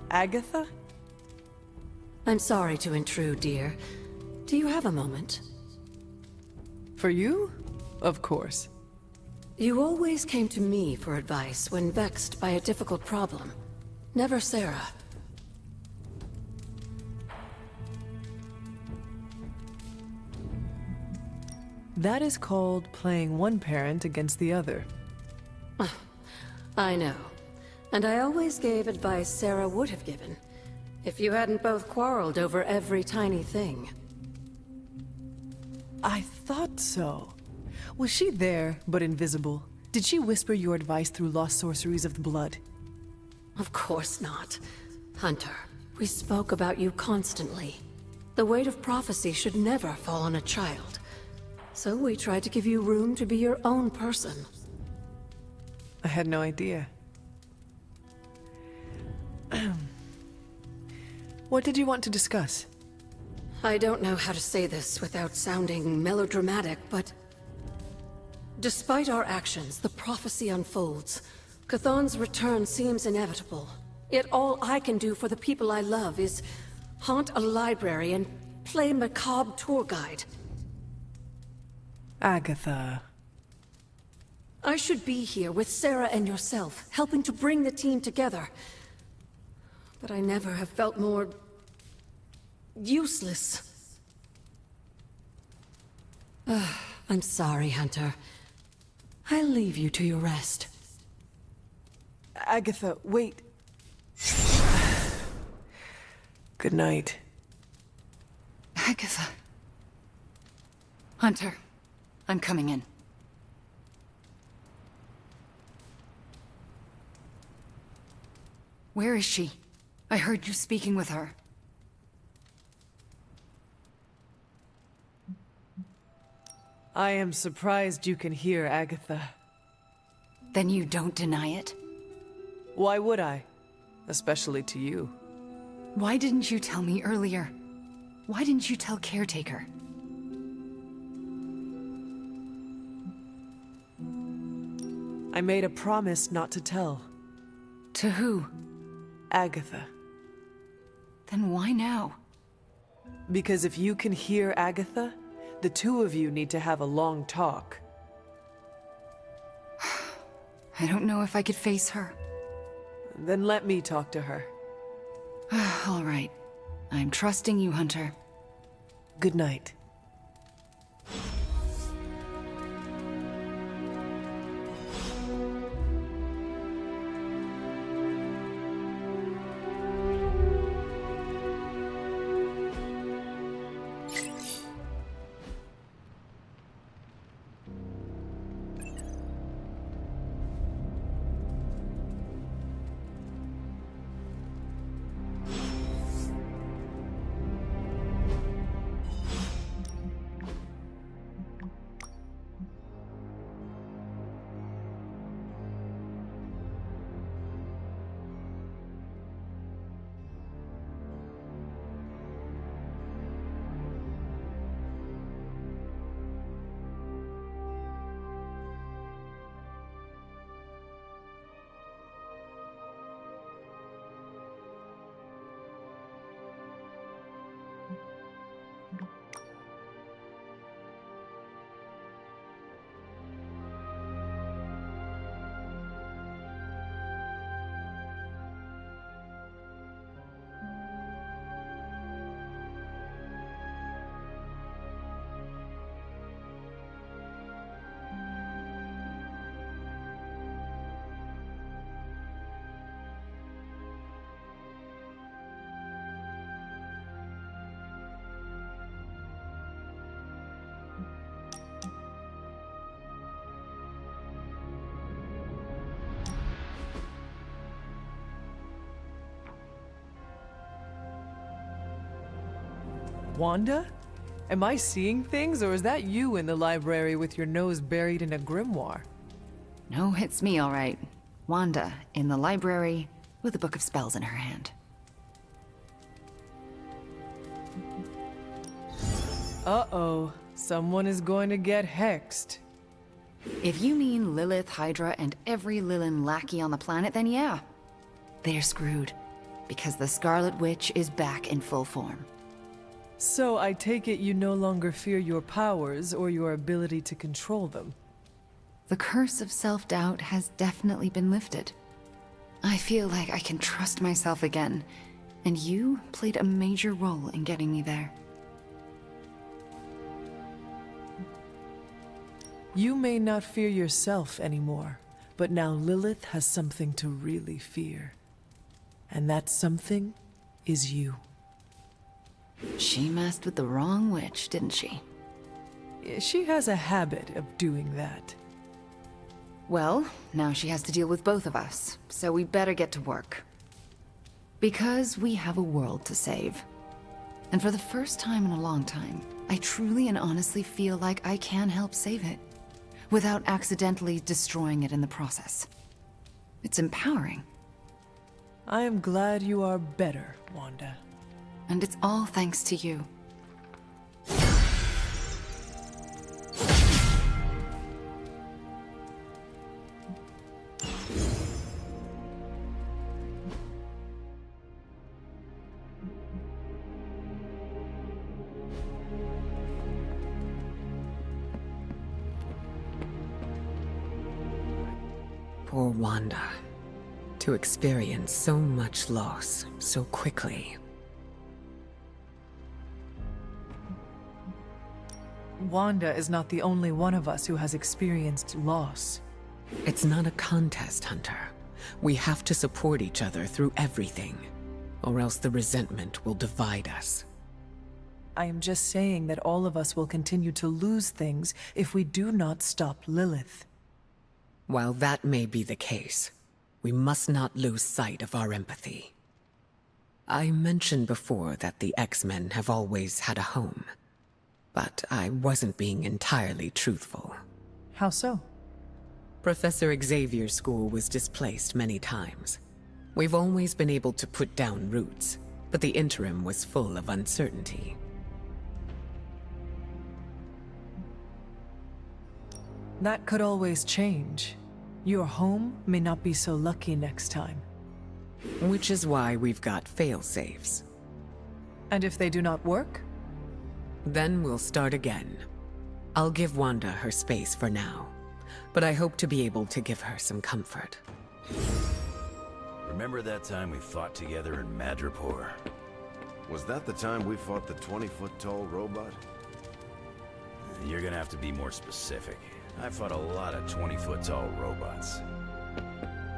Agatha? I'm sorry to intrude, dear. Do you have a moment? For you? Of course. You always came to me for advice when vexed by a difficult problem. Never Sarah. That is called playing one parent against the other. I know. And I always gave advice Sarah would have given, if you hadn't both quarreled over every tiny thing. I thought so. Was she there, but invisible? Did she whisper your advice through lost sorceries of the blood? Of course not. Hunter, we spoke about you constantly. The weight of prophecy should never fall on a child. So we tried to give you room to be your own person. I had no idea. What did you want to discuss? I don't know how to say this without sounding melodramatic, but... despite our actions, the prophecy unfolds. Chthon's return seems inevitable. Yet all I can do for the people I love is haunt a library and play macabre tour guide. Agatha. I should be here with Sarah and yourself, helping to bring the team together. But I never have felt more... useless. I'm sorry, Hunter. I'll leave you to your rest. Agatha, wait. Good night. Agatha. Hunter, I'm coming in. Where is she? I heard you speaking with her. I am surprised you can hear, Agatha. Then you don't deny it? Why would I? Especially to you. Why didn't you tell me earlier? Why didn't you tell Caretaker? I made a promise not to tell. To who? Agatha. Then why now? Because if you can hear Agatha, the two of you need to have a long talk. I don't know if I could face her. Then let me talk to her. All right. I'm trusting you, Hunter. Good night. Wanda? Am I seeing things, or is that you in the library with your nose buried in a grimoire? No, it's me, all right. Wanda, in the library, with a book of spells in her hand. Uh-oh. Someone is going to get hexed. If you mean Lilith, Hydra, and every Lilin lackey on the planet, then yeah. They're screwed. because the Scarlet Witch is back in full form. So I take it you no longer fear your powers or your ability to control them. The curse of self-doubt has definitely been lifted. I feel like I can trust myself again, and you played a major role in getting me there. You may not fear yourself anymore, but now Lilith has something to really fear. And that something is you. She messed with the wrong witch, didn't she? She has a habit of doing that. Well, now she has to deal with both of us, so we better get to work. Because we have a world to save. And for the first time in a long time, I truly and honestly feel like I can help save it, without accidentally destroying it in the process. It's empowering. I am glad you are better, Wanda. And it's all thanks to you. Poor Wanda. To experience so much loss so quickly. Wanda is not the only one of us who has experienced loss. It's not a contest, Hunter. We have to support each other through everything, or else the resentment will divide us. I am just saying that all of us will continue to lose things if we do not stop Lilith. While that may be the case, we must not lose sight of our empathy. I mentioned before that the X-Men have always had a home, but I wasn't being entirely truthful. How so? Professor Xavier's school was displaced many times. We've always been able to put down roots, but the interim was full of uncertainty. That could always change. Your home may not be so lucky next time. Which is why we've got fail-safes. And if they do not work? Then we'll start again. I'll give Wanda her space for now, but I hope to be able to give her some comfort. Remember that time we fought together in Madripoor? Was that the time we fought the 20-foot-tall robot? You're gonna have to be more specific. I fought a lot of 20-foot-tall robots.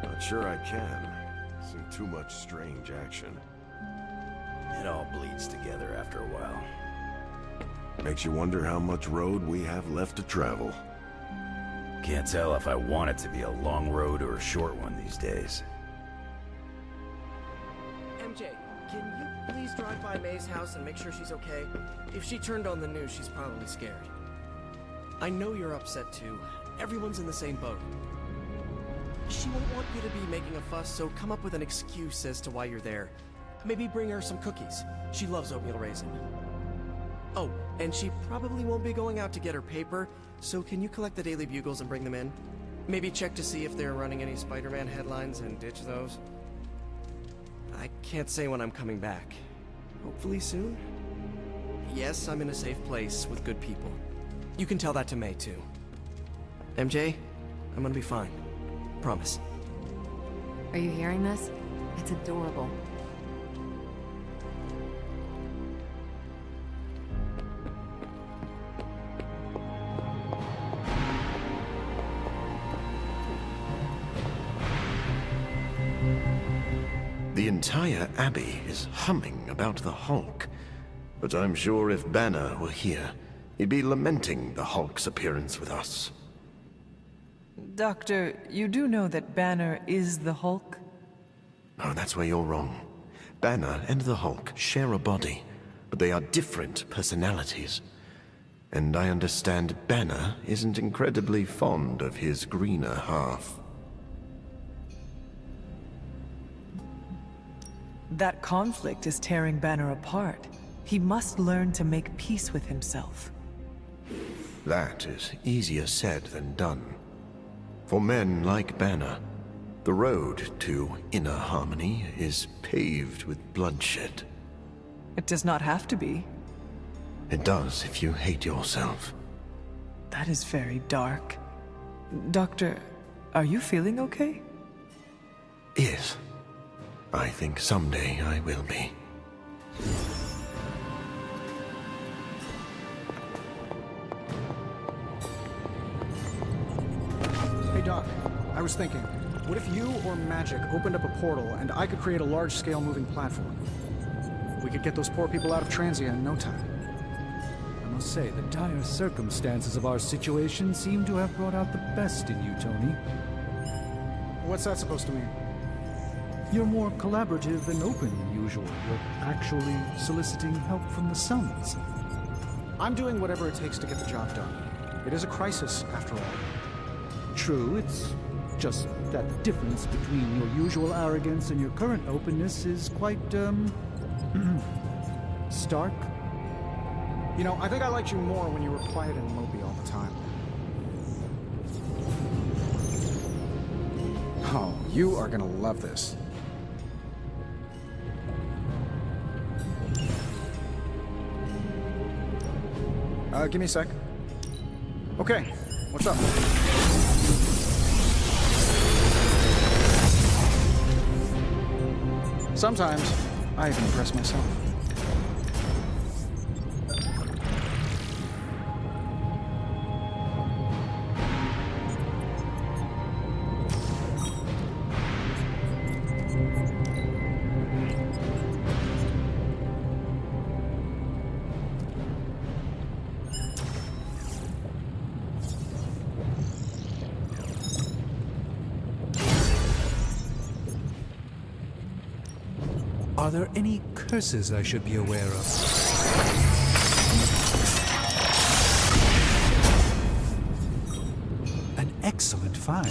Not sure I can. Seen too much strange action. It all bleeds together after a while. Makes you wonder how much road we have left to travel. Can't tell if I want it to be a long road or a short one these days. MJ, can you please drive by May's house and make sure she's okay? If she turned on the news, she's probably scared. I know you're upset too. Everyone's in the same boat. She won't want you to be making a fuss, so come up with an excuse as to why you're there. Maybe bring her some cookies. She loves oatmeal raisin. Oh, and she probably won't be going out to get her paper, so can you collect the Daily Bugles and bring them in? Maybe check to see if they're running any Spider-Man headlines and ditch those. I can't say when I'm coming back. Hopefully soon? Yes, I'm in a safe place with good people. You can tell that to May, too. MJ, I'm gonna be fine. Promise. Are you hearing this? It's adorable. The entire Abbey is humming about the Hulk. But I'm sure if Banner were here, he'd be lamenting the Hulk's appearance with us. Doctor, you do know that Banner is the Hulk? Oh, that's where you're wrong. Banner and the Hulk share a body, but they are different personalities. And I understand Banner isn't incredibly fond of his greener half. That conflict is tearing Banner apart. He must learn to make peace with himself. That is easier said than done. For men like Banner, The road to inner harmony is paved with bloodshed. It does not have to be. It does if you hate yourself. That is very dark. Doctor, are you feeling okay? Yes. I think someday I will be. Hey Doc, I was thinking, what if you or magic opened up a portal and I could create a large-scale moving platform? We could get those poor people out of Transient in no time. I must say, the dire circumstances of our situation seem to have brought out the best in you, Tony. What's that supposed to mean? You're more collaborative and open than usual. You're actually soliciting help from the Suns. I'm doing whatever it takes to get the job done. It is a crisis, after all. True, it's just that the difference between your usual arrogance and your current openness is quite, stark. You know, I think I liked you more when you were quiet and mopey all the time. Oh, you are gonna love this. Give me a sec. Okay, what's up? Sometimes, I even impress myself. Are there any curses I should be aware of? An excellent find.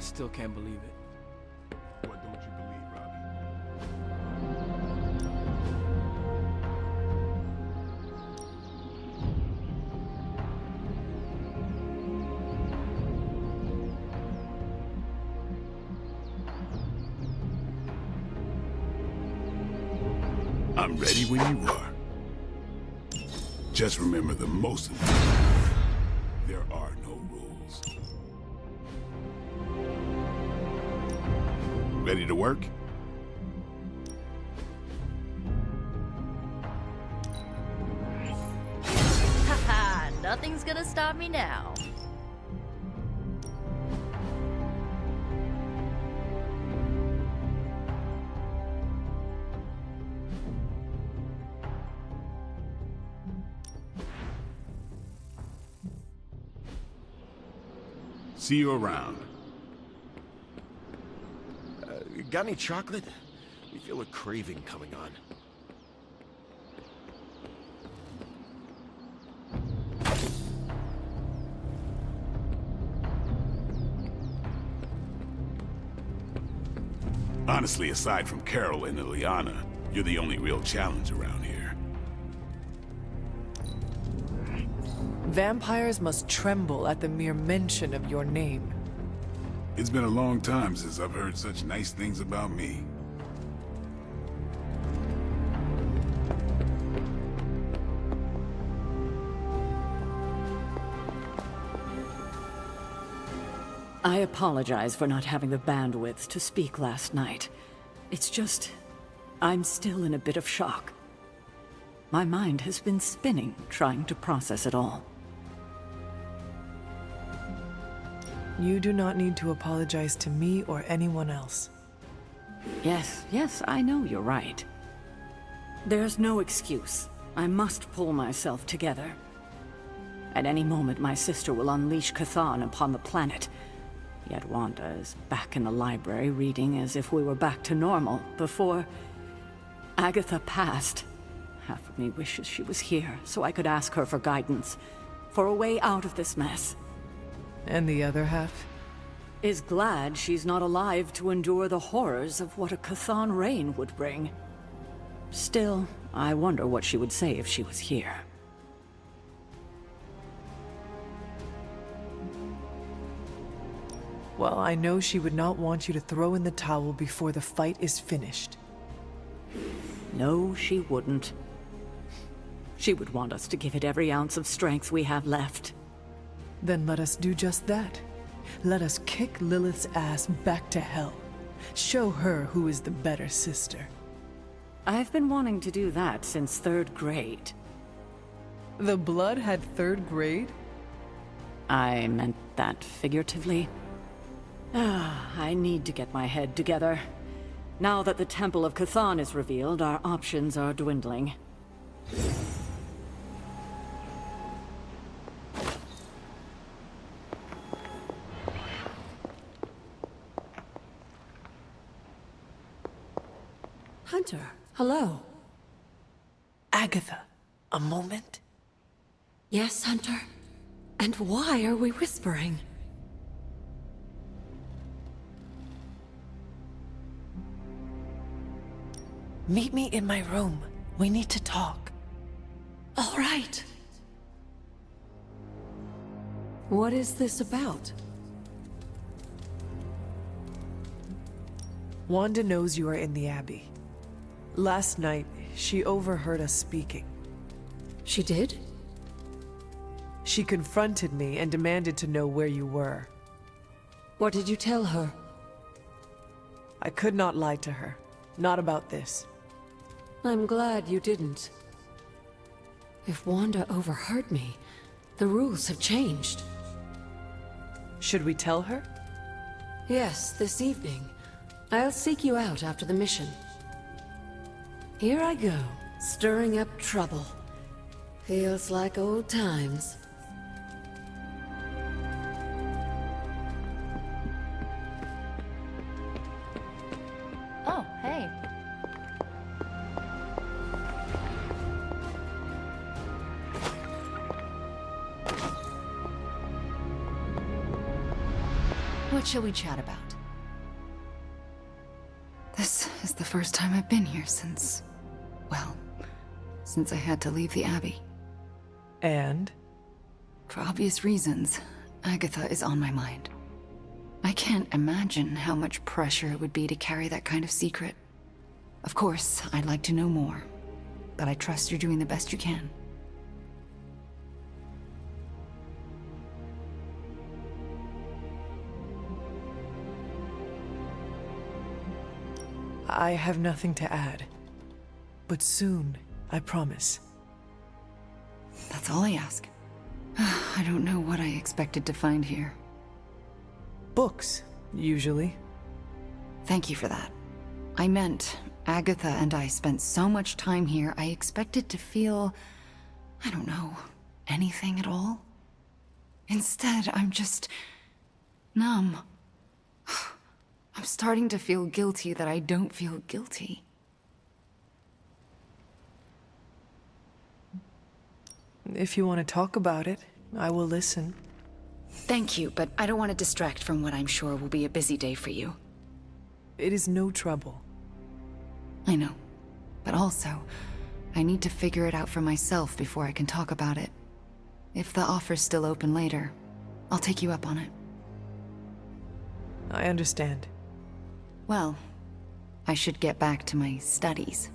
still can't believe it. What don't you believe, Robbie? I'm ready when you are. Just remember the most important thing. There are no rules. Ready to work? Haha, nothing's gonna stop me now. See you around. Got any chocolate? We feel a craving coming on. Honestly, aside from Carol and Ileana, you're the only real challenge around here. Vampires must tremble at the mere mention of your name. It's been a long time since I've heard such nice things about me. I apologize for not having the bandwidth to speak last night. It's just, I'm still in a bit of shock. My mind has been spinning, trying to process it all. You do not need to apologize to me or anyone else. Yes, I know you're right. There's no excuse. I must pull myself together. At any moment, my sister will unleash Chthon upon the planet. Yet Wanda is back in the library reading as if we were back to normal before Agatha passed. Half of me wishes she was here so I could ask her for guidance, for a way out of this mess. And the other half? Is glad she's not alive to endure the horrors of what a Chthon reign would bring. Still, I wonder what she would say if she was here. Well, I know she would not want you to throw in the towel before the fight is finished. No, she wouldn't. She would want us to give it every ounce of strength we have left. Then let us do just that. Let us kick Lilith's ass back to hell. Show her who is the better sister. I've been wanting to do that since 3rd grade. The blood had 3rd grade? I meant that figuratively. I need to get my head together. Now that the Temple of Chthon is revealed, our options are dwindling. Hunter, hello. Agatha, a moment? Yes, Hunter? And why are we whispering? Meet me in my room. We need to talk. All right. What is this about? Wanda knows you are in the Abbey. Last night, she overheard us speaking. She did? She confronted me and demanded to know where you were. What did you tell her? I could not lie to her. Not about this. I'm glad you didn't. If Wanda overheard me, the rules have changed. Should we tell her? Yes, this evening. I'll seek you out after the mission. Here I go, stirring up trouble. Feels like old times. Oh, hey. What shall we chat about? This is the first time I've been here since... well, since I had to leave the Abbey. And? For obvious reasons, Agatha is on my mind. I can't imagine how much pressure it would be to carry that kind of secret. Of course, I'd like to know more, but I trust you're doing the best you can. I have nothing to add. But soon, I promise. That's all I ask. I don't know what I expected to find here. Books, usually. Thank you for that. I meant, Agatha and I spent so much time here, I expected to feel... I don't know, anything at all? Instead, I'm just... numb. I'm starting to feel guilty that I don't feel guilty. If you want to talk about it, I will listen. Thank you, but I don't want to distract from what I'm sure will be a busy day for you. It is no trouble. I know. But also, I need to figure it out for myself before I can talk about it. If the offer's still open later, I'll take you up on it. I understand. Well, I should get back to my studies.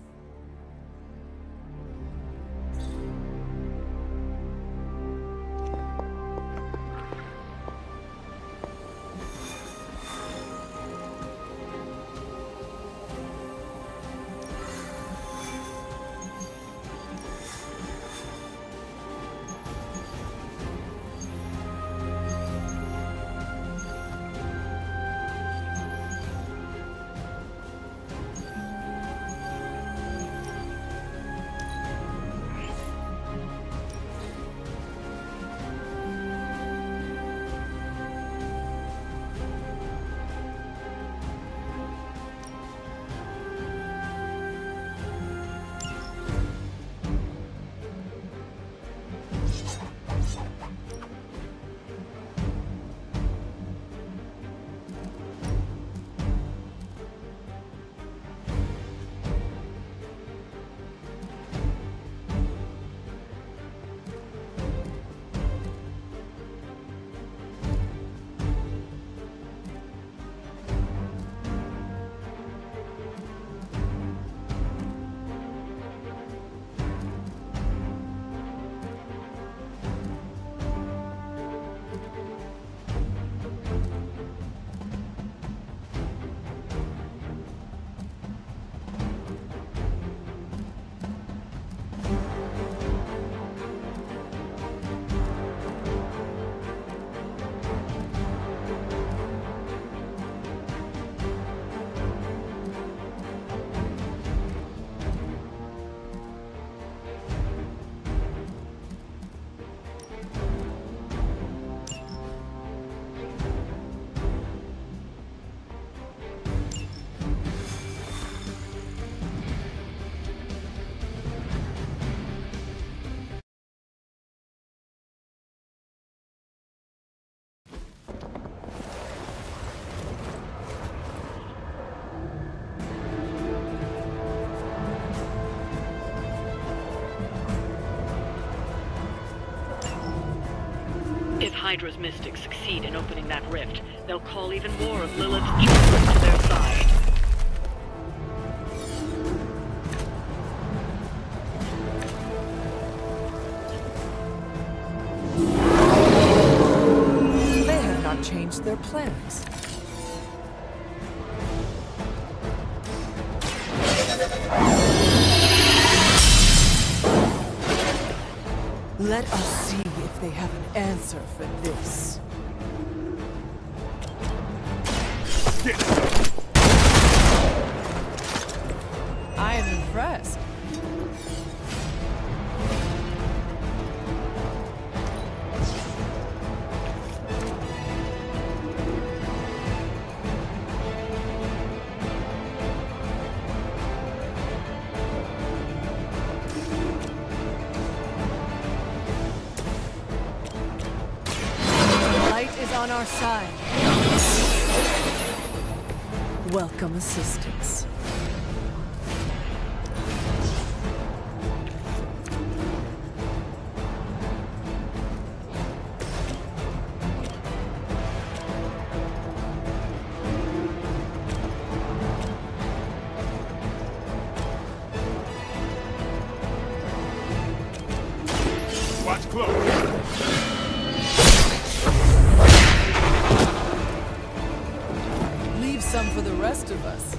If Hydra's mystics succeed in opening that rift, they'll call even more of Lilith's children to their side. They have not changed their plans. Let us see if they have an answer for this. I am impressed. On our side. Welcome assistance. Watch close. Leave some for the rest of us.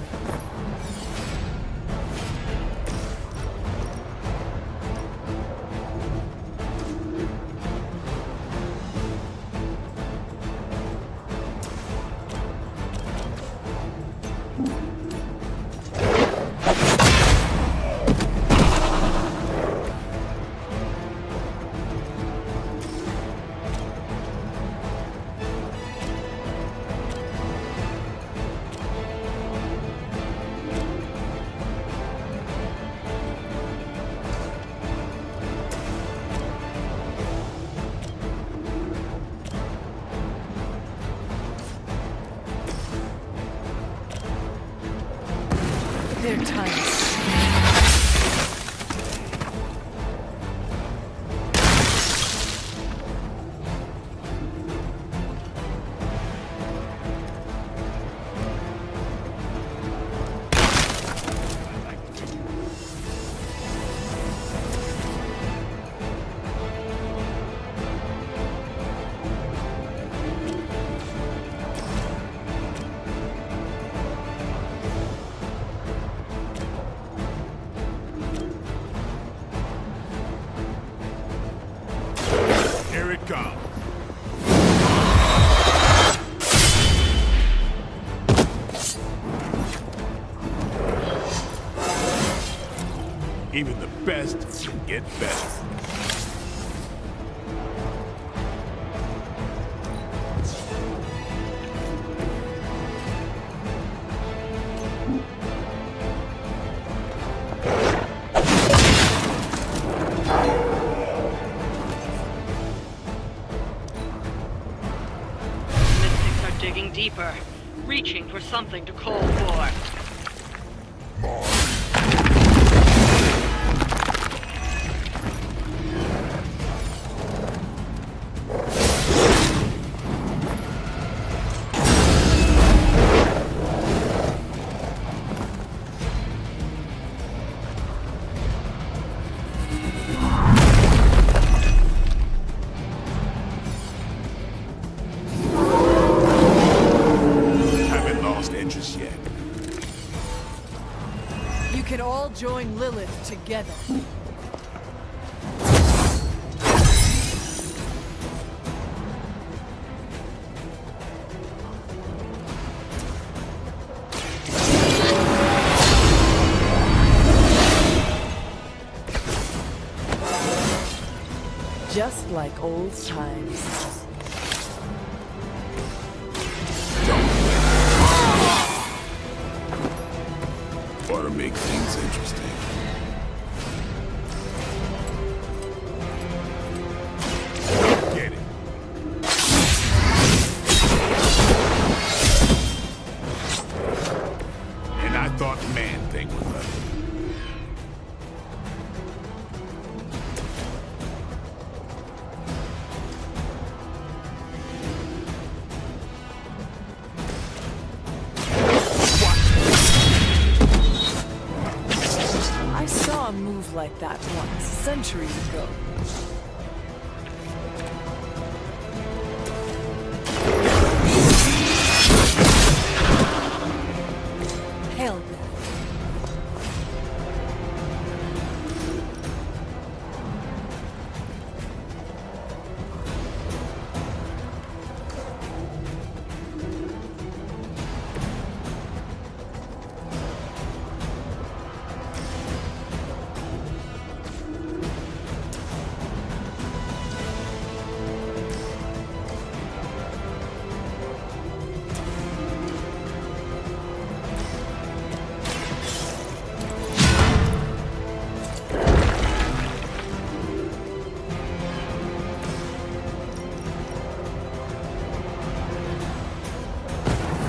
Their time is Here it comes. Even the best can get better. Mystics are digging deeper, reaching for something to call for. Haven't lost interest yet. You can all join Lilith together. Just like old times. Ought to make things interesting. Get it. And I thought Man-Thing was ugly. I saw a move like that once, centuries ago. Hell no.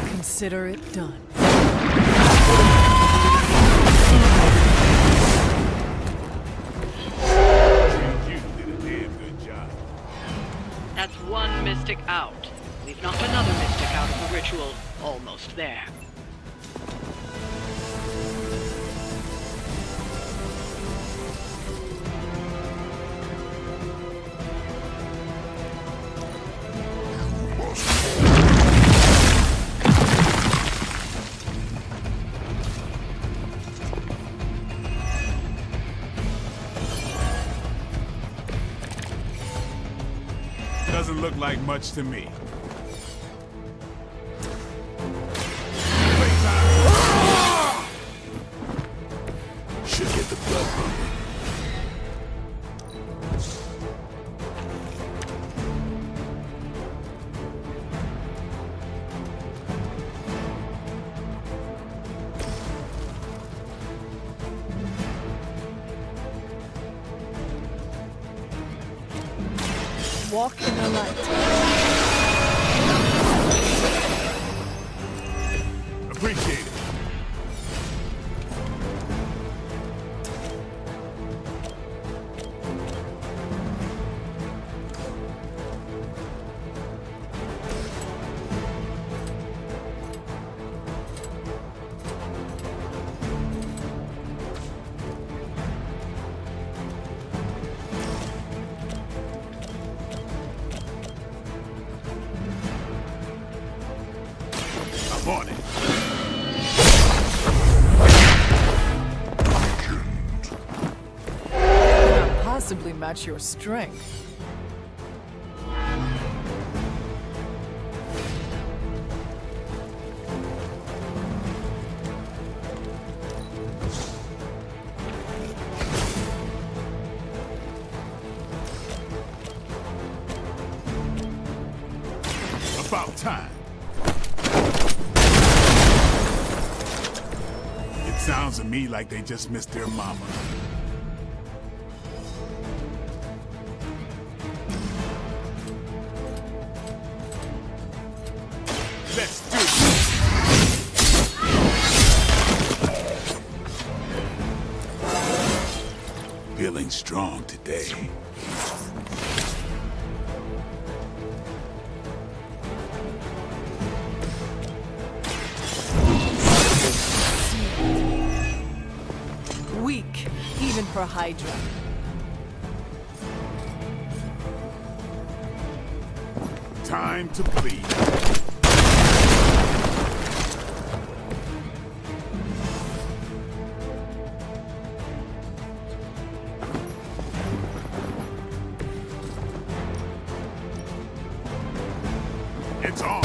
Consider it done. mystic out. We've knocked another mystic out of the ritual. Almost there. Doesn't look like much to me. Should get the blood pumping. Walk in the light. Appreciate it. I'm on it. Cannot possibly match your strength. About time. It sounds to me like they just missed their mama. Let's do this. Feeling strong today. Weak, even for Hydra. Time to bleed. It's on.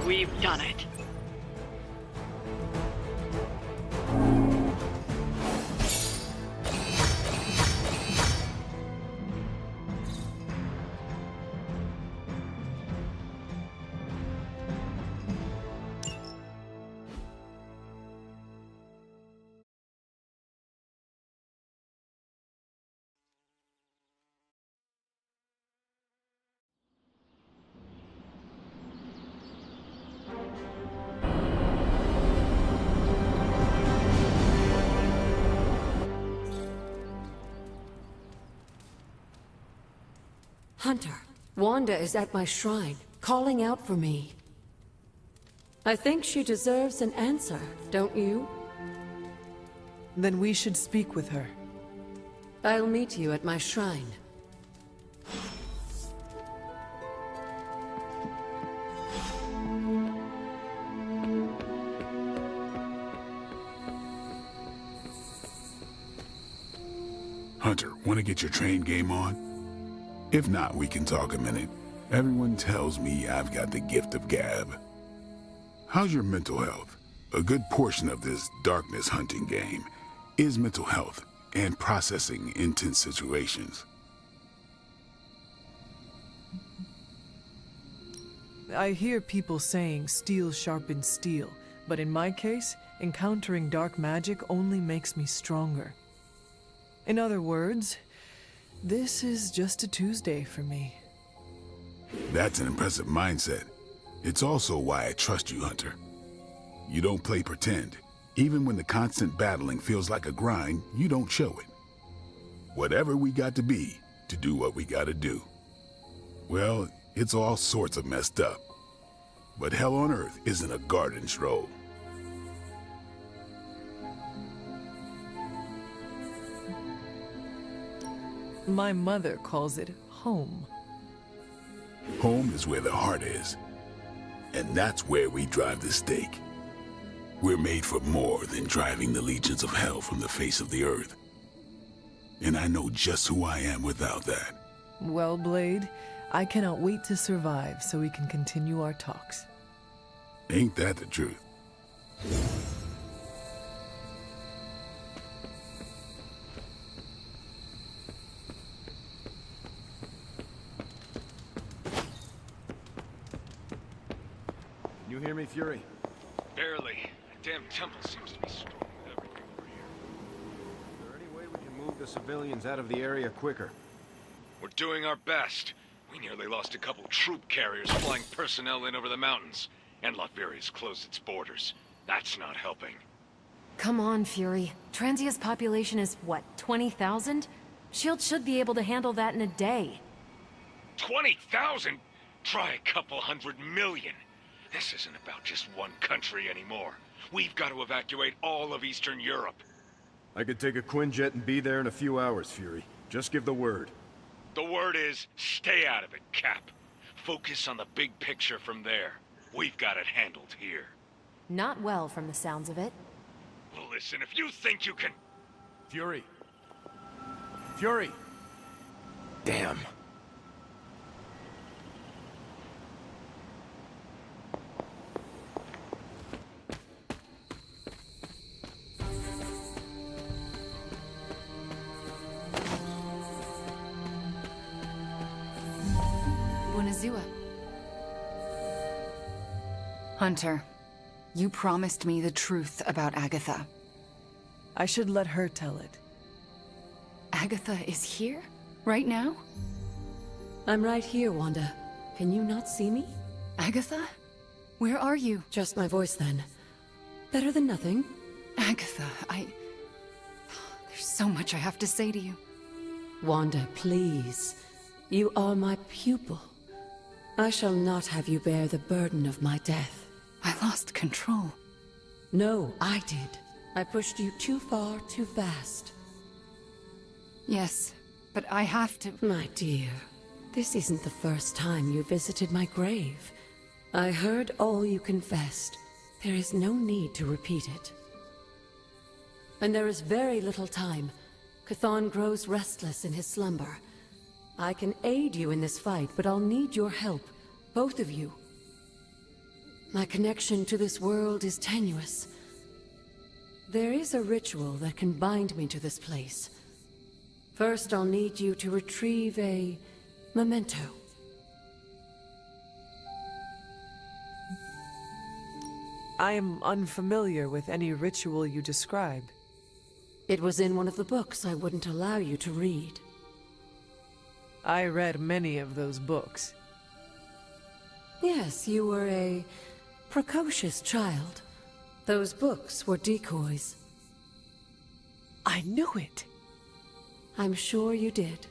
We've done it. Hunter, Wanda is at my shrine, calling out for me. I think she deserves an answer, don't you? Then we should speak with her. I'll meet you at my shrine. Hunter, want to get your train game on? If not, we can talk a minute. Everyone tells me I've got the gift of gab. How's your mental health? A good portion of this darkness hunting game is mental health and processing intense situations. I hear people saying steel sharpens steel, but in my case, encountering dark magic only makes me stronger. In other words, this is just a Tuesday for me. That's an impressive mindset. It's also why I trust you, Hunter. You don't play pretend. Even when the constant battling feels like a grind, you don't show it. Whatever we got to be to do what we gotta do. Well, it's all sorts of messed up. But hell on earth isn't a garden stroll. My mother calls it home. Home is where the heart is. And that's where we drive the stake. We're made for more than driving the legions of hell from the face of the earth. And I know just who I am without that. Well, Blade, I cannot wait to survive so we can continue our talks. Ain't that the truth? You hear me, Fury? Barely. The damn temple seems to be storming everything over here. Is there any way we can move the civilians out of the area quicker? We're doing our best. We nearly lost a couple troop carriers flying personnel in over the mountains. And Latvia's closed its borders. That's not helping. Come on, Fury. Transia's population is, what, 20,000? S.H.I.E.L.D. should be able to handle that in a day. 20,000? Try a couple 100 million. This isn't about just one country anymore. We've got to evacuate all of Eastern Europe. I could take a Quinjet and be there in a few hours, Fury. Just give the word. The word is, stay out of it, Cap. Focus on the big picture from there. We've got it handled here. Not well, from the sounds of it. Well, listen, if you think you can... Fury! Fury! Damn. Bunazua. Hunter, you promised me the truth about Agatha. I should let her tell it. Agatha is here? Right now? I'm right here, Wanda. Can you not see me? Agatha? Where are you? Just my voice, then. Better than nothing. Agatha, there's so much I have to say to you. Wanda, please. You are my pupil. I shall not have you bear the burden of my death. I lost control. No, I did. I pushed you too far, too fast. Yes, but I have to... My dear, this isn't the first time you visited my grave. I heard all you confessed. There is no need to repeat it. And there is very little time. Chthon grows restless in his slumber. I can aid you in this fight, but I'll need your help. Both of you. My connection to this world is tenuous. There is a ritual that can bind me to this place. First, I'll need you to retrieve a memento. I am unfamiliar with any ritual you describe. It was in one of the books I wouldn't allow you to read. I read many of those books. Yes, you were a precocious child. Those books were decoys. I knew it! I'm sure you did.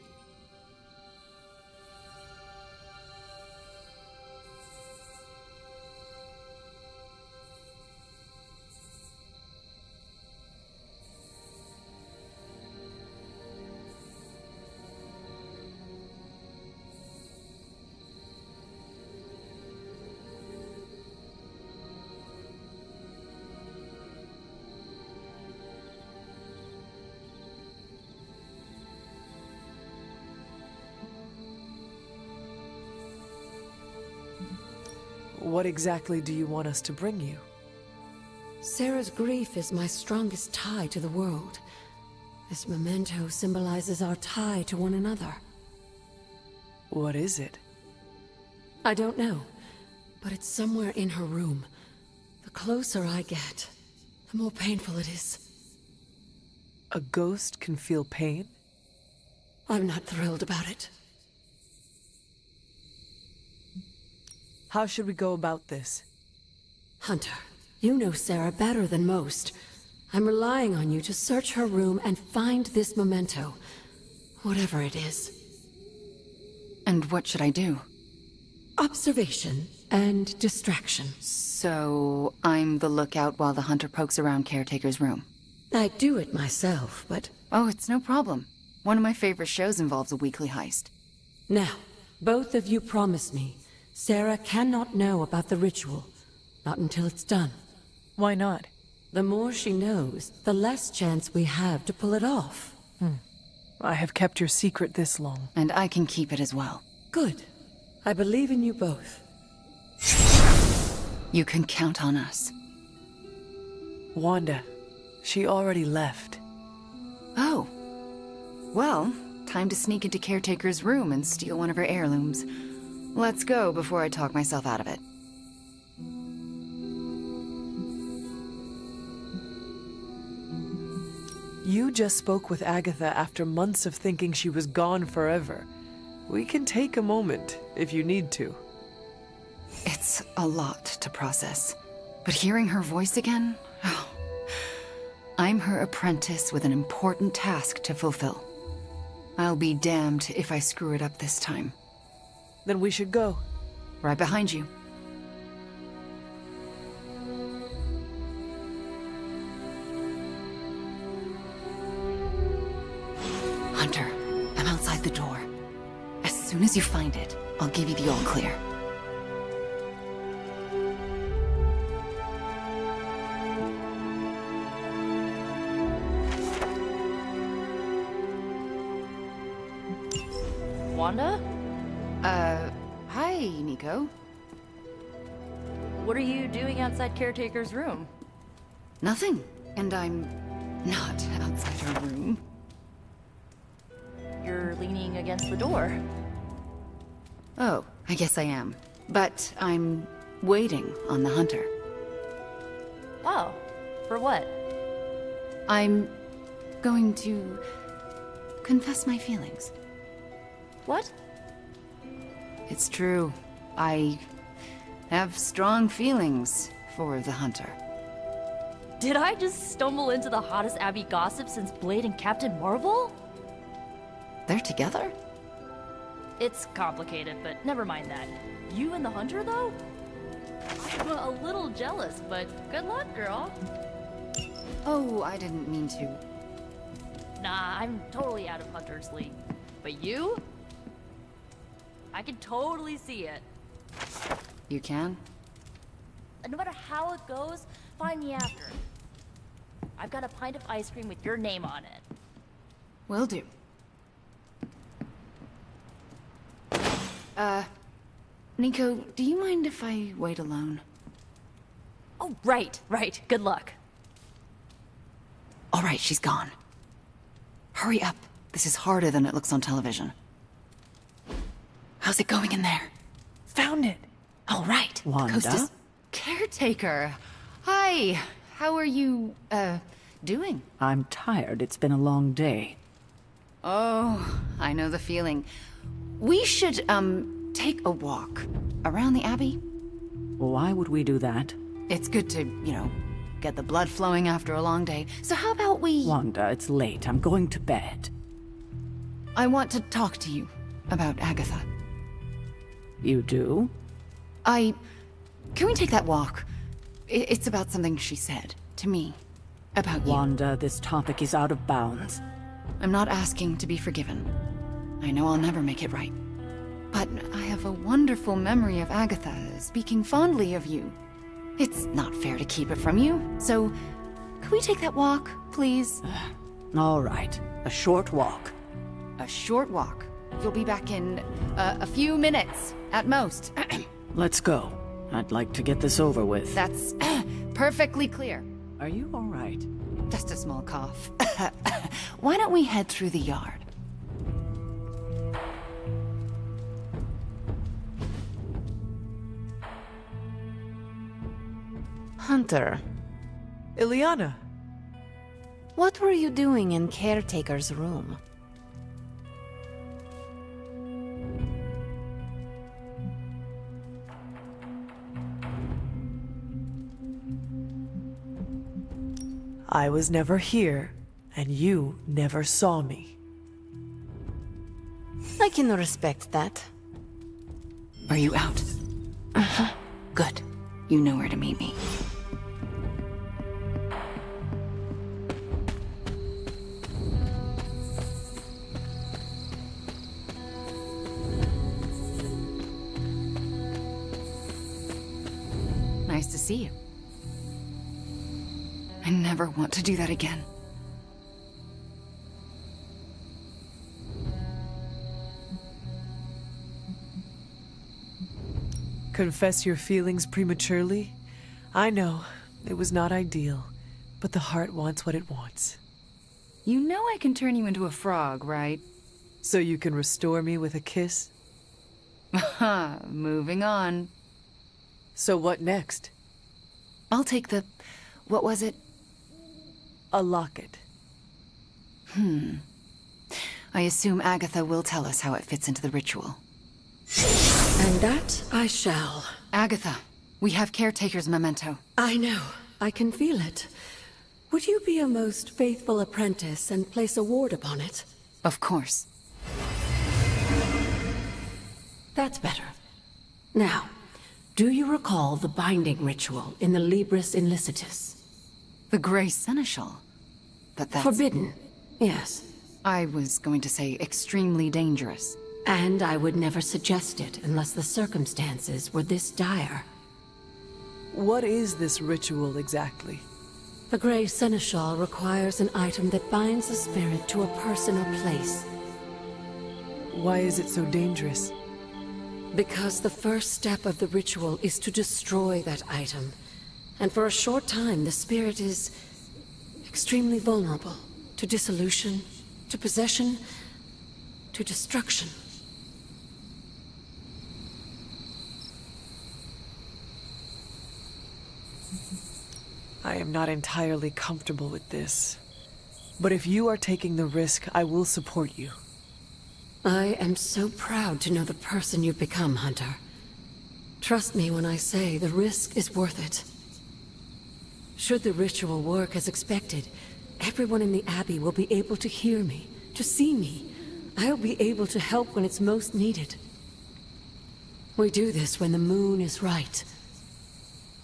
What exactly do you want us to bring you? Sarah's grief is my strongest tie to the world. This memento symbolizes our tie to one another. What is it? I don't know, but it's somewhere in her room. The closer I get, the more painful it is. A ghost can feel pain? I'm not thrilled about it. How should we go about this? Hunter, you know Sarah better than most. I'm relying on you to search her room and find this memento. Whatever it is. And what should I do? Observation and distraction. So, I'm the lookout while the hunter pokes around Caretaker's room. I do it myself, but... Oh, it's no problem. One of my favorite shows involves a weekly heist. Now, both of you promise me, Sarah cannot know about the ritual. Not until it's done. Why not? The more she knows, the less chance we have to pull it off. I have kept your secret this long. And I can keep it as well. Good. I believe in you both. You can count on us. Wanda, she already left. Oh. Well, time to sneak into Caretaker's room and steal one of her heirlooms. Let's go before I talk myself out of it. You just spoke with Agatha after months of thinking she was gone forever. We can take a moment, if you need to. It's a lot to process. But hearing her voice again? Oh. I'm her apprentice with an important task to fulfill. I'll be damned if I screw it up this time. Then we should go. Right behind you. Hunter, I'm outside the door. As soon as you find it, I'll give you the all clear. Wanda? Hi, Nico. What are you doing outside Caretaker's room? Nothing. And I'm not outside her room. You're leaning against the door. Oh, I guess I am. But I'm waiting on the hunter. Oh, for what? I'm going to confess my feelings. What? It's true. I have strong feelings for the hunter. Did I just stumble into the hottest Abbey gossip since Blade and Captain Marvel? They're together? It's complicated, but never mind that. You and the hunter, though? I'm a little jealous, but good luck, girl. Oh, I didn't mean to. Nah, I'm totally out of Hunter's league. But you? I can totally see it. You can? And no matter how it goes, find me after. I've got a pint of ice cream with your name on it. Will do. Nico, do you mind if I wait alone? Oh, right. Good luck. All right, she's gone. Hurry up. This is harder than it looks on television. How's it going in there? Found it. All right. Wanda? The coast is... Caretaker. Hi. How are you, doing? I'm tired. It's been a long day. Oh, I know the feeling. We should, take a walk around the Abbey. Why would we do that? It's good to, get the blood flowing after a long day. So how about we... Wanda, it's late. I'm going to bed. I want to talk to you about Agatha. You do? Can we take that walk? It's about something she said to me. About you. Wanda, this topic is out of bounds. I'm not asking to be forgiven. I know I'll never make it right. But I have a wonderful memory of Agatha speaking fondly of you. It's not fair to keep it from you, so... Could we take that walk, please? All right. A short walk. A short walk. You'll be back in a few minutes, at most. Let's go. I'd like to get this over with. That's perfectly clear. Are you all right? Just a small cough. Why don't we head through the yard? Hunter. Ileana. What were you doing in Caretaker's room? I was never here, and you never saw me. I can respect that. Are you out? Good. You know where to meet me. Nice to see you. I never want to do that again. Confess your feelings prematurely? I know, it was not ideal, but the heart wants what it wants. You know I can turn you into a frog, right? So you can restore me with a kiss? Moving on. So what next? I'll take the... what was it? A locket. I assume Agatha will tell us how it fits into the ritual. And that I shall. Agatha, we have Caretaker's memento. I know. I can feel it. Would you be a most faithful apprentice and place a ward upon it? Of course. That's better. Now, do you recall the binding ritual in the Libris Illicitius? The Grey Seneschal? But that's... Forbidden, yes. I was going to say extremely dangerous. And I would never suggest it unless the circumstances were this dire. What is this ritual exactly? The Grey Seneschal requires an item that binds a spirit to a person or place. Why is it so dangerous? Because the first step of the ritual is to destroy that item. And for a short time, the spirit is extremely vulnerable to dissolution, to possession, to destruction. I am not entirely comfortable with this. But if you are taking the risk, I will support you. I am so proud to know the person you've become, Hunter. Trust me when I say the risk is worth it. Should the ritual work as expected, everyone in the Abbey will be able to hear me, to see me. I'll be able to help when it's most needed. We do this when the moon is right.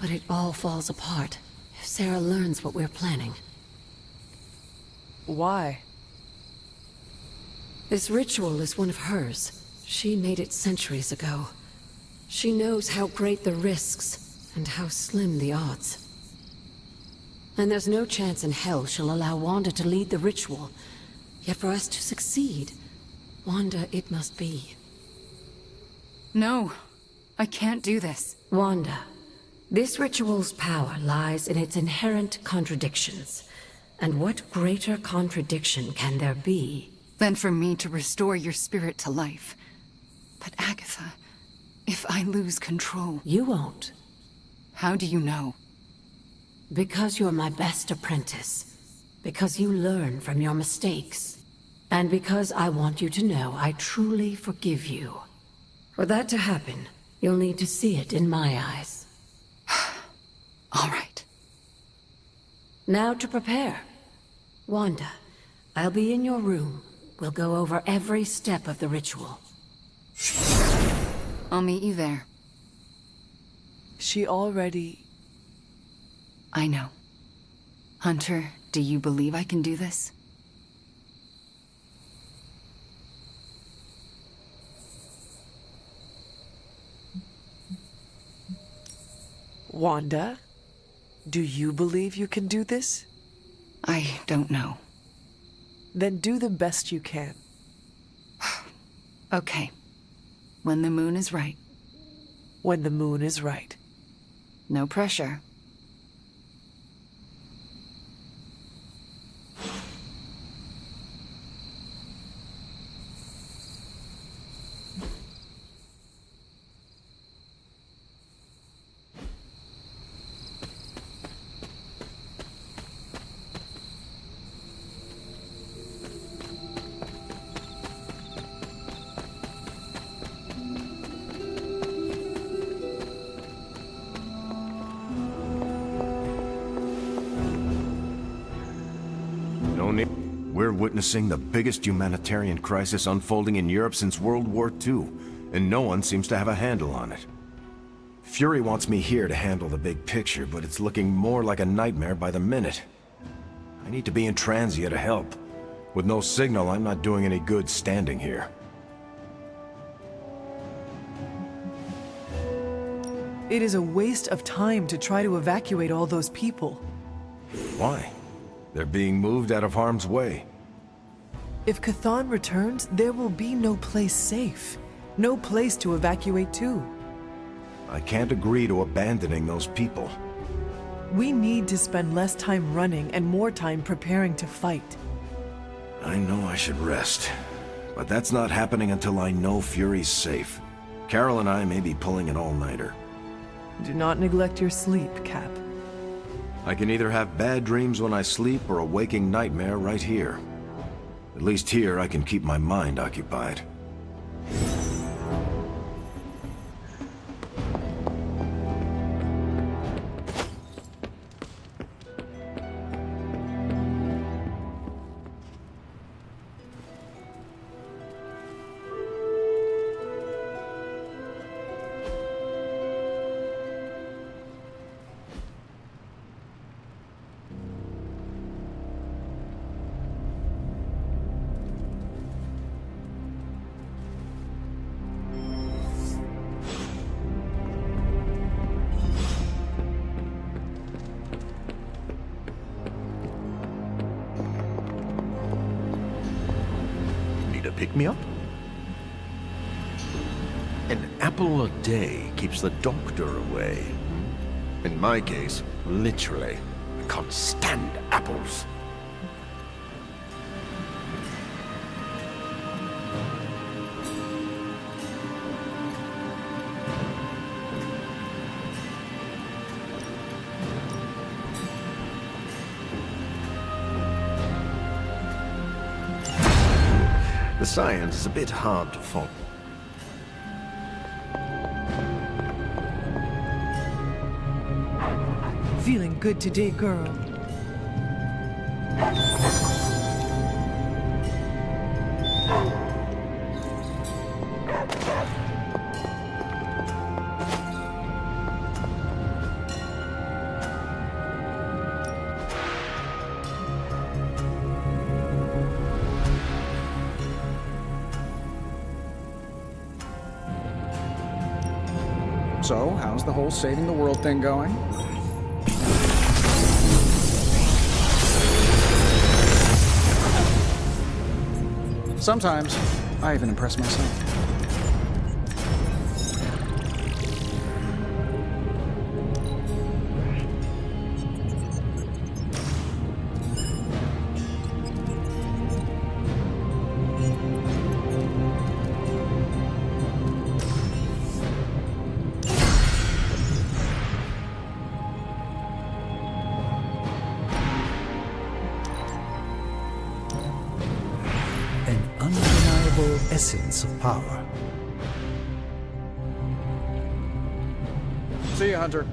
But it all falls apart if Sarah learns what we're planning. Why? This ritual is one of hers. She made it centuries ago. She knows how great the risks and how slim the odds. And there's no chance in hell she'll allow Wanda to lead the ritual. Yet for us to succeed, Wanda it must be. No, I can't do this. Wanda, this ritual's power lies in its inherent contradictions. And what greater contradiction can there be than for me to restore your spirit to life? But Agatha, if I lose control... You won't. How do you know? Because you're my best apprentice. Because you learn from your mistakes. And because I want you to know I truly forgive you. For that to happen, you'll need to see it in my eyes. All right. Now to prepare. Wanda, I'll be in your room. We'll go over every step of the ritual. I'll meet you there. She already... I know. Hunter, do you believe I can do this? Wanda, do you believe you can do this? I don't know. Then do the best you can. Okay. When the moon is right. When the moon is right. No pressure. We're witnessing the biggest humanitarian crisis unfolding in Europe since World War II, and no one seems to have a handle on it. Fury wants me here to handle the big picture, but it's looking more like a nightmare by the minute. I need to be in Transia to help. With no signal, I'm not doing any good standing here. It is a waste of time to try to evacuate all those people. Why? They're being moved out of harm's way. If Chthon returns, there will be no place safe. No place to evacuate to. I can't agree to abandoning those people. We need to spend less time running and more time preparing to fight. I know I should rest, but that's not happening until I know Fury's safe. Carol and I may be pulling an all-nighter. Do not neglect your sleep, Cap. I can either have bad dreams when I sleep or a waking nightmare right here. At least here I can keep my mind occupied. Pick me up? An apple a day keeps the doctor away. In my case, literally, I can't stand apples. The science is a bit hard to follow. Feeling good today, girl. So, how's the whole saving the world thing going? Sometimes, I even impress myself. Essence of power. See ya, Hunter.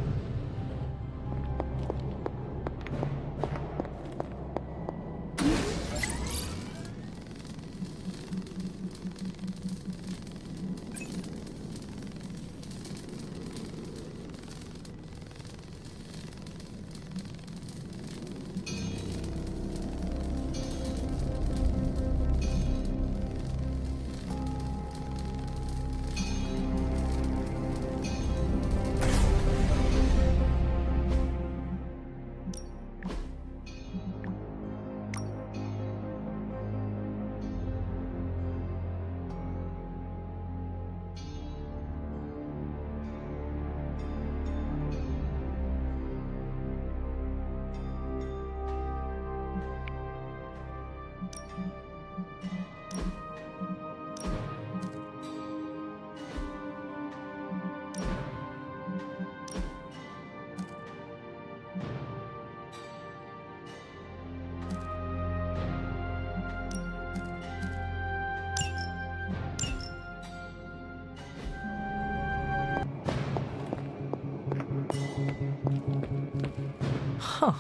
Huh.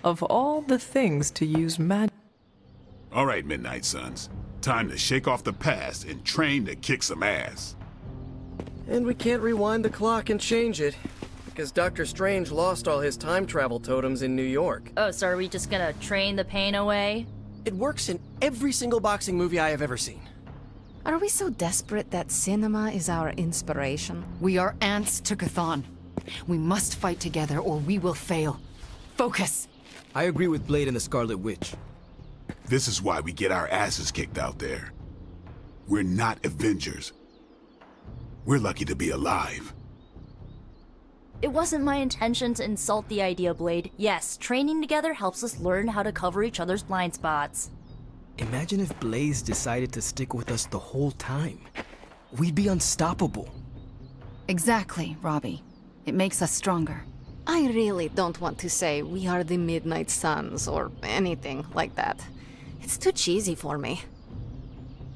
Of all the things to use magic. All right, Midnight Suns. Time to shake off the past and train to kick some ass. And we can't rewind the clock and change it, because Dr. Strange lost all his time travel totems in New York. Oh, so are we just gonna train the pain away? It works in every single boxing movie I have ever seen. Are we so desperate that cinema is our inspiration? We are ants to Chthon. We must fight together or we will fail. Focus! I agree with Blade and the Scarlet Witch. This is why we get our asses kicked out there. We're not Avengers. We're lucky to be alive. It wasn't my intention to insult the idea, Blade. Yes, training together helps us learn how to cover each other's blind spots. Imagine if Blaze decided to stick with us the whole time. We'd be unstoppable. Exactly, Robbie. It makes us stronger. I really don't want to say we are the Midnight Suns or anything like that. It's too cheesy for me.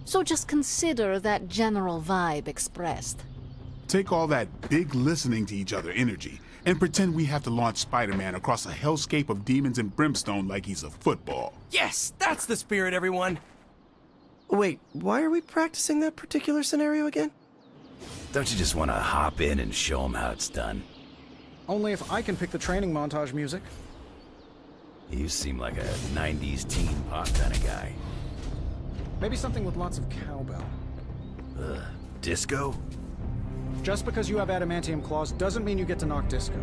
So just consider that general vibe expressed. Take all that big listening to each other energy and pretend we have to launch Spider-Man across a hellscape of demons and brimstone like he's a football. Yes, that's the spirit, everyone! Wait, why are we practicing that particular scenario again? Don't you just want to hop in and show them how it's done? Only if I can pick the training montage music. You seem like a 90s teen pop kind of guy. Maybe something with lots of cowbell. Disco? Just because you have adamantium claws doesn't mean you get to knock disco.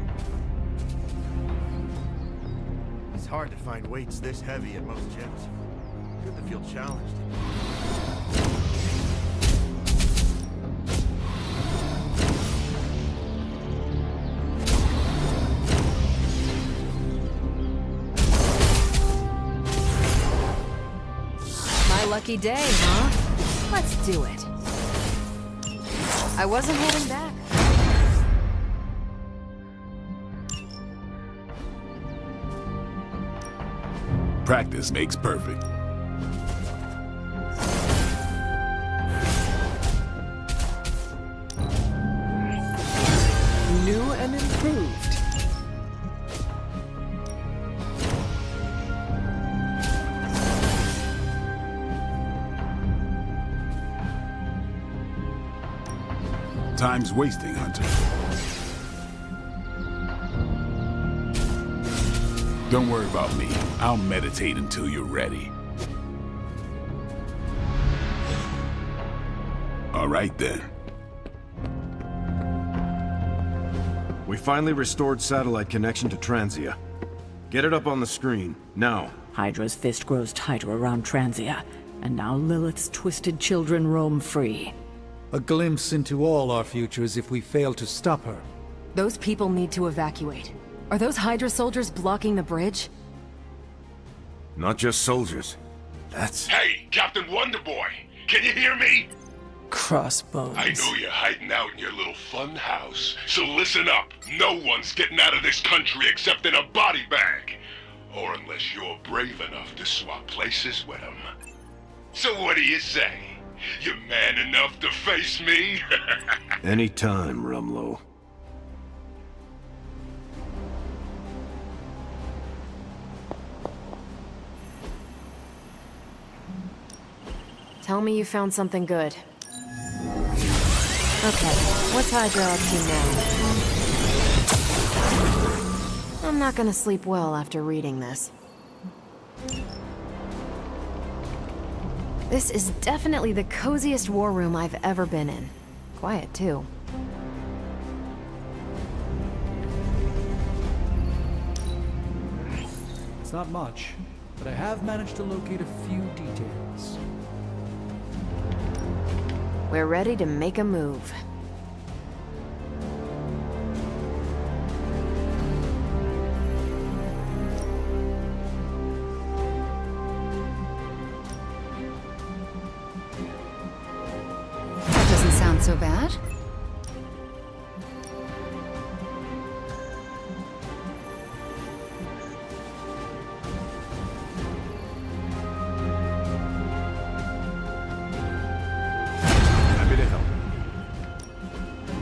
It's hard to find weights this heavy at most gyms. Good to feel challenged. My lucky day, huh? Let's do it. I wasn't holding back. Practice makes perfect. New and improved. Time's wasting, Hunter. Don't worry about me. I'll meditate until you're ready. All right, then. We finally restored satellite connection to Transia. Get it up on the screen, now. Hydra's fist grows tighter around Transia, and now Lilith's twisted children roam free. A glimpse into all our futures if we fail to stop her. Those people need to evacuate. Are those Hydra soldiers blocking the bridge? Not just soldiers. That's... Hey, Captain Wonderboy! Can you hear me? Crossbones. I know you're hiding out in your little fun house, so listen up. No one's getting out of this country except in a body bag. Or unless you're brave enough to swap places with them. So what do you say? You man enough to face me? Anytime, Rumlow. Tell me you found something good. Okay, what's Hydra up to now? I'm not gonna sleep well after reading this. This is definitely the coziest war room I've ever been in. Quiet, too. It's not much, but I have managed to locate a few details. We're ready to make a move. That doesn't sound so bad.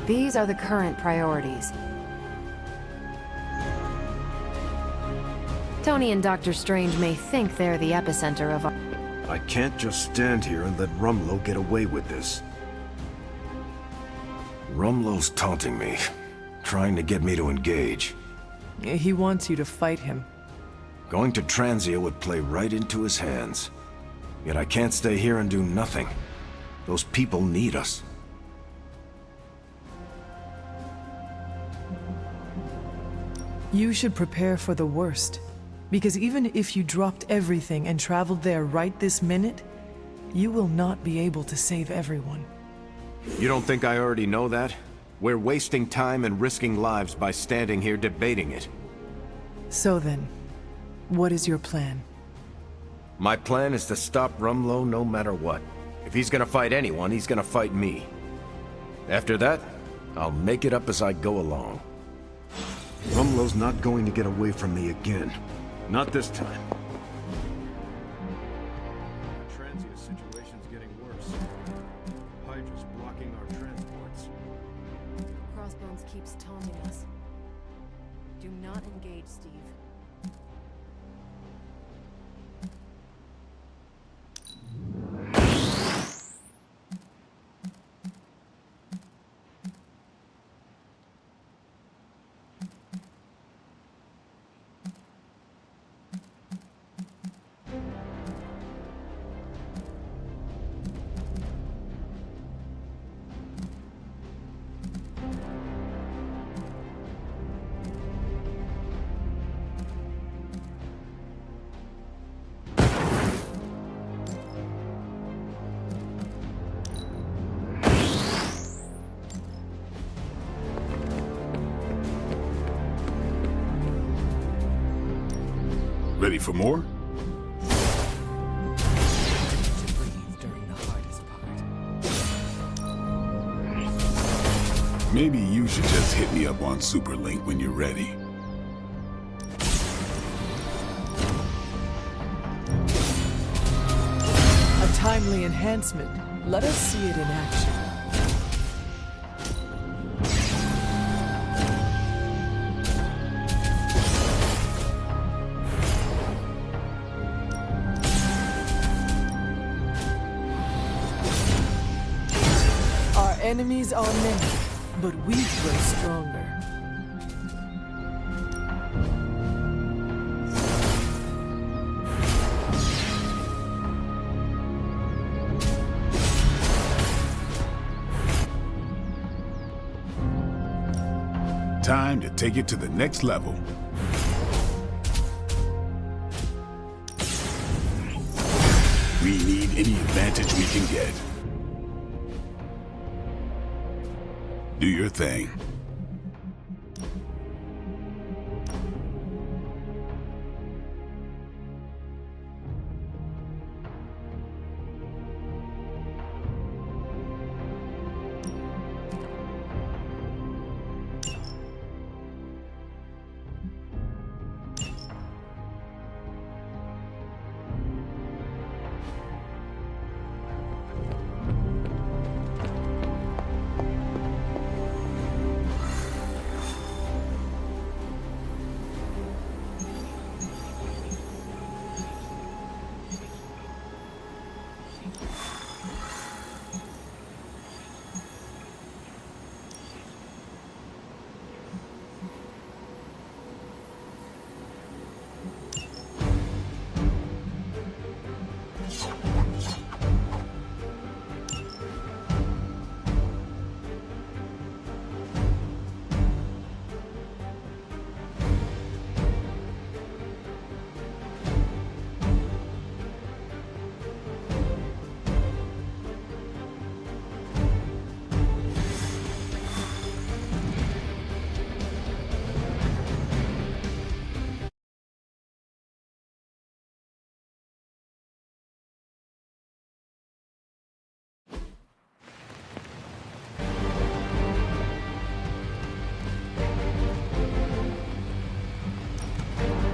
These are the current priorities. Tony and Dr. Strange may think they're the epicenter of our... I can't just stand here and let Rumlow get away with this. Rumlow's taunting me, trying to get me to engage. He wants you to fight him. Going to Transia would play right into his hands. Yet I can't stay here and do nothing. Those people need us. You should prepare for the worst. Because even if you dropped everything and traveled there right this minute, you will not be able to save everyone. You don't think I already know that? We're wasting time and risking lives by standing here debating it. So then, what is your plan? My plan is to stop Rumlow no matter what. If he's gonna fight anyone, he's gonna fight me. After that, I'll make it up as I go along. Rumlow's not going to get away from me again. Not this time. Transia's situation's getting worse. Hydra's blocking our transports. Crossbones keeps taunting us. Do not engage, Steve. Ready for more? Maybe you should just hit me up on Superlink when you're ready. A timely enhancement. Let us see it in action. Our enemies are many, but we grow stronger. Time to take it to the next level. We need any advantage we can get. Do your thing.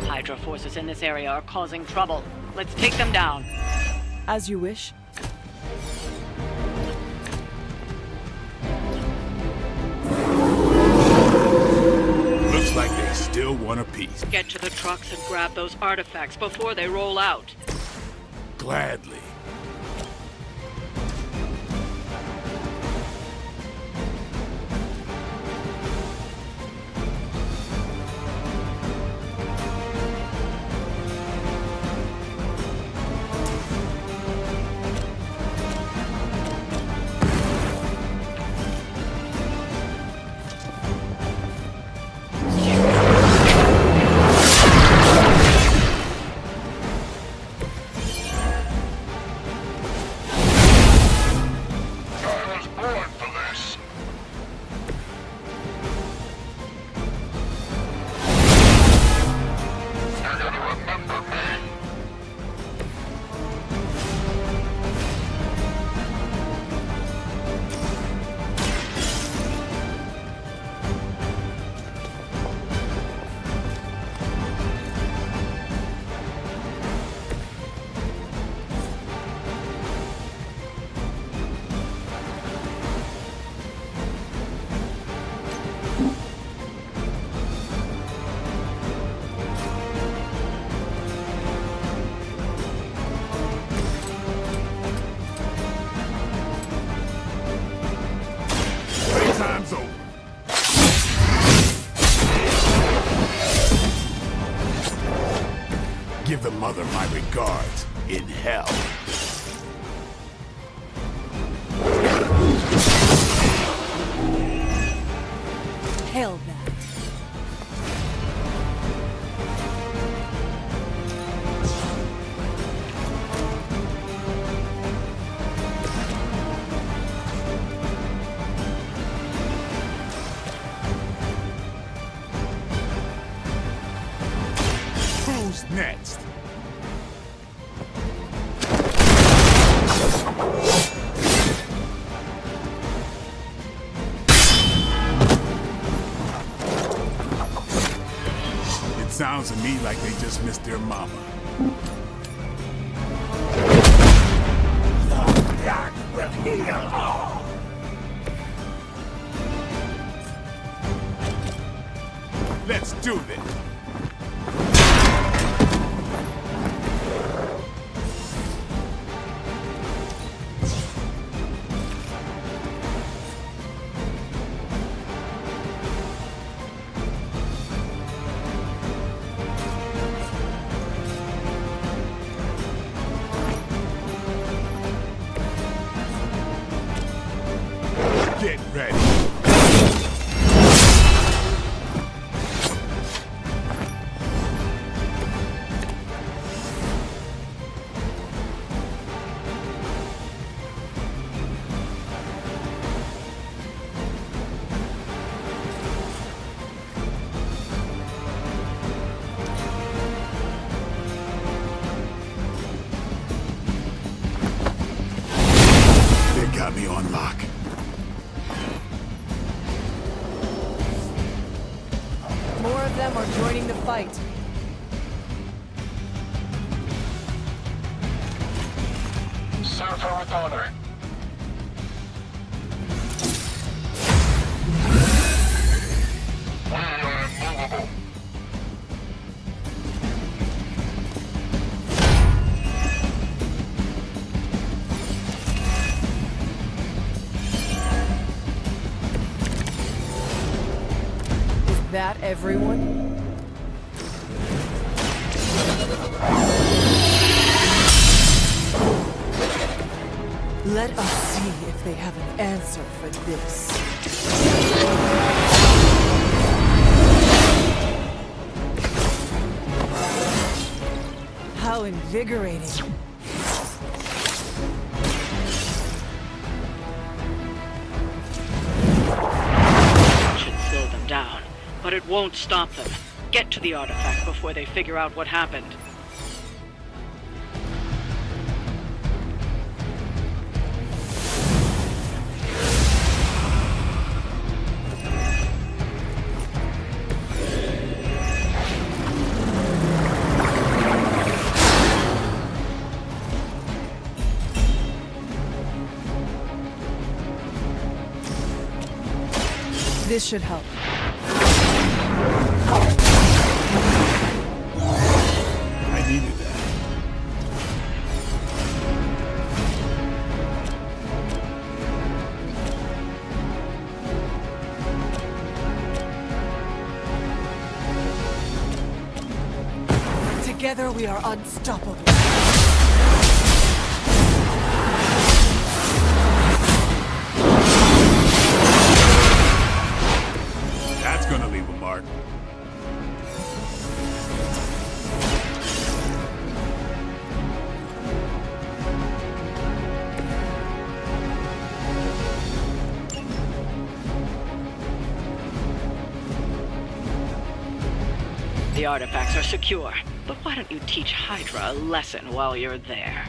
Hydra forces in this area are causing trouble. Let's take them down. As you wish. Looks like they still want a piece. Get to the trucks and grab those artifacts before they roll out. Gladly. Time's over. Give the mother my regards in hell. Hell that. Who's next? It sounds to me like they just missed their mama. That will heal all. Let's do this. Get ready. They got me on lock. More of them are joining the fight. Serve her with honor. We are immovable. Is that everyone? Let us see if they have an answer for this. How invigorating. Should slow them down, but it won't stop them. Get to the artifact before they figure out what happened. This should help. I needed that. Together we are unstoppable. That's gonna leave a mark. The artifacts are secure, but why don't you teach Hydra a lesson while you're there?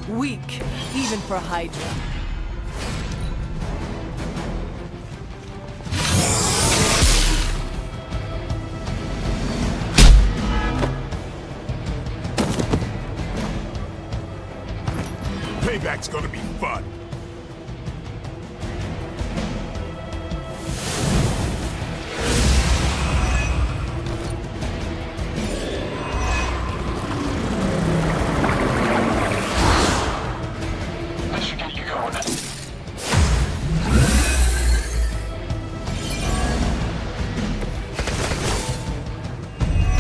Weak, even for Hydra. Payback's gonna be fun.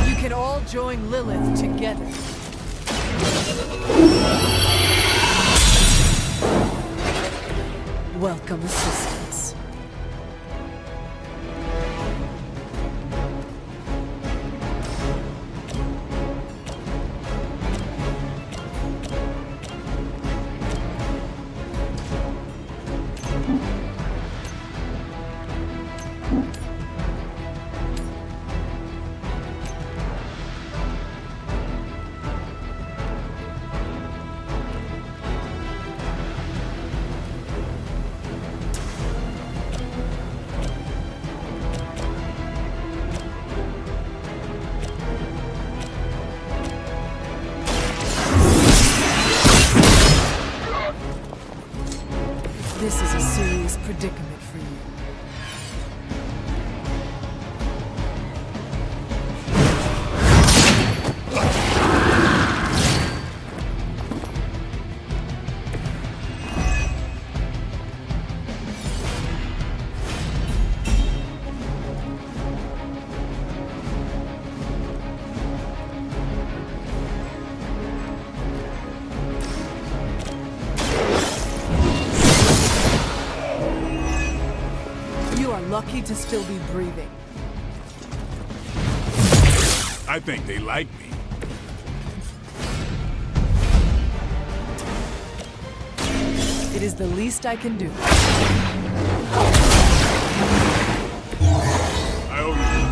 You can all join Lilith together. Welcome assistance. This is a serious predicament for you. Lucky to still be breathing. I think they like me. It is the least I can do. I owe you.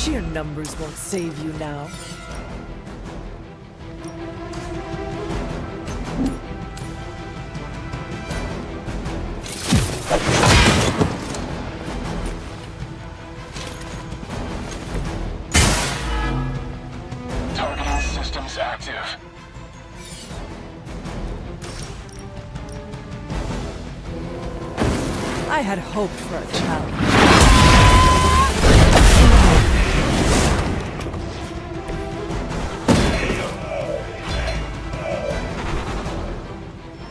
Sheer numbers won't save you now. Targeting systems active. I had hoped for a challenge.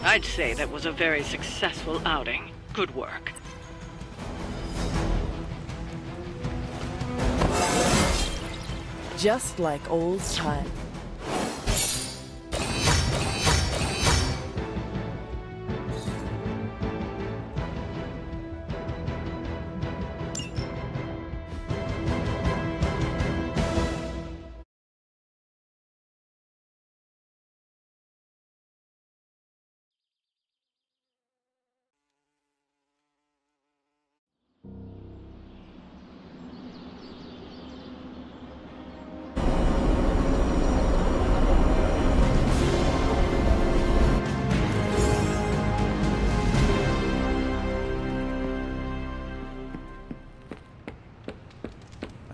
I'd say that was a very successful outing. Good work. Just like old times.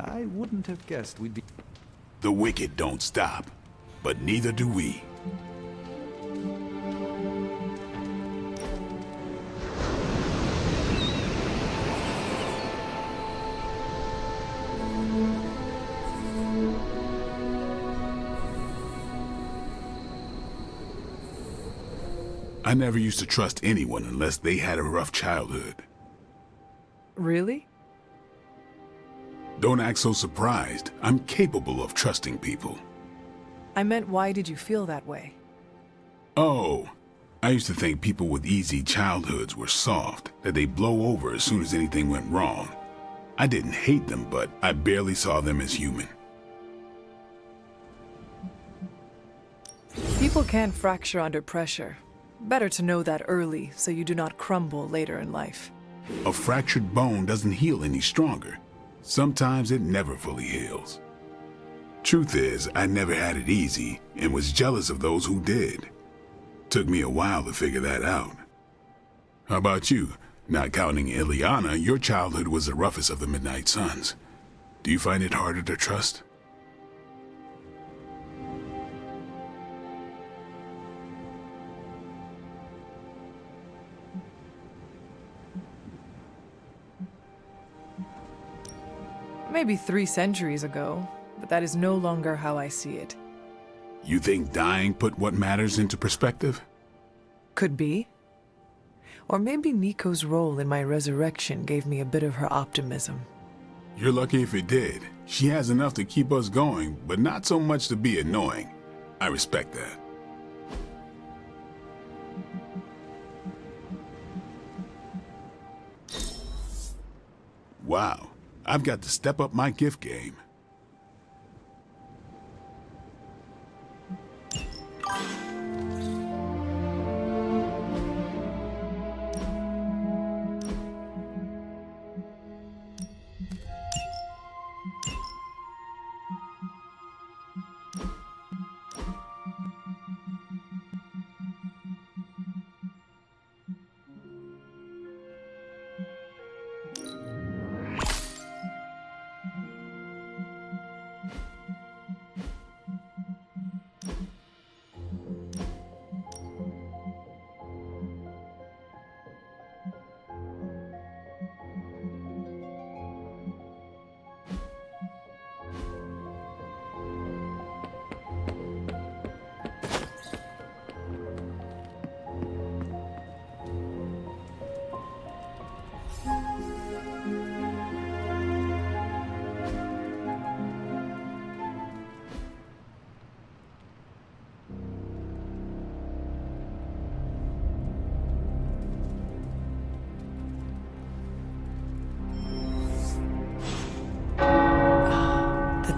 I wouldn't have guessed we'd be... The wicked don't stop, but neither do we. I never used to trust anyone unless they had a rough childhood. Really? Don't act so surprised. I'm capable of trusting people. I meant, why did you feel that way? Oh, I used to think people with easy childhoods were soft, that they'd blow over as soon as anything went wrong. I didn't hate them, but I barely saw them as human. People can fracture under pressure. Better to know that early, so you do not crumble later in life. A fractured bone doesn't heal any stronger. Sometimes it never fully heals. Truth is, I never had it easy and was jealous of those who did. Took me a while to figure that out. How about you? Not counting Ileana, your childhood was the roughest of the Midnight Suns. Do you find it harder to trust? Maybe 3 centuries ago, but that is no longer how I see it. You think dying put what matters into perspective? Could be. Or maybe Nico's role in my resurrection gave me a bit of her optimism. You're lucky if it did. She has enough to keep us going, but not so much to be annoying. I respect that. Wow. I've got to step up my gift game.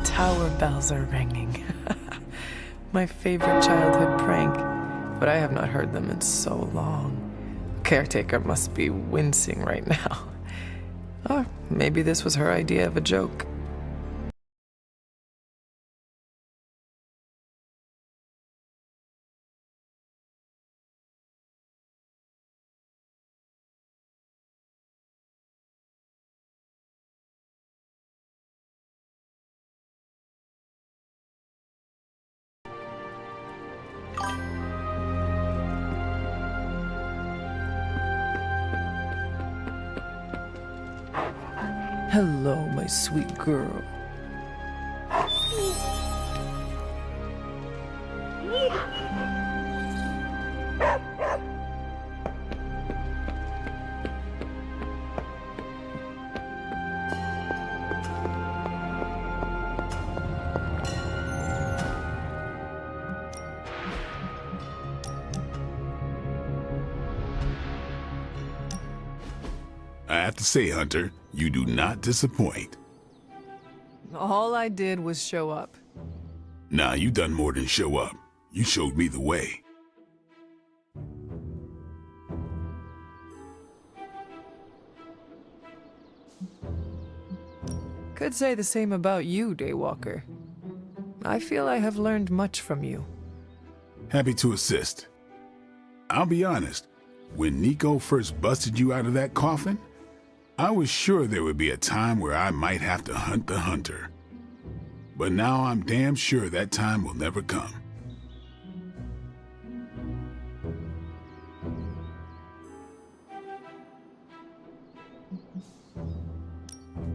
Tower bells are ringing. My favorite childhood prank, but I have not heard them in so long. Caretaker must be wincing right now. Or maybe this was her idea of a joke. Hello, my sweet girl. I have to say, Hunter, you do not disappoint. All I did was show up. Nah, you done more than show up. You showed me the way. Could say the same about you, Daywalker. I feel I have learned much from you. Happy to assist. I'll be honest, when Nico first busted you out of that coffin, I was sure there would be a time where I might have to hunt the Hunter. But now I'm damn sure that time will never come.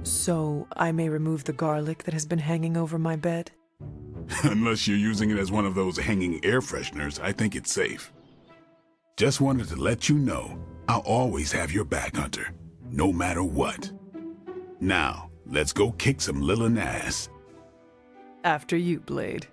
So, I may remove the garlic that has been hanging over my bed? Unless you're using it as one of those hanging air fresheners, I think it's safe. Just wanted to let you know, I'll always have your back, Hunter, no matter what. Now, let's go kick some Lilin ass. After you, Blade.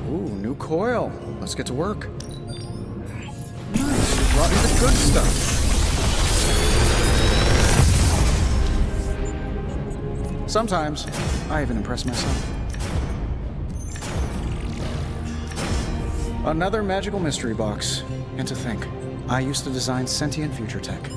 Ooh, new coil. Let's get to work. Nice, you brought me the good stuff. Sometimes, I even impress myself. Another magical mystery box. And to think, I used to design sentient future tech.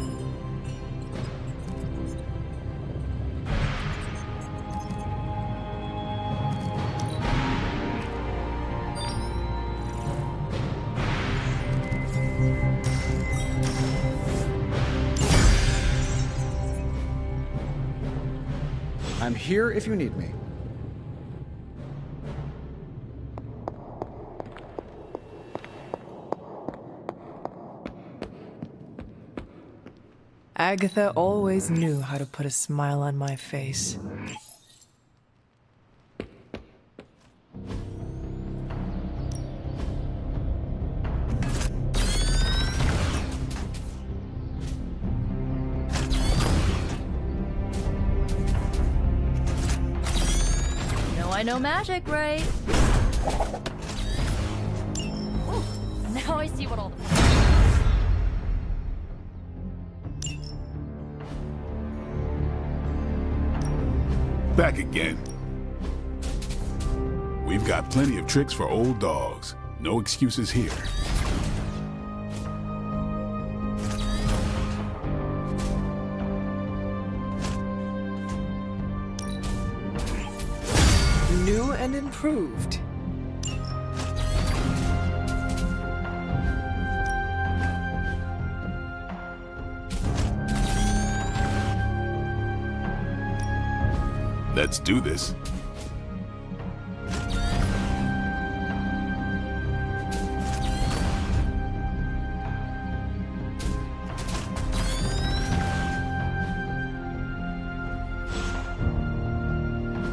I'm here if you need me. Agatha always knew how to put a smile on my face. I know magic, right? Ooh, now I see what all the... Back again. We've got plenty of tricks for old dogs. No excuses here. New and improved. Let's do this.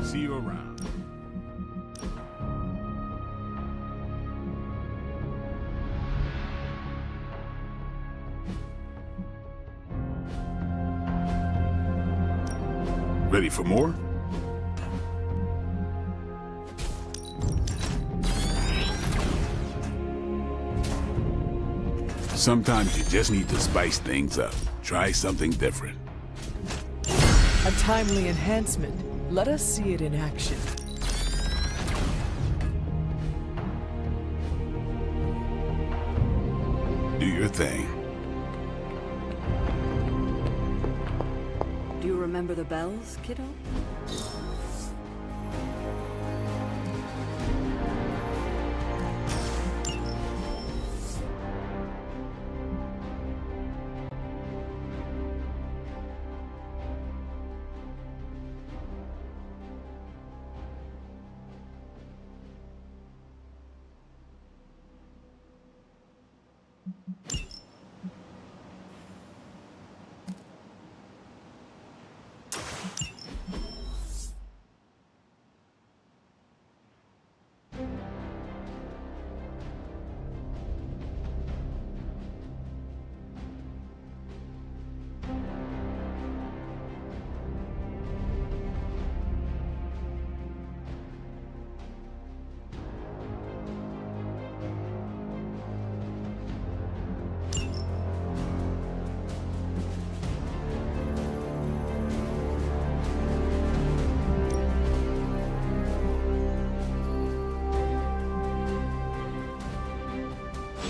See you around. Ready for more? Sometimes you just need to spice things up. Try something different. A timely enhancement. Let us see it in action. Do your thing. Do you remember the bells, kiddo?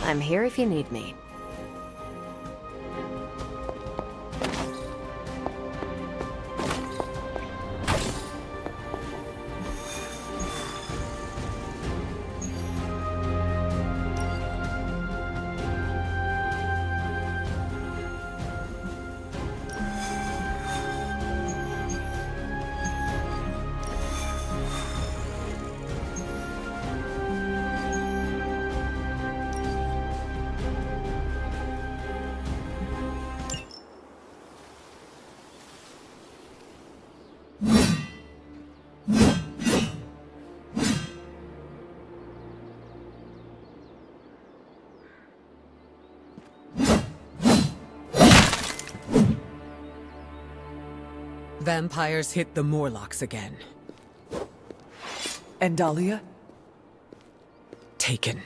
I'm here if you need me. Vampires hit the Morlocks again. And Dahlia? taken.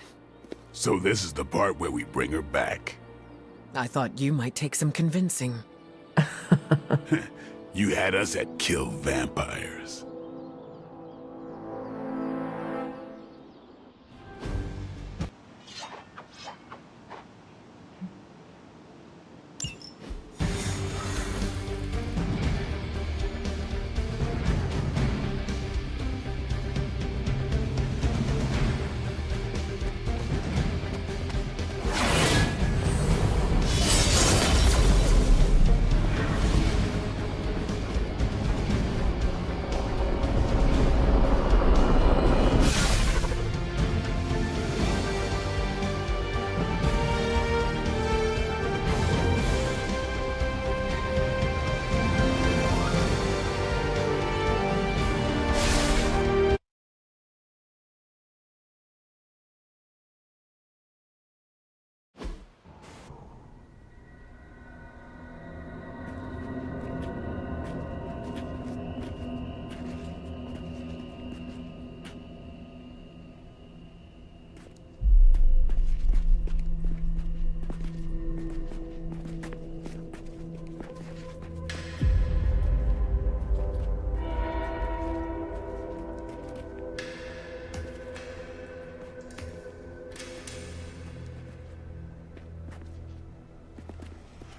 So this is the part where we bring her back. I thought you might take some convincing. You had us at kill vampires.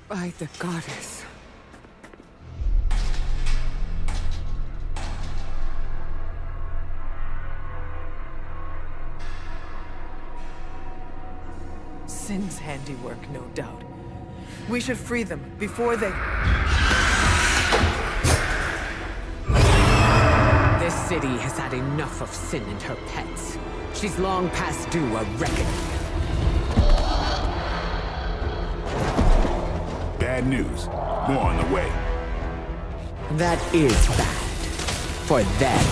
By the goddess. Sin's handiwork, no doubt. We should free them before they... This city has had enough of Sin and her pets. She's long past due a reckoning. Bad news. More on the way. That is bad. For them.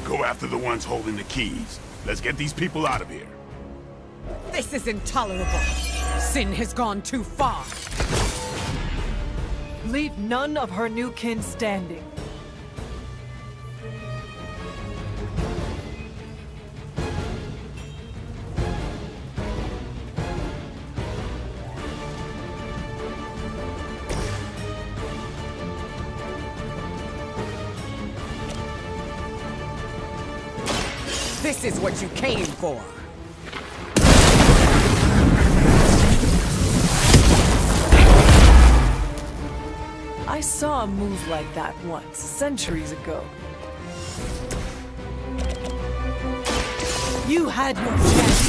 Go after the ones holding the keys. Let's get these people out of here. This is intolerable. Sin has gone too far. Leave none of her new kin standing. This is what you came for. I saw a move like that once, centuries ago. You had your chance.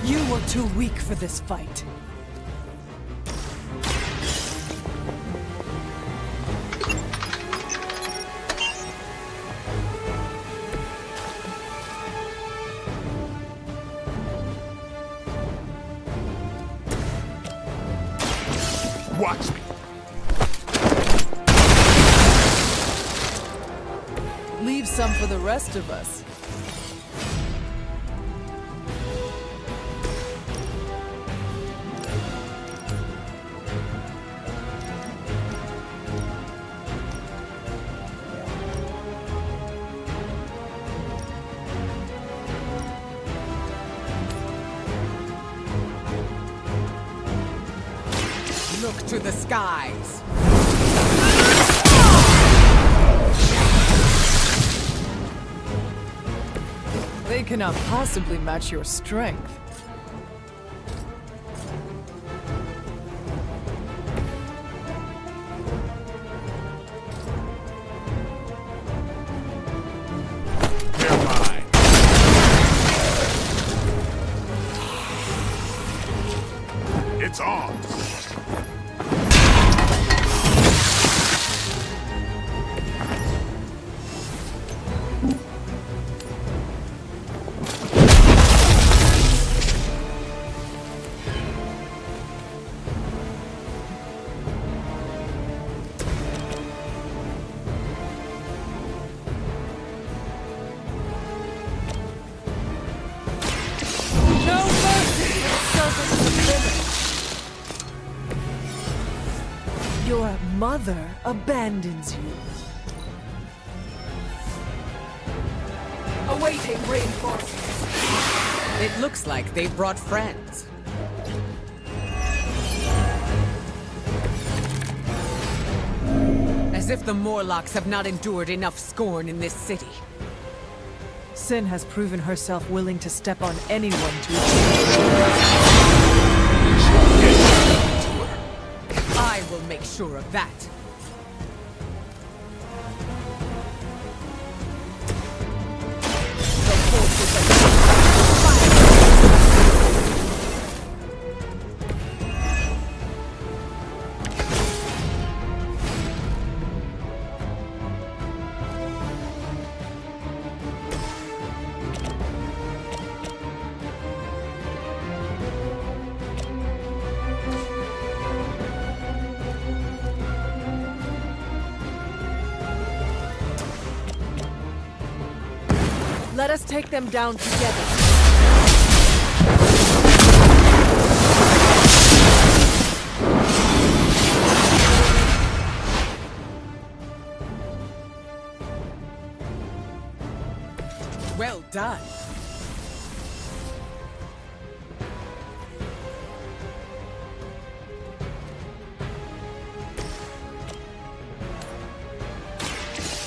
You were too weak for this fight. Watch me. Leave some for the rest of us. Look to the skies. They cannot possibly match your strength. They're mine. It's on. mother abandons you. Awaiting reinforcements. It looks like they've brought friends. As if the Morlocks have not endured enough scorn in this city. Sin has proven herself willing to step on anyone to achieve. I will make sure of that. The forces of Let us take them down together. well done.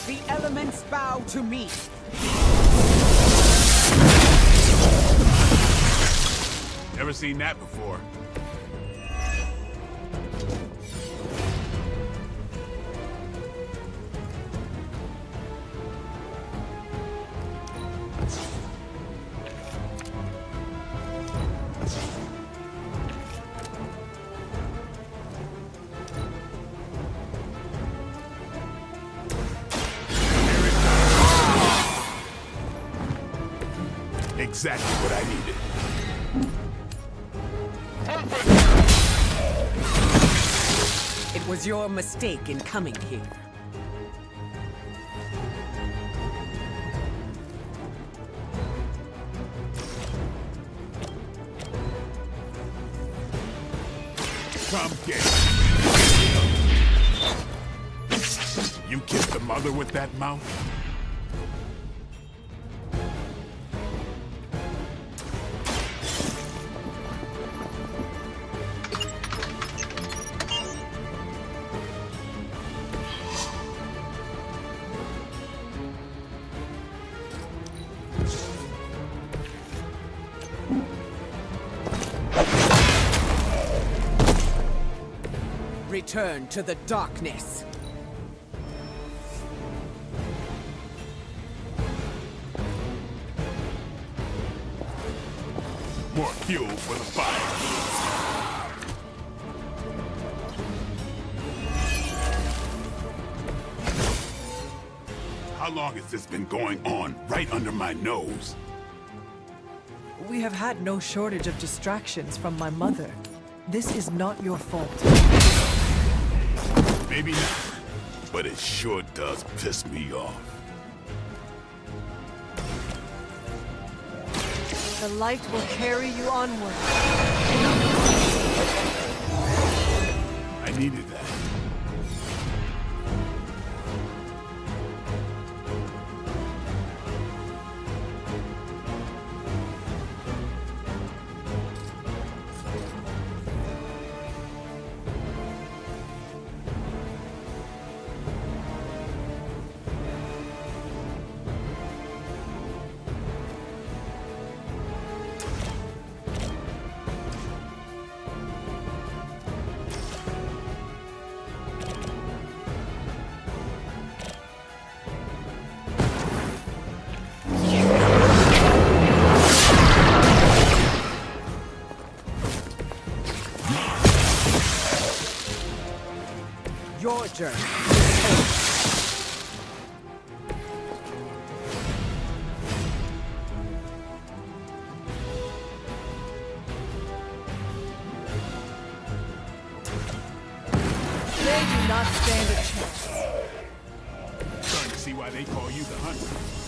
The elements bow to me. Never seen that before. Exactly what I needed. It was your mistake in coming here. Come get it. You kissed the mother with that mouth? Return to the darkness. More fuel for the fire. How long has this been going on right under my nose? We have had no shortage of distractions from my mother. This is not your fault. Maybe not, but it sure does piss me off. The light will carry you onward. I needed that. Your journey. They do not stand a chance. Starting to see why they call you the Huntress.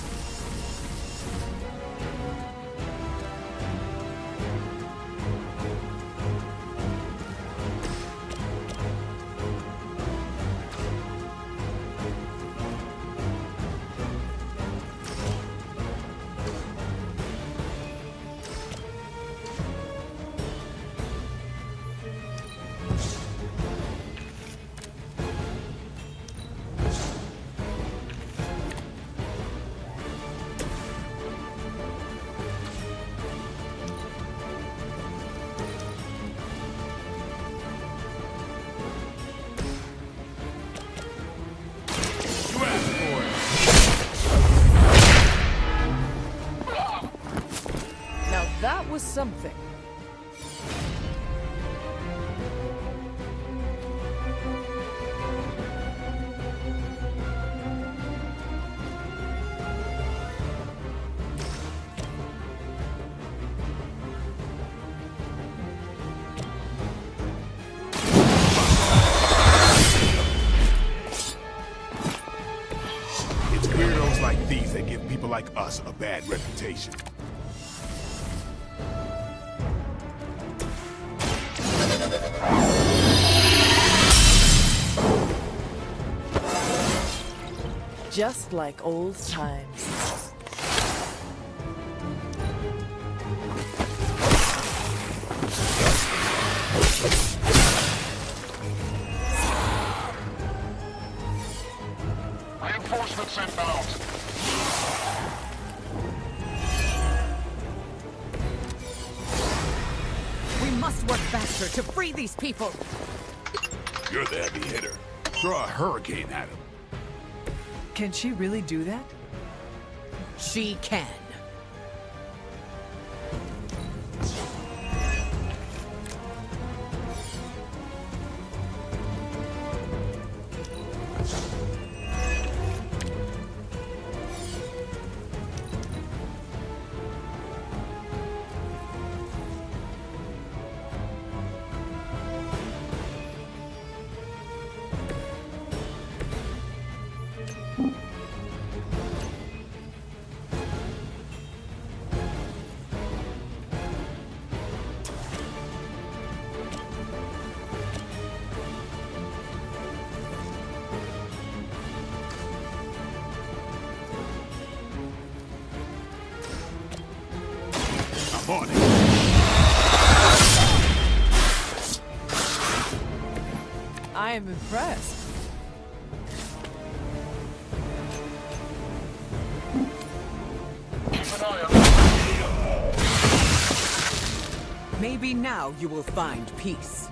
was something. It's weirdos like these that give people like us a bad reputation. Just like old times. Reinforcements inbound. We must work faster to free these people. You're the heavy hitter. Throw a hurricane at him. Can she really do that? She can. On it. I am impressed. Keep an eye on. Maybe now you will find peace.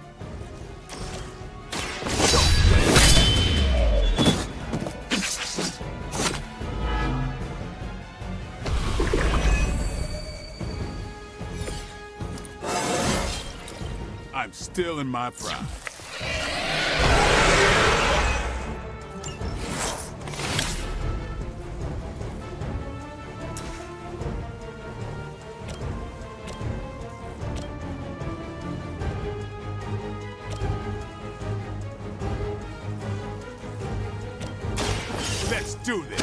I'm still in my prime. Let's do this.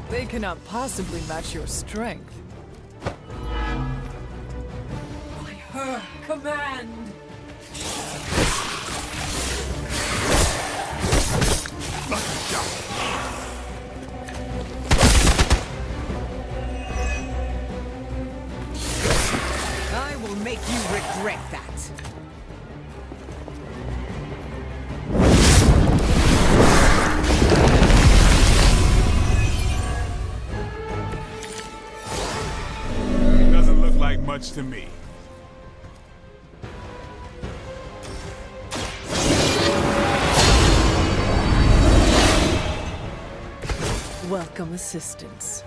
They cannot possibly match your strength. By her command! I will make you regret that. Doesn't look like much to me. Welcome assistance.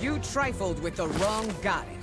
You trifled with the wrong goddess.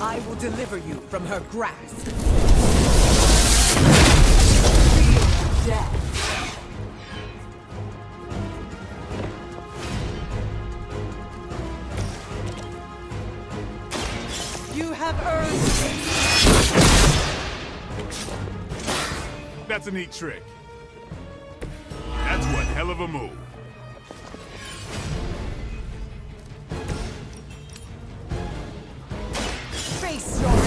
I will deliver you from her grasp. Death. You have earned That's a neat trick. That's one hell of a move. Face your enemy.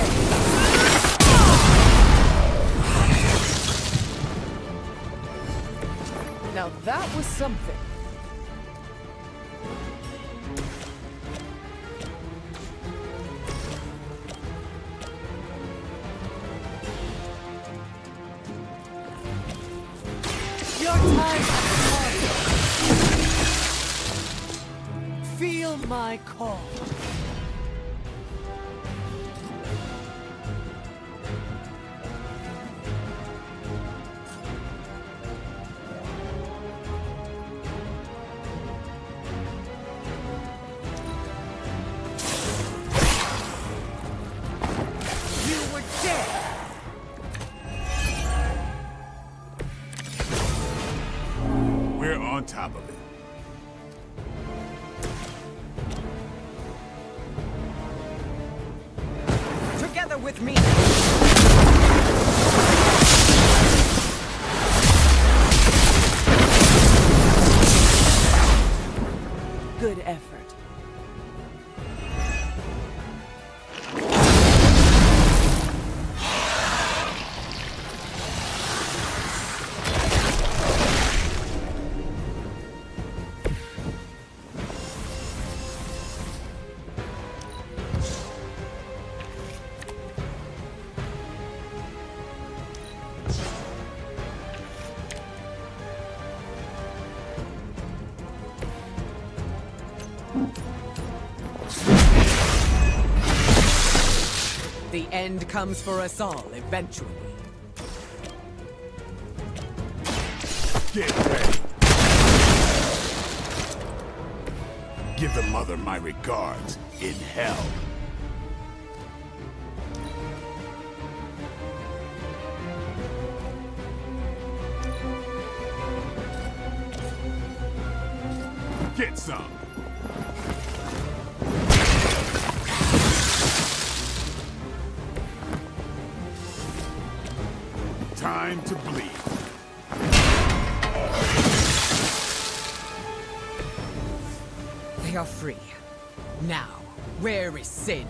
That was something. Your time has come. Feel my call. We're on top of it. Together with me. Good effort. The end comes for us all, eventually. Get ready. Give the mother my regards in hell. Get some. Time to bleed. They are free. Now, where is Sin?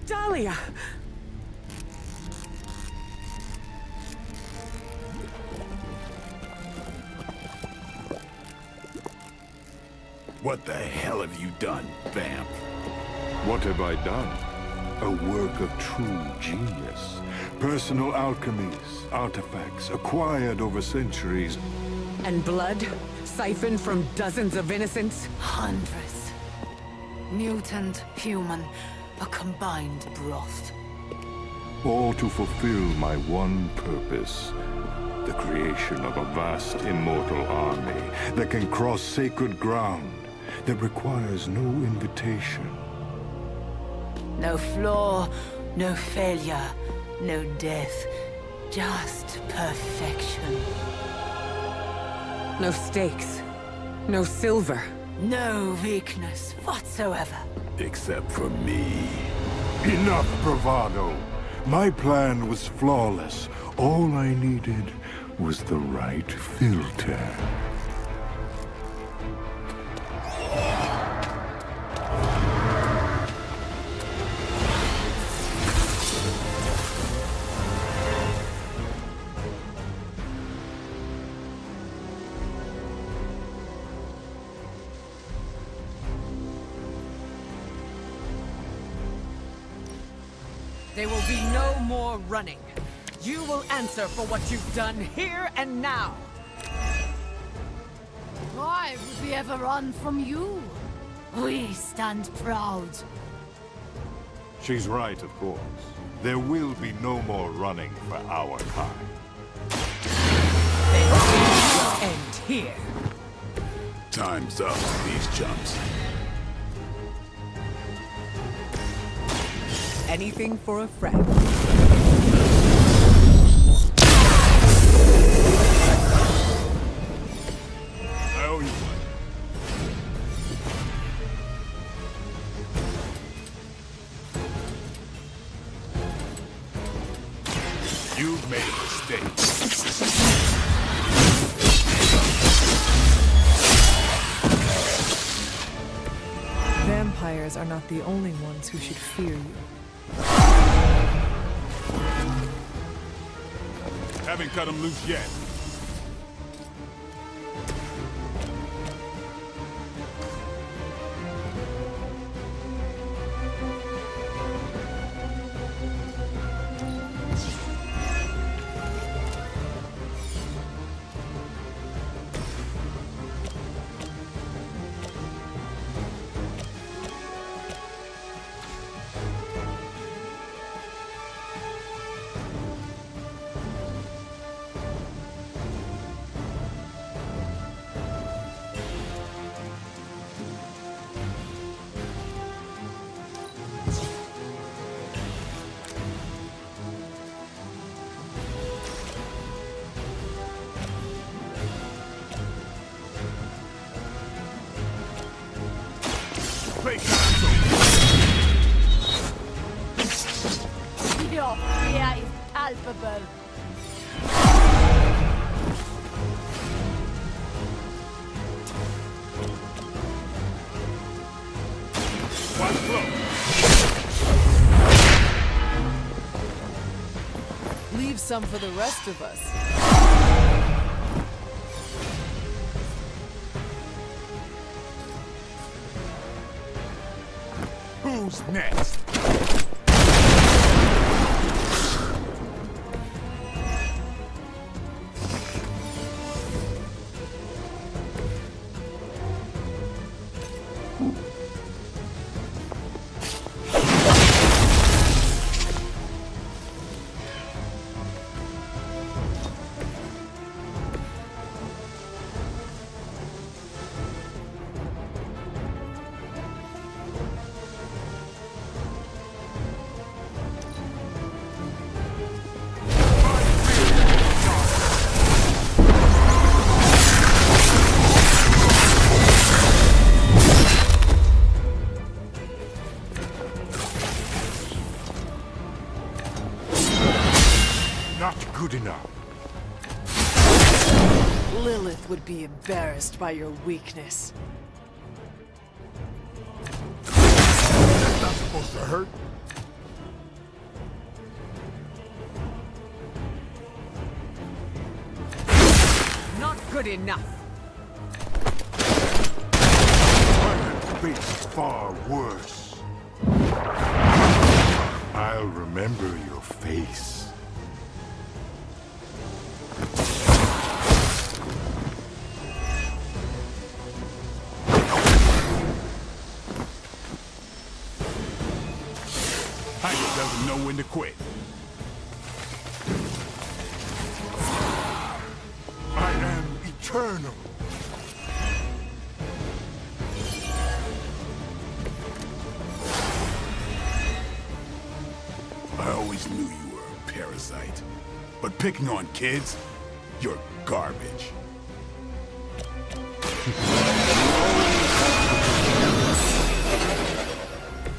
Dahlia! What the hell have you done, vamp? What have I done? A work of true genius. Personal alchemies, artifacts acquired over centuries. And blood? Siphoned from dozens of innocents? Huntress. Mutant, human, a combined broth. All to fulfill my one purpose. The creation of a vast immortal army that can cross sacred ground, that requires no invitation. No flaw, no failure, no death. Just perfection. No stakes. No silver. No weakness whatsoever. Except for me. Enough bravado! My plan was flawless. All I needed was the right filter. There will be no more running. You will answer for what you've done here and now. Why would we ever run from you? We stand proud. She's right, of course. There will be no more running for our kind. End here. Time's up, these chumps. Anything for a friend. I owe you one. eyes are not the only ones who should fear you. Haven't cut him loose yet. Your fear is palpable. Watch close. Leave some for the rest of us. Who's next? Not good enough. Lilith would be embarrassed by your weakness. That's not supposed to hurt. Not good enough. I have faced far worse. I'll remember your face. Hunter doesn't know when to quit. I am eternal. I always knew you were a parasite. But picking on kids, you're garbage.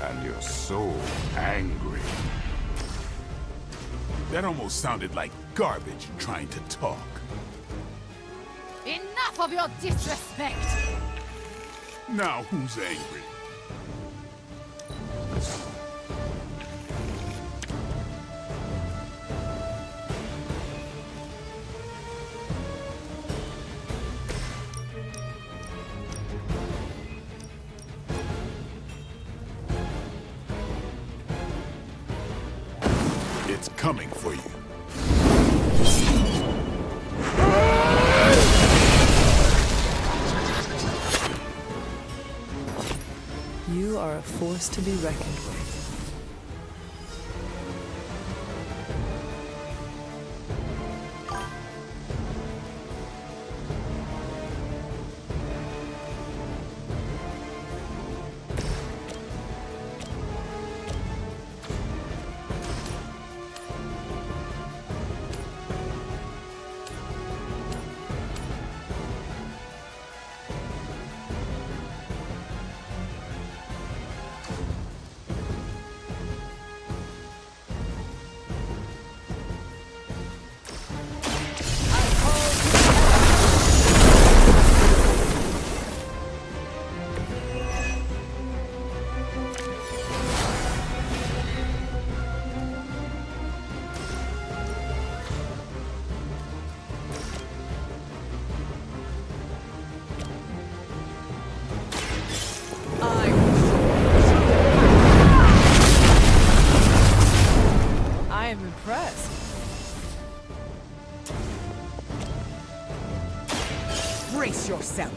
And you're so angry. That almost sounded like garbage trying to talk. Enough of your disrespect! Now who's angry? It's coming for you. You are a force to be reckoned with. Brace yourself.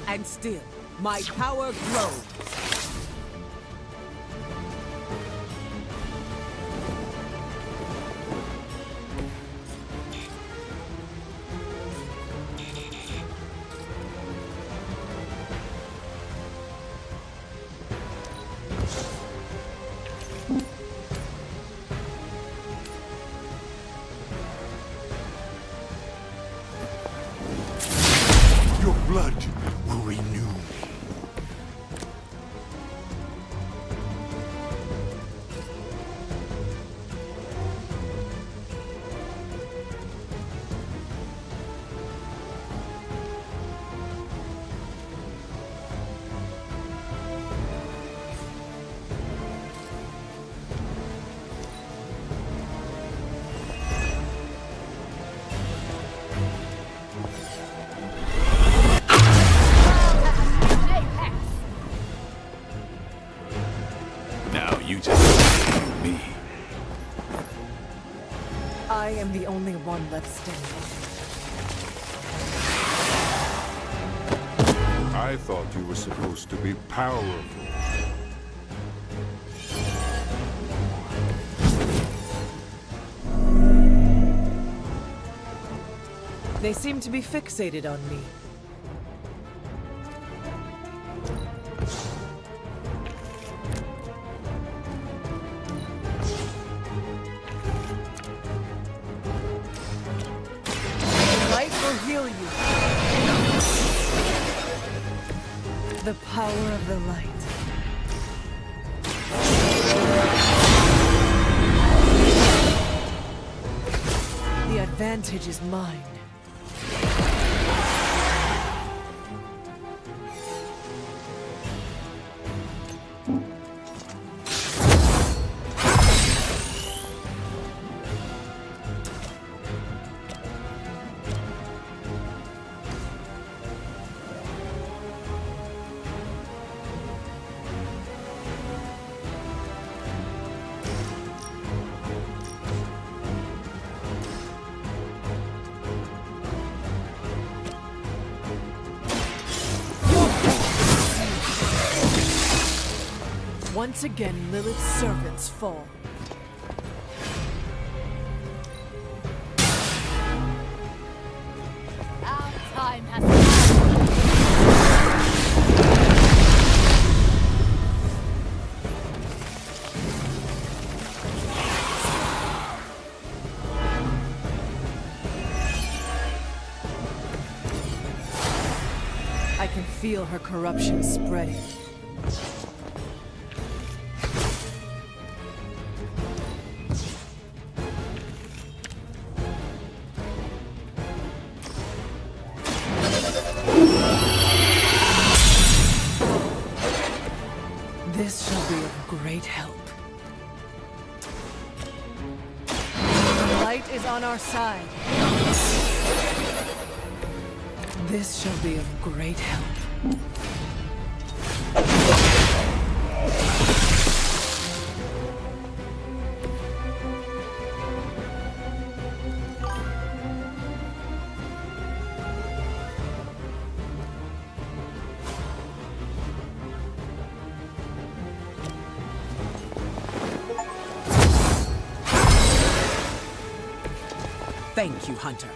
And still, my power grows. Your blood will renew. Now you just me. I am the only one left standing. I thought you were supposed to be powerful. They seem to be fixated on me. Light will heal you. The power of the light. The advantage is mine. Once again, Lilith's servants fall. Our time has come. I can feel her corruption spreading. This shall be of great help. The light is on our side. This shall be of great help. Thank you, Hunter.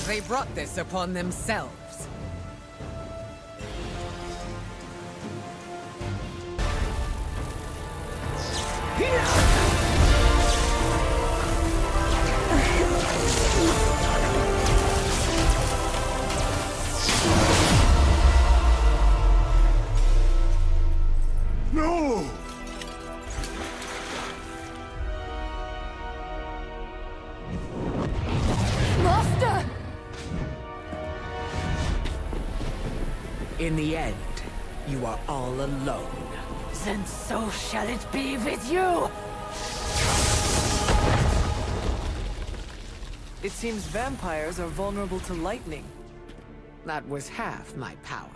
They brought this upon themselves. No! Master! In the end, you are all alone. Then so shall it be with you! It seems vampires are vulnerable to lightning. That was half my power.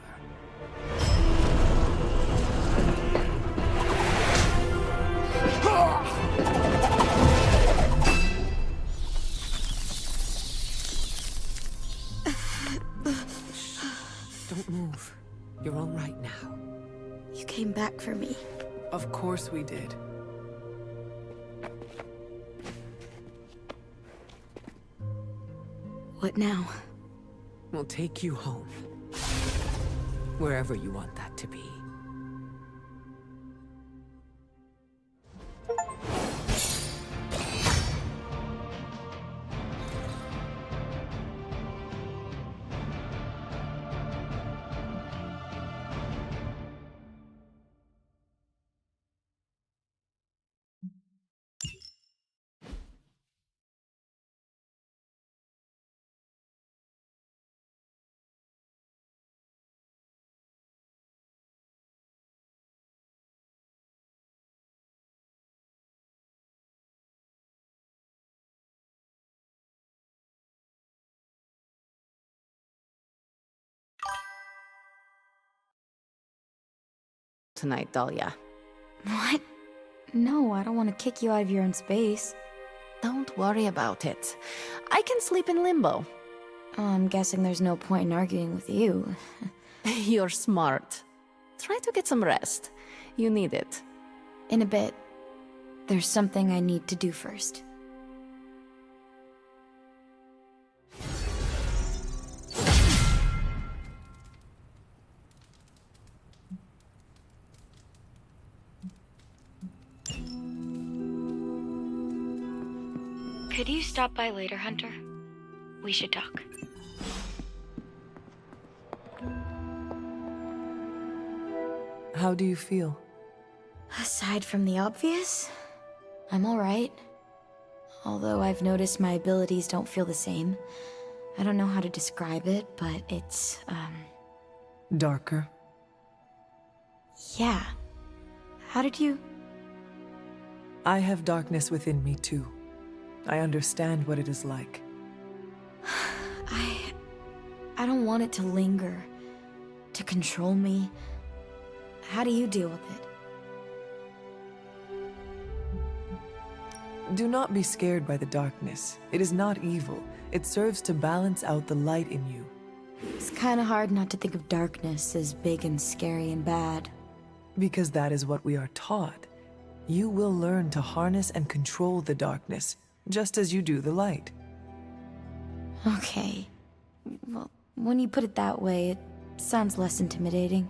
Don't move. You're all right now. You came back for me. Of course we did. What now? We'll take you home. Wherever you want that to be. Tonight, Dahlia. What? No, I don't want to kick you out of your own space. Don't worry about it. I can sleep in limbo. I'm guessing there's no point in arguing with you. You're smart. Try to get some rest. You need it. In a bit. There's something I need to do first. Could you stop by later, Hunter? We should talk. How do you feel? Aside from the obvious, I'm alright. Although I've noticed my abilities don't feel the same. I don't know how to describe it, but it's, Darker. Yeah. How did you... I have darkness within me too. I understand what it is like. I don't want it to linger, to control me. How do you deal with it? Do not be scared by the darkness. It is not evil. It serves to balance out the light in you. It's kinda hard not to think of darkness as big and scary and bad. Because that is what we are taught. You will learn to harness and control the darkness, just as you do the light. Okay. Well, when you put it that way, it sounds less intimidating.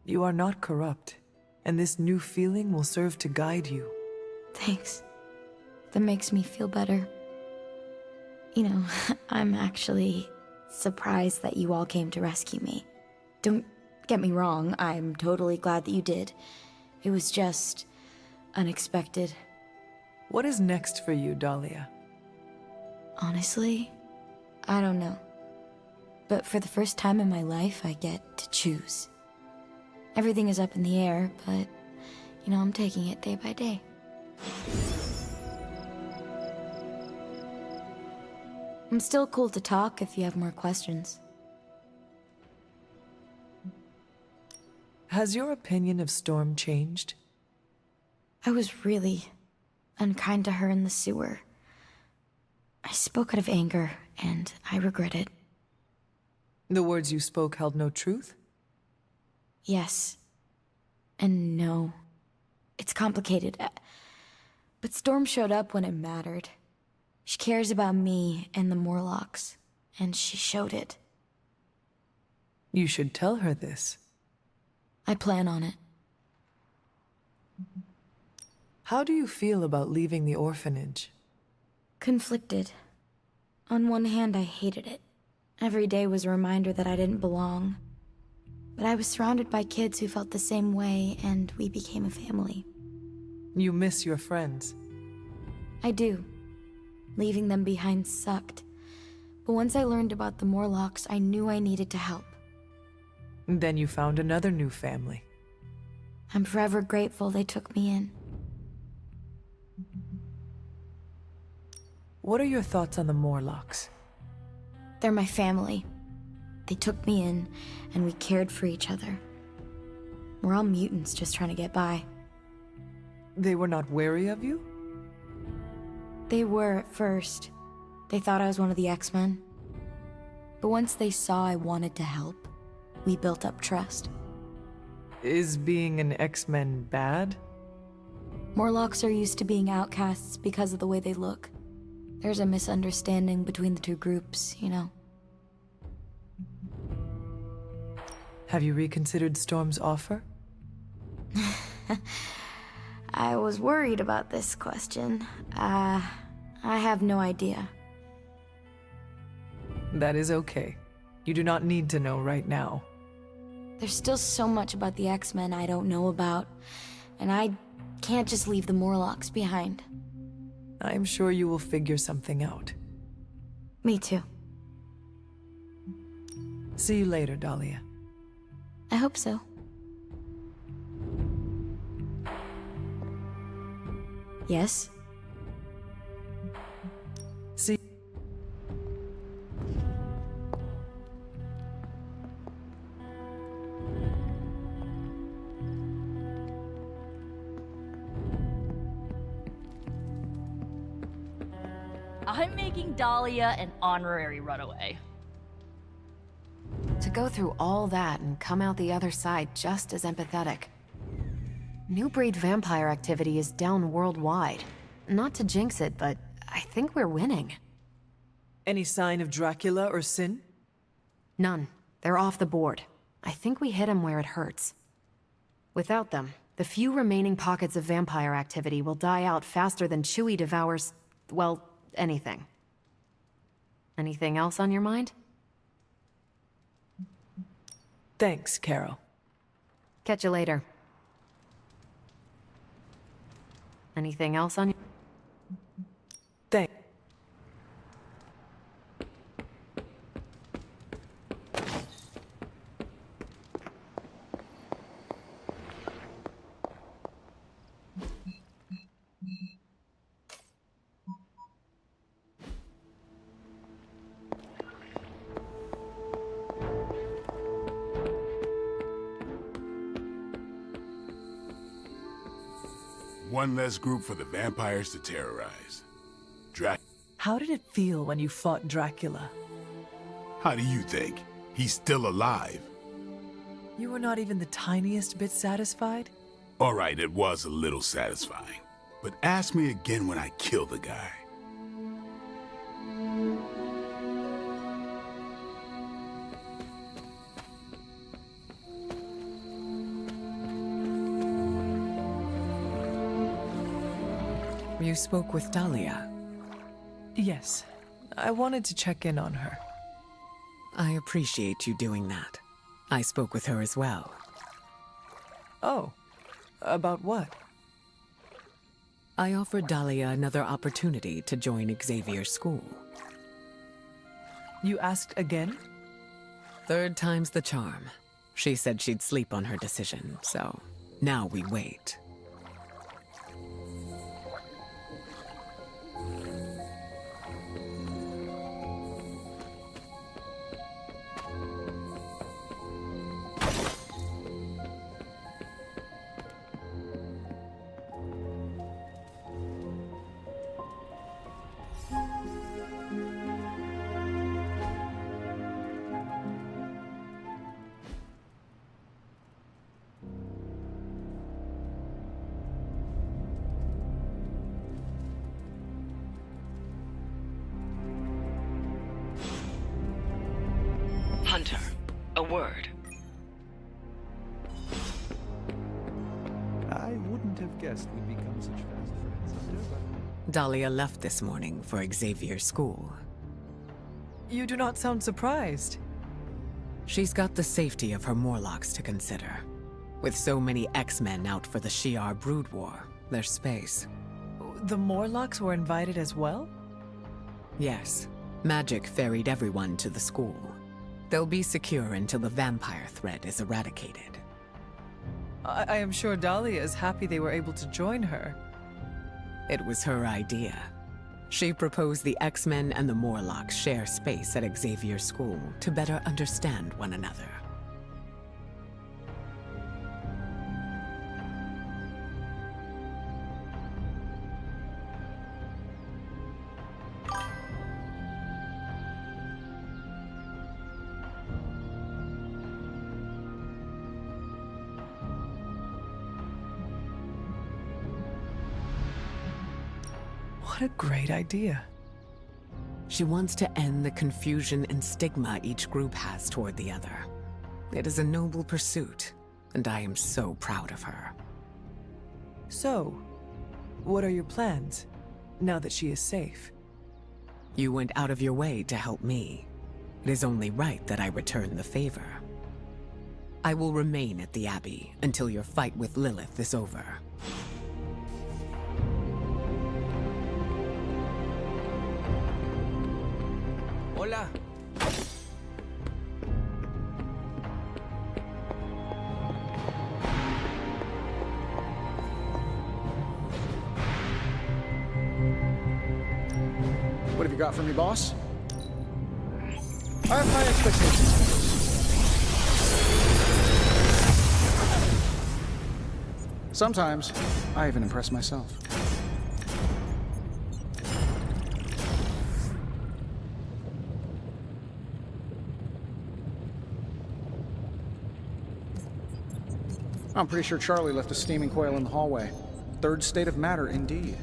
You are not corrupt, and this new feeling will serve to guide you. Thanks. That makes me feel better. You know, I'm actually surprised that you all came to rescue me. Don't get me wrong, I'm totally glad that you did. It was just unexpected. What is next for you, Dahlia? Honestly, I don't know. But for the first time in my life, I get to choose. Everything is up in the air, but, you know, I'm taking it day by day. I'm still cool to talk if you have more questions. Has your opinion of Storm changed? I was really unkind to her in the sewer. I spoke out of anger, and I regret it. The words you spoke held no truth? Yes. And no. It's complicated. But Storm showed up when it mattered. She cares about me and the Morlocks, and she showed it. You should tell her this. I plan on it. How do you feel about leaving the orphanage? Conflicted. On one hand, I hated it. Every day was a reminder that I didn't belong. But I was surrounded by kids who felt the same way, and we became a family. You miss your friends. I do. Leaving them behind sucked. But once I learned about the Morlocks, I knew I needed to help. Then you found another new family. I'm forever grateful they took me in. What are your thoughts on the Morlocks? They're my family. They took me in, and we cared for each other. We're all mutants just trying to get by. They were not wary of you? They were at first. They thought I was one of the X-Men. But once they saw I wanted to help, we built up trust. Is being an X-Men bad? Morlocks are used to being outcasts because of the way they look. There's a misunderstanding between the two groups, you know. Have you reconsidered Storm's offer? I was worried about this question. I have no idea. That is okay. You do not need to know right now. There's still so much about the X-Men I don't know about, and I can't just leave the Morlocks behind. I am sure you will figure something out. Me too. See you later, Dahlia. I hope so. Yes? See. I'm making Dahlia an honorary runaway. To go through all that and come out the other side just as empathetic. New breed vampire activity is down worldwide. Not to jinx it, but I think we're winning. Any sign of Dracula or Sin? None. They're off the board. I think we hit him where it hurts. Without them, the few remaining pockets of vampire activity will die out faster than Chewie devours, well, anything. Anything else on your mind? Thanks, Carol. Catch you later. Anything else on your... Thanks. One less group for the vampires to terrorize. How did it feel when you fought Dracula? How do you think? He's still alive. You were not even the tiniest bit satisfied? All right, it was a little satisfying. But ask me again when I kill the guy. You spoke with Dahlia? Yes. I wanted to check in on her. I appreciate you doing that. I spoke with her as well. Oh. About what? I offered Dahlia another opportunity to join Xavier's school. You asked again? Third time's the charm. She said she'd sleep on her decision, so now we wait. Hunter, a word. I wouldn't have guessed we'd become such fast friends, Hunter, but... Dahlia left this morning for Xavier's school. You do not sound surprised. She's got the safety of her Morlocks to consider. With so many X-Men out for the Shi'ar Brood War, there's space. The Morlocks were invited as well? Yes. Magic ferried everyone to the school. They'll be secure until the vampire threat is eradicated. I am sure Dahlia is happy they were able to join her. It was her idea. She proposed the X-Men and the Morlocks share space at Xavier's school to better understand one another. What a great idea. She wants to end the confusion and stigma each group has toward the other. It is a noble pursuit, and I am so proud of her. So, what are your plans, now that she is safe? You went out of your way to help me. It is only right that I return the favor. I will remain at the Abbey until your fight with Lilith is over. Hola. What have you got for me, boss? I have high expectations. Sometimes, I even impress myself. I'm pretty sure Charlie left a steaming coil in the hallway. Third state of matter, indeed.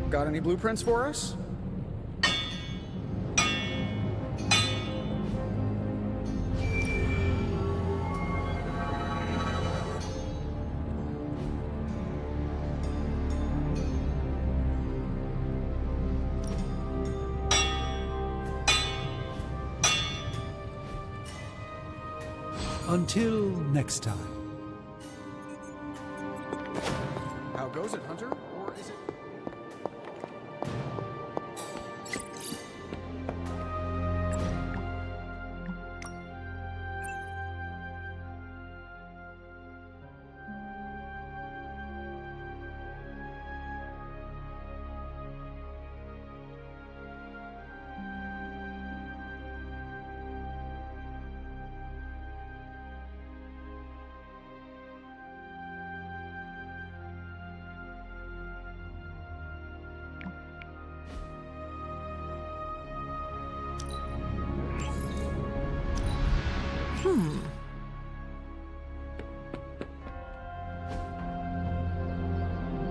Got any blueprints for us? Until next time. How goes it, Hunter? Or is it...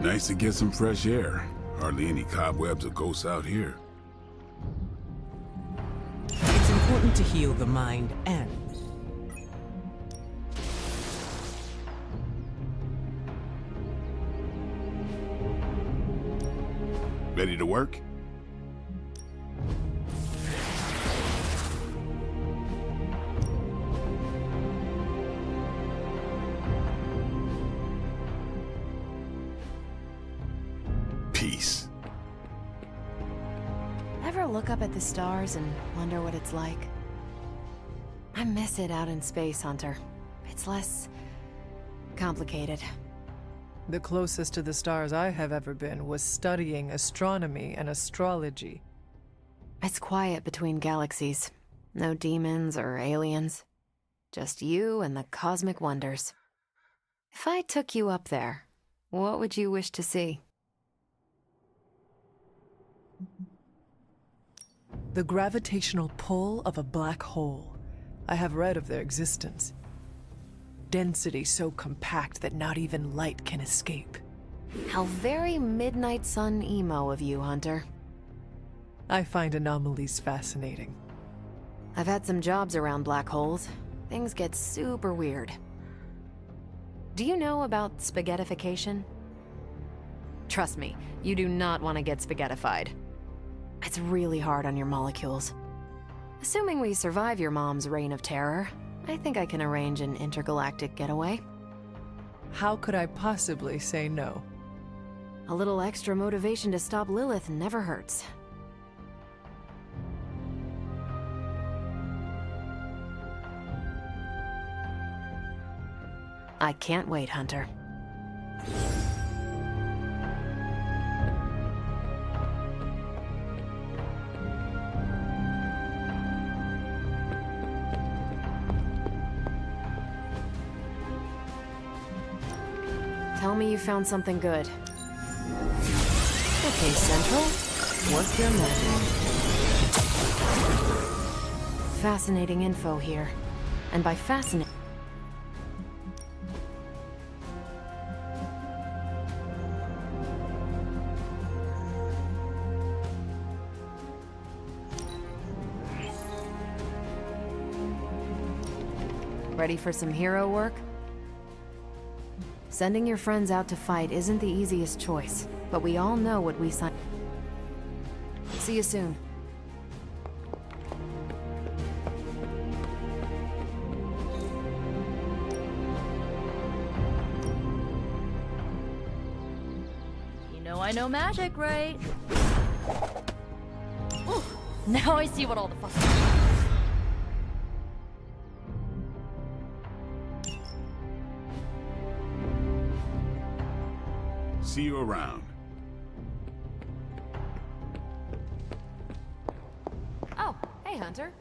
Nice to get some fresh air. Hardly any cobwebs or ghosts out here. It's important to heal the mind and... Ready to work? Peace. Ever look up at the stars and wonder what it's like? I miss it out in space, Hunter. It's less complicated. The closest to the stars I have ever been was studying astronomy and astrology. It's quiet between galaxies. No demons or aliens. Just you and the cosmic wonders. If I took you up there, what would you wish to see? The gravitational pull of a black hole. I have read of their existence. Density so compact that not even light can escape. How very Midnight Sun emo of you, Hunter. I find anomalies fascinating. I've had some jobs around black holes. Things get super weird. Do you know about spaghettification? Trust me, you do not want to get spaghettified. It's really hard on your molecules. Assuming we survive your mom's reign of terror, I think I can arrange an intergalactic getaway. How could I possibly say no? A little extra motivation to stop Lilith never hurts. I can't wait, Hunter. Tell me you found something good. Okay, Central. Work your magic. Fascinating info here. And by fascinating... Ready for some hero work? Sending your friends out to fight isn't the easiest choice, but we all know what we signed. See you soon. You know I know magic, right? Ooh, now I see what all the fuss is. See you around. Oh, hey, Hunter.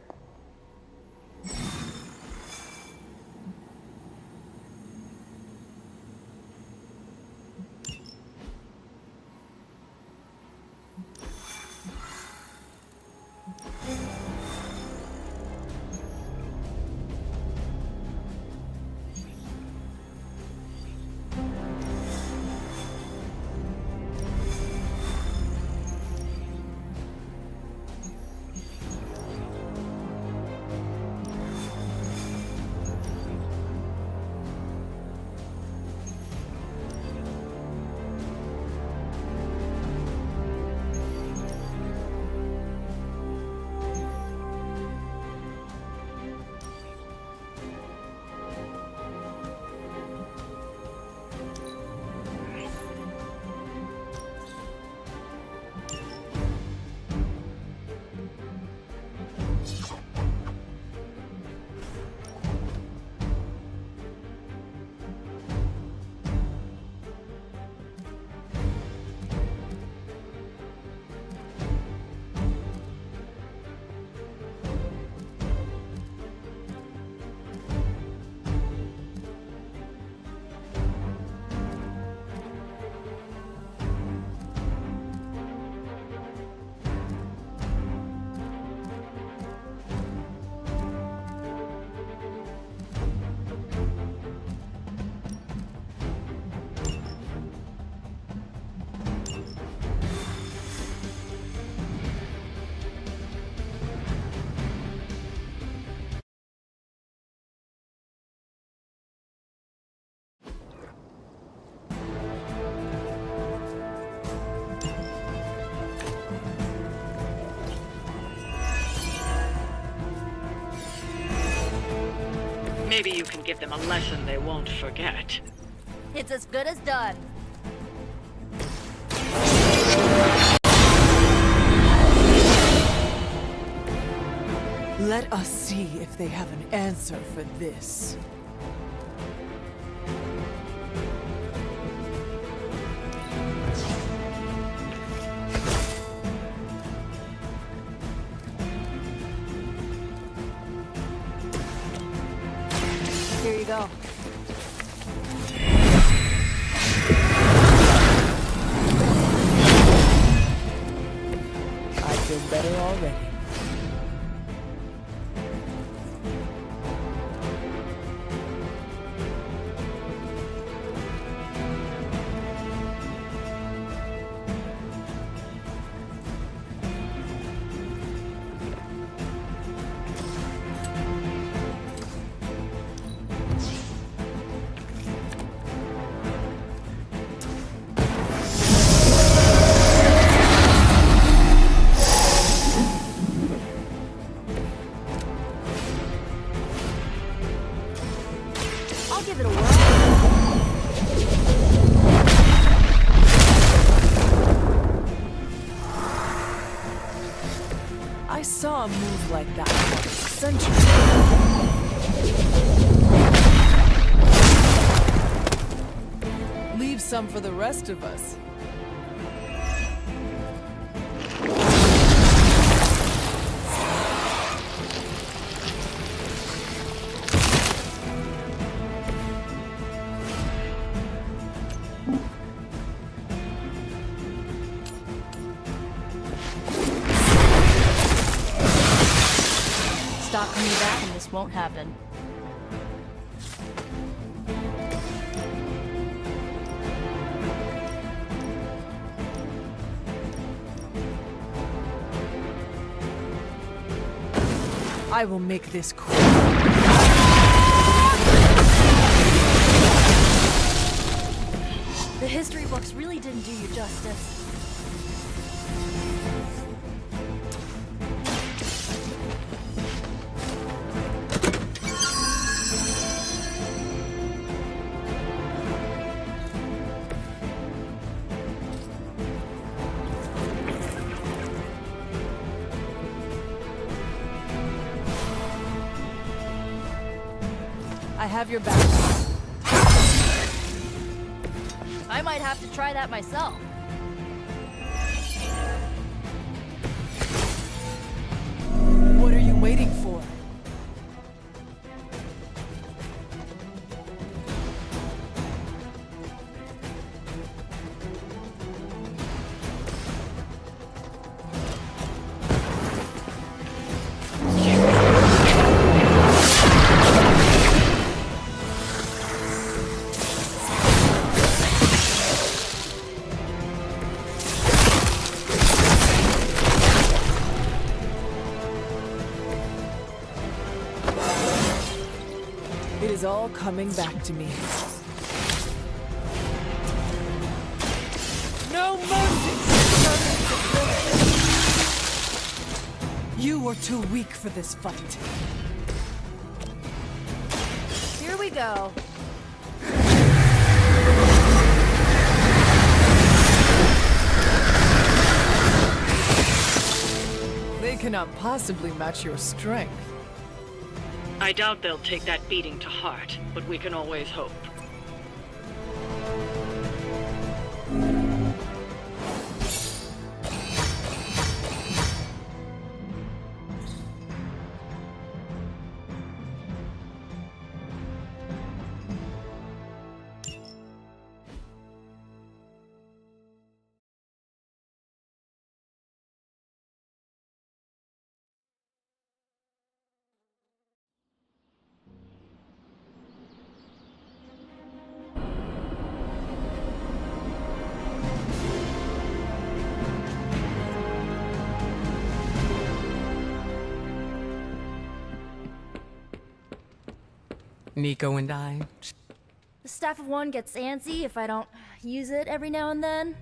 Maybe you can give them a lesson they won't forget. It's as good as done. Let us see if they have an answer for this. Here you go. I feel better already. I'll give it a whirl. I saw a move like that once, centuries ago. some for the rest of us. Stop coming back and this won't happen. I will make this quick. The history books really didn't do you justice. I have your back. I might have to try that myself. What are you waiting for? It is all coming back to me. No mercy! You were too weak for this fight. Here we go. They cannot possibly match your strength. I doubt they'll take that beating to heart, but we can always hope. Nico and I. The staff of one gets antsy if I don't use it every now and then.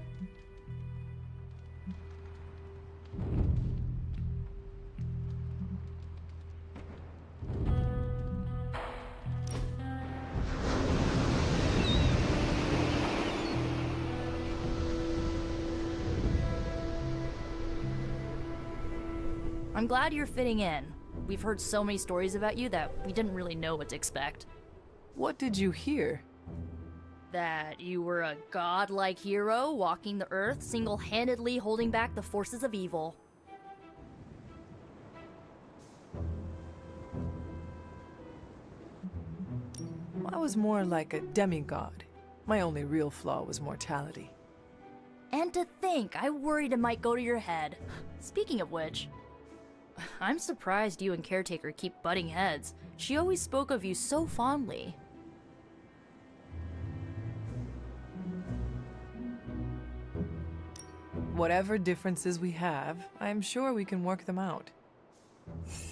I'm glad you're fitting in. We've heard so many stories about you that we didn't really know what to expect. What did you hear? That you were a godlike hero walking the earth, single-handedly holding back the forces of evil. I was more like a demigod. My only real flaw was mortality. And to think, I worried it might go to your head. Speaking of which, I'm surprised you and Caretaker keep butting heads. She always spoke of you so fondly. Whatever differences we have, I'm sure we can work them out.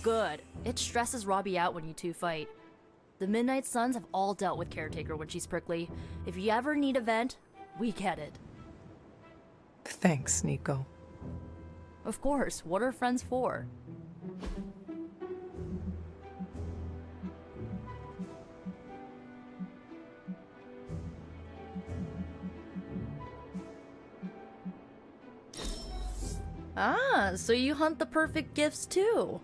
Good. It stresses Robbie out when you two fight. The Midnight Suns have all dealt with Caretaker when she's prickly. If you ever need a vent, we get it. Thanks, Nico. Of course, what are friends for? Ah, so you hunt the perfect gifts too.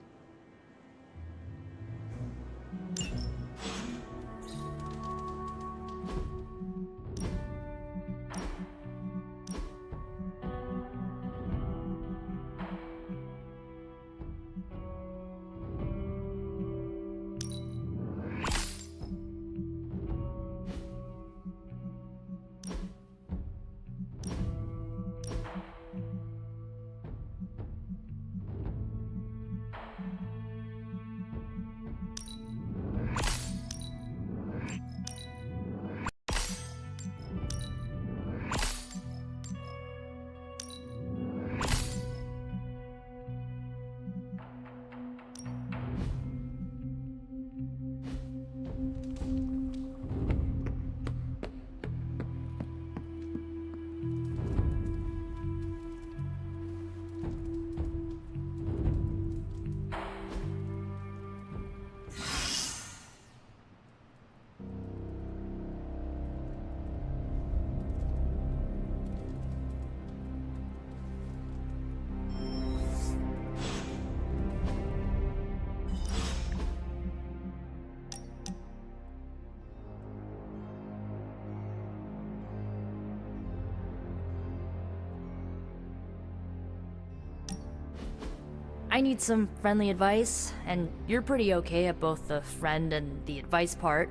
I need some friendly advice, and you're pretty okay at both the friend and the advice part.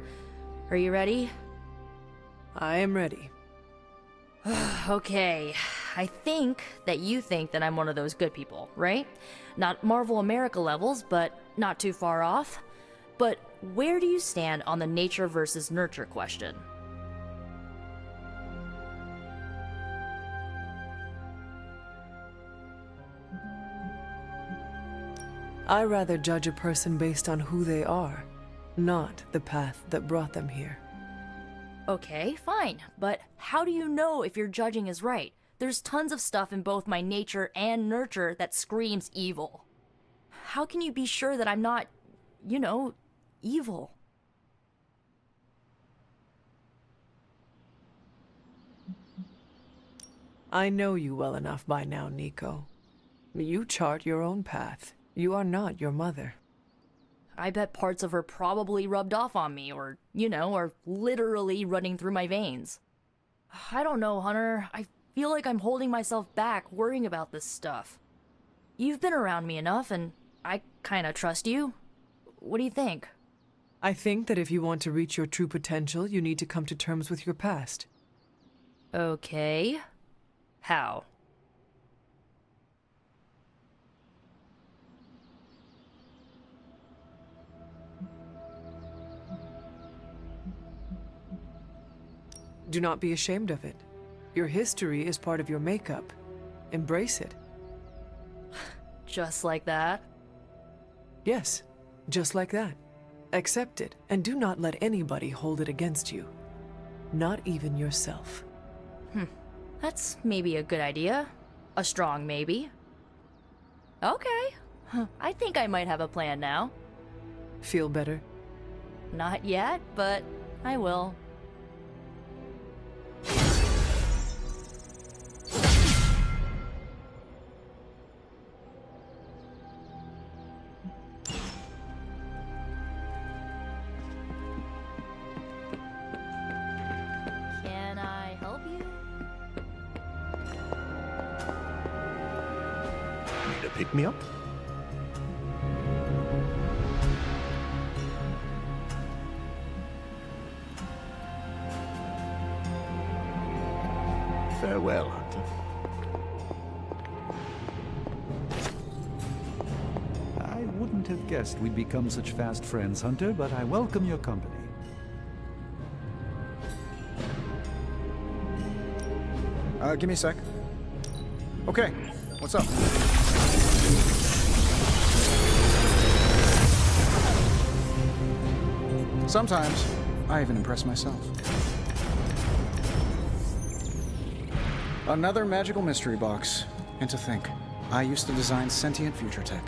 Are you ready? I am ready. Okay, I think that you think that I'm one of those good people, right? Not Marvel America levels, but not too far off. But where do you stand on the nature versus nurture question? I rather judge a person based on who they are, not the path that brought them here. Okay, fine, but how do you know if your judging is right? There's tons of stuff in both my nature and nurture that screams evil. How can you be sure that I'm not, you know, evil? I know you well enough by now, Nico. You chart your own path. You are not your mother. I bet parts of her probably rubbed off on me, or, you know, are literally running through my veins. I don't know, Hunter. I feel like I'm holding myself back, worrying about this stuff. You've been around me enough, and I kinda trust you. What do you think? I think that if you want to reach your true potential, you need to come to terms with your past. Okay. How? Do not be ashamed of it. Your history is part of your makeup. Embrace it. Just like that? Yes, just like that. Accept it, and do not let anybody hold it against you. Not even yourself. That's maybe a good idea. A strong maybe. Okay. I think I might have a plan now. Feel better? Not yet, but I will. Can I help you? Need a pick-me-up? Farewell, Hunter. I wouldn't have guessed we'd become such fast friends, Hunter, but I welcome your company. Give me a sec. Okay, what's up? Sometimes, I even impress myself. Another magical mystery box. And to think, I used to design sentient future tech.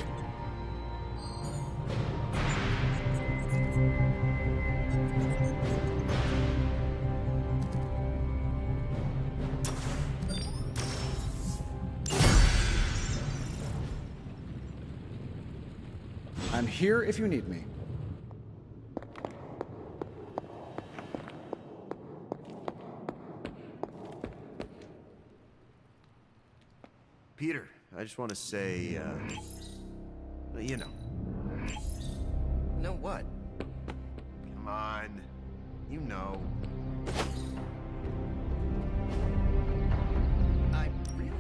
I'm here if you need me. Peter, I just want to say, you know. Know what? Come on. You know. I really...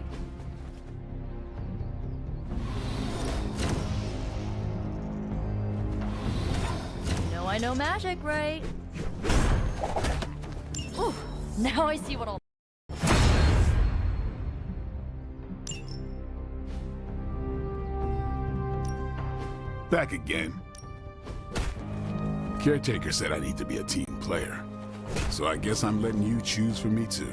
You know I know magic, right? Ooh, now I see what all... Back again. Caretaker said I need to be a team player. So I guess I'm letting you choose for me too.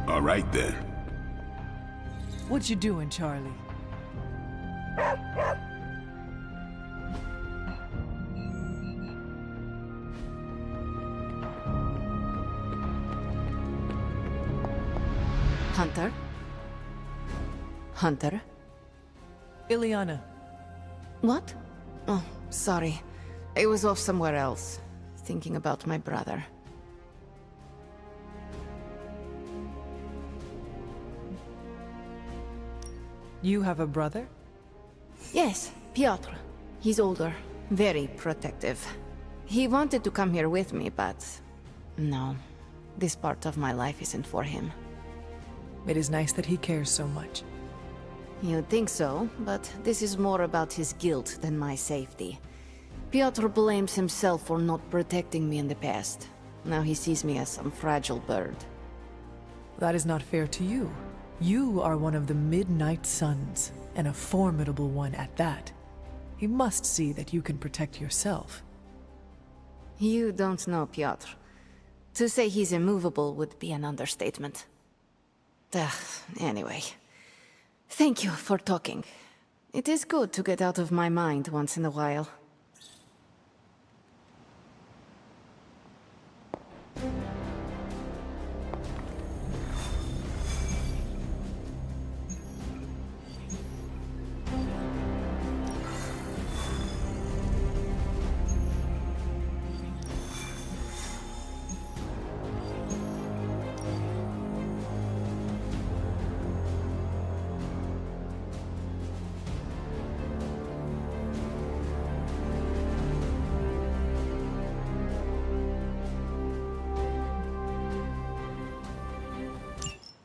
All right then. What you doing, Charlie? Hunter? Hunter? Ileana. What? Oh, sorry. I was off somewhere else, thinking about my brother. You have a brother? Yes, Piotr. He's older, very protective. He wanted to come here with me, but... no. This part of my life isn't for him. It is nice that he cares so much. You'd think so, but this is more about his guilt than my safety. Piotr blames himself for not protecting me in the past. Now he sees me as some fragile bird. That is not fair to you. You are one of the Midnight Suns, and a formidable one at that. He must see that you can protect yourself. You don't know Piotr. To say he's immovable would be an understatement. Anyway. Thank you for talking. It is good to get out of my mind once in a while.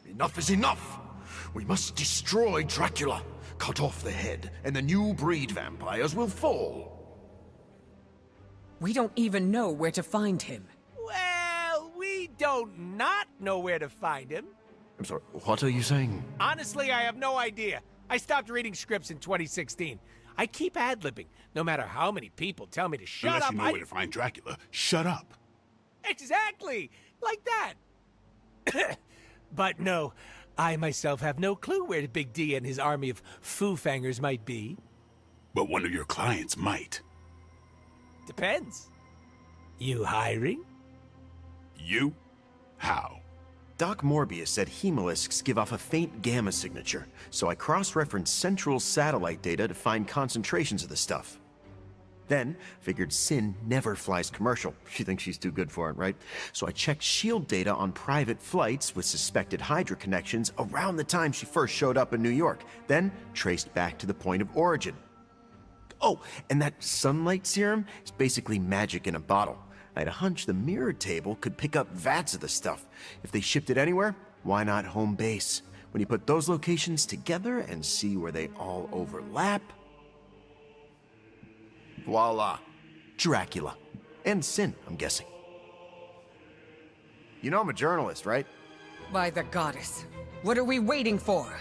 Enough is enough! We must destroy Dracula, cut off the head, and the new breed vampires will fall. We don't even know where to find him. Well, we don't not know where to find him. I'm sorry, what are you saying? Honestly, I have no idea. I stopped reading scripts in 2016. I keep ad-libbing, no matter how many people tell me to shut Unless up. you know where to find Dracula, shut up. Exactly! Like that! But no, I myself have no clue where Big D and his army of foo-fangers might be. But one of your clients might. Depends. You hiring? You? How? Doc Morbius said hemolisks give off a faint gamma signature, so I cross-referenced central satellite data to find concentrations of the stuff. Then, figured Sin never flies commercial. She thinks she's too good for it, right? So I checked SHIELD data on private flights with suspected Hydra connections around the time she first showed up in New York, then traced back to the point of origin. Oh, and that sunlight serum is basically magic in a bottle. I had a hunch the mirror table could pick up vats of the stuff. If they shipped it anywhere, why not home base? When you put those locations together and see where they all overlap... voila. Dracula. And Sin, I'm guessing. You know I'm a journalist, right? By the goddess. What are we waiting for?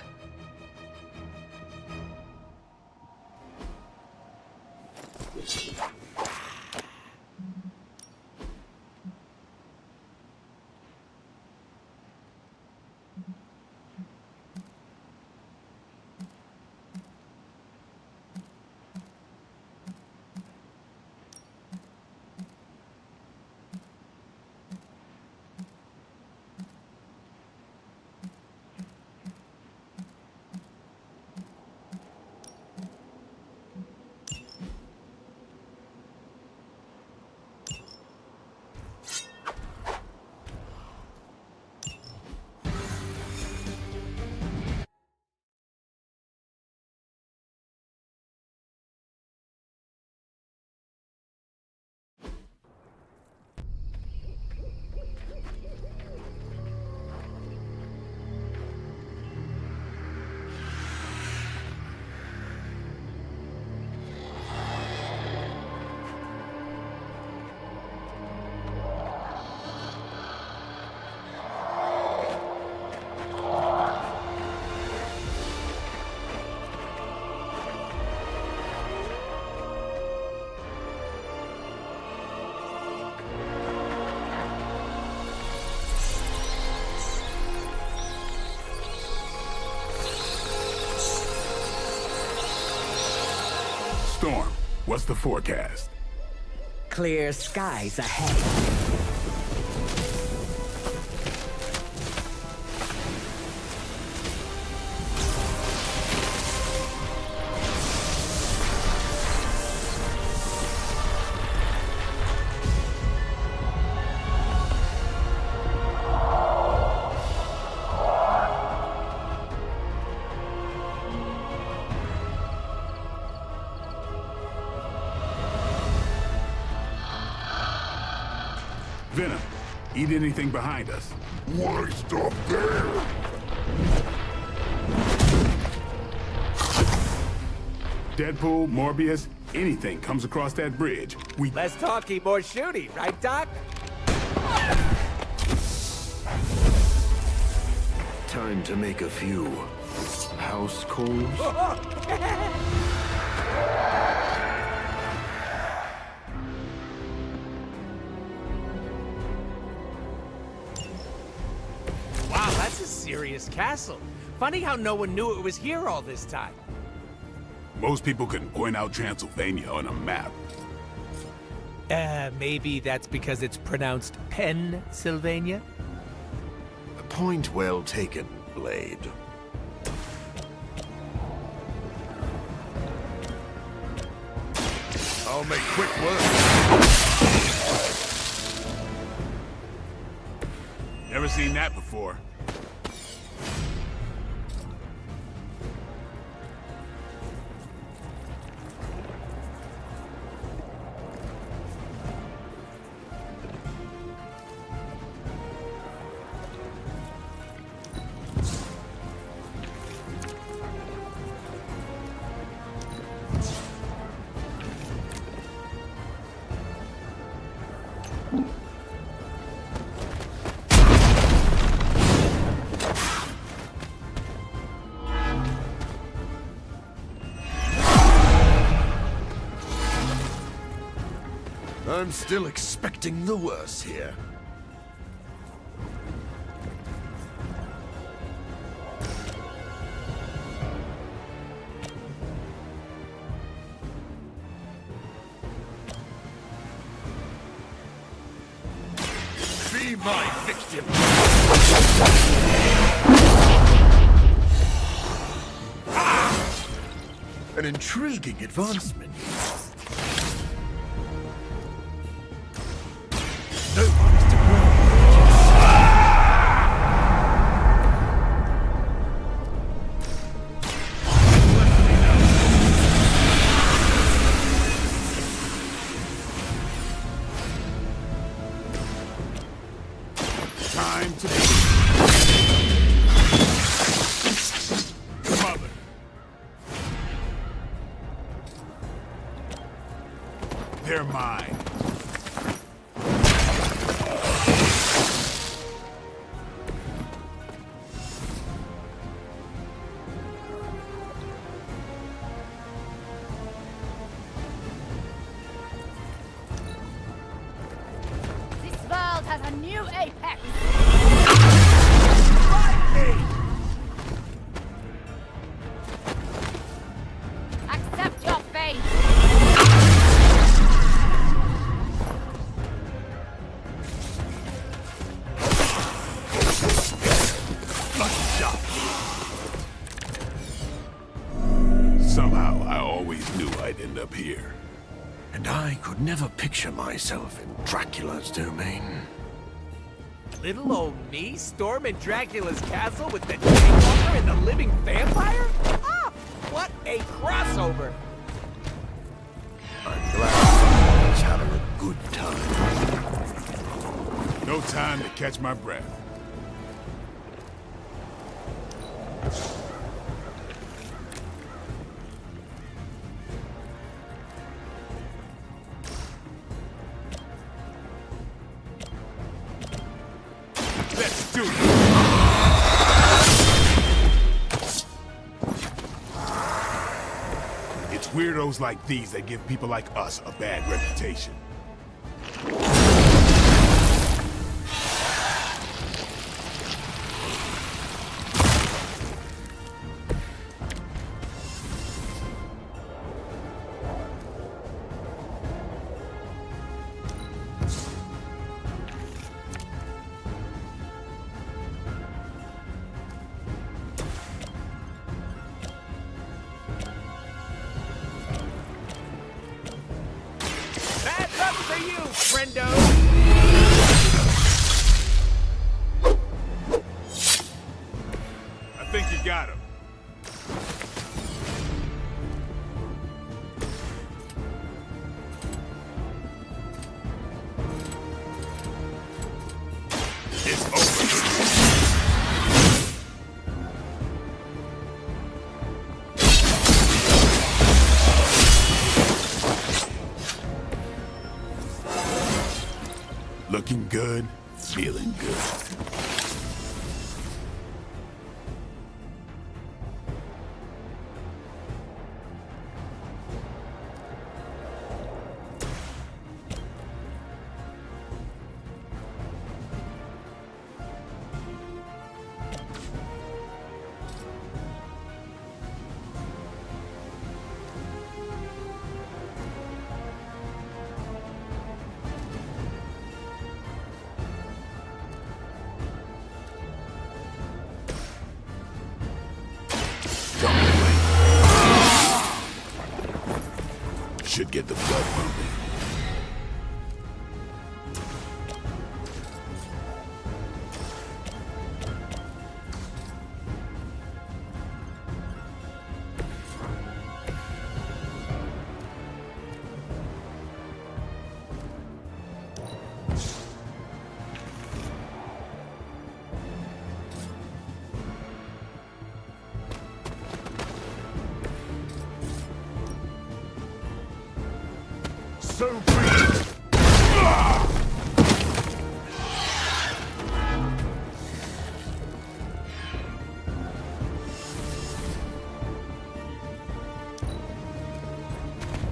Storm, what's the forecast? Clear skies ahead. Venom, eat anything behind us. Why stop there? Deadpool, Morbius, anything comes across that bridge. Less talky, more shooty, right, Doc? Time to make a few house calls. Wow, that's a serious castle. Funny how no one knew it was here all this time. Most people couldn't point out Transylvania on a map. Maybe that's because it's pronounced Pennsylvania? Point well taken, Blade. I'll make quick work. Never seen that before. I'm still expecting the worst here. Be my victim! Ah! An intriguing advancement. No one is to Time to mother. They're mine. This world has a new apex! Accept your fate! Lucky shot. Somehow, I always knew I'd end up here. And I could never picture myself in Dracula's domain. Little old me storming Dracula's castle with the Daywalker and the living vampire? Ah, what a crossover! I'm glad someone's having a good time. No time to catch my breath. Let's do it! It's weirdos like these that give people like us a bad reputation. That's up to you, friendo! I think you got him. It's over. Looking good, feeling good. Should get the blood pumping. So brief.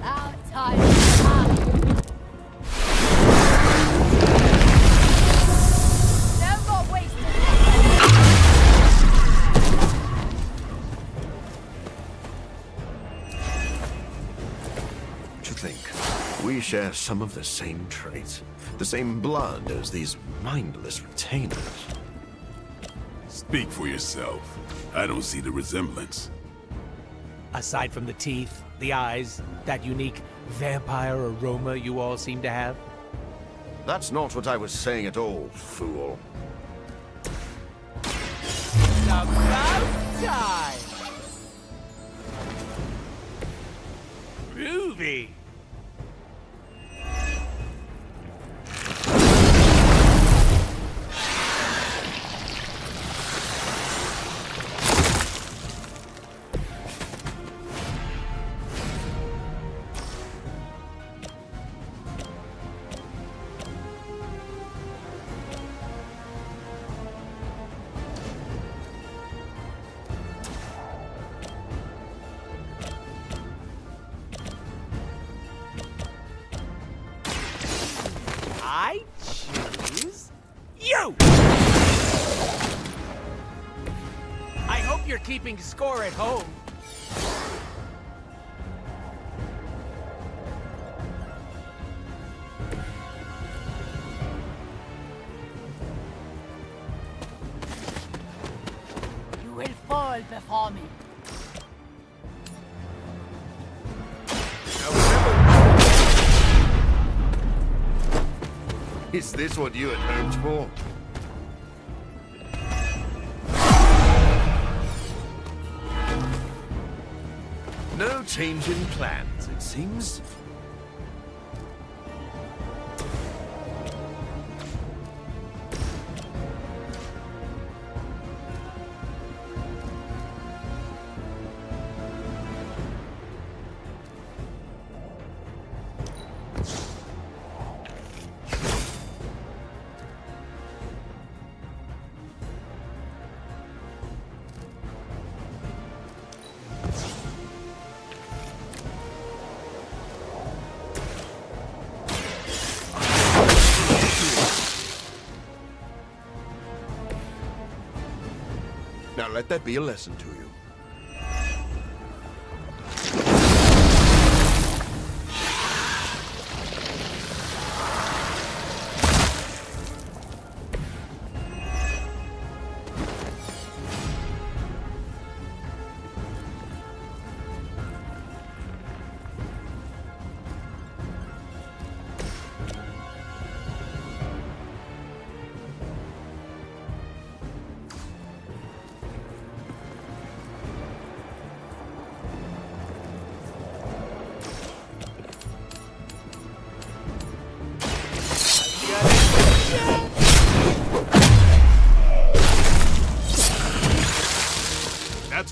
Our time is up. No more wasted. To think, we share some of the same traits, the same blood as these mindless retainers. Speak for yourself. I don't see the resemblance. Aside from the teeth, the eyes, that unique vampire aroma you all seem to have. That's not what I was saying at all, fool. About time! Groovy! I choose you! I hope you're keeping score at home. You will fall before me. Is this what you had hoped for? No change in plans, it seems. Now let that be a lesson to you.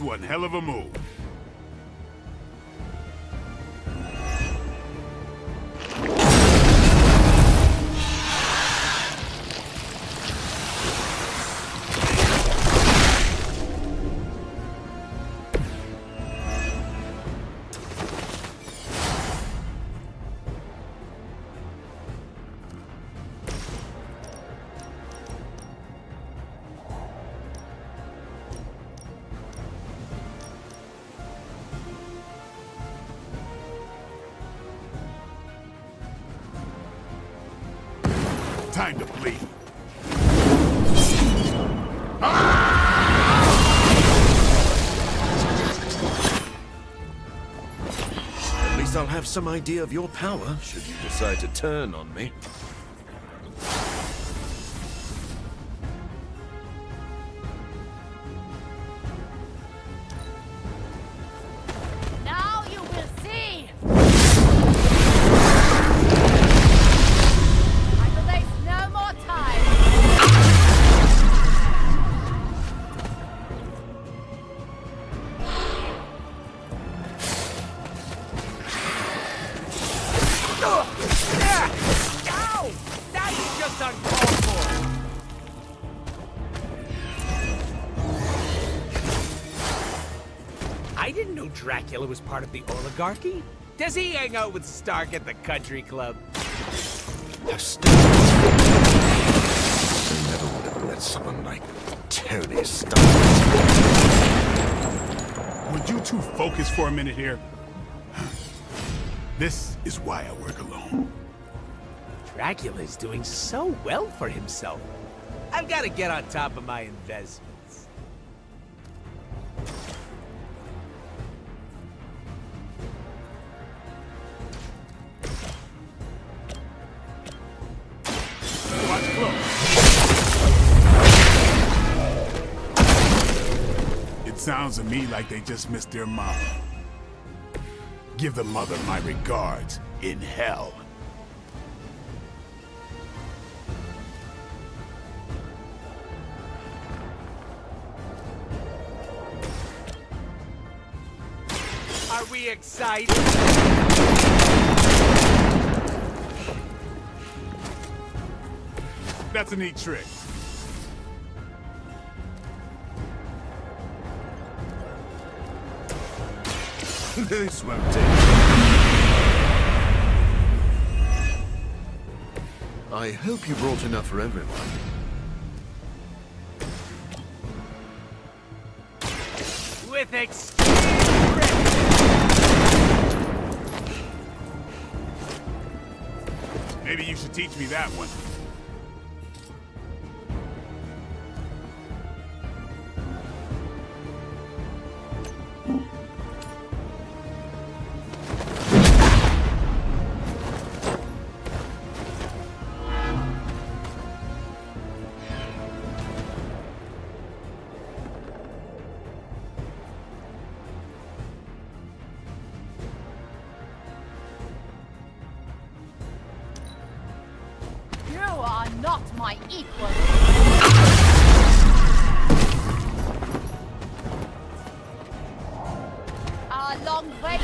That's one hell of a move. Time to bleed. At least I'll have some idea of your power, should you decide to turn on me. Now you will see! I will waste no more time! Ow! That's just uncalled for! I didn't know Dracula was part of the oligarchy. Does he hang out with Stark at the country club? How stupid. I never would have let someone like Tony Stark. Would you two focus for a minute here? This is why I work alone. Dracula's doing so well for himself. I've got to get on top of my investments. Watch close. It sounds to me like they just missed their mama. Give the mother my regards in hell. Are we excited? That's a neat trick. This won't take. I hope you brought enough for everyone. With Maybe you should teach me that one. You are not my equal! Our long wait!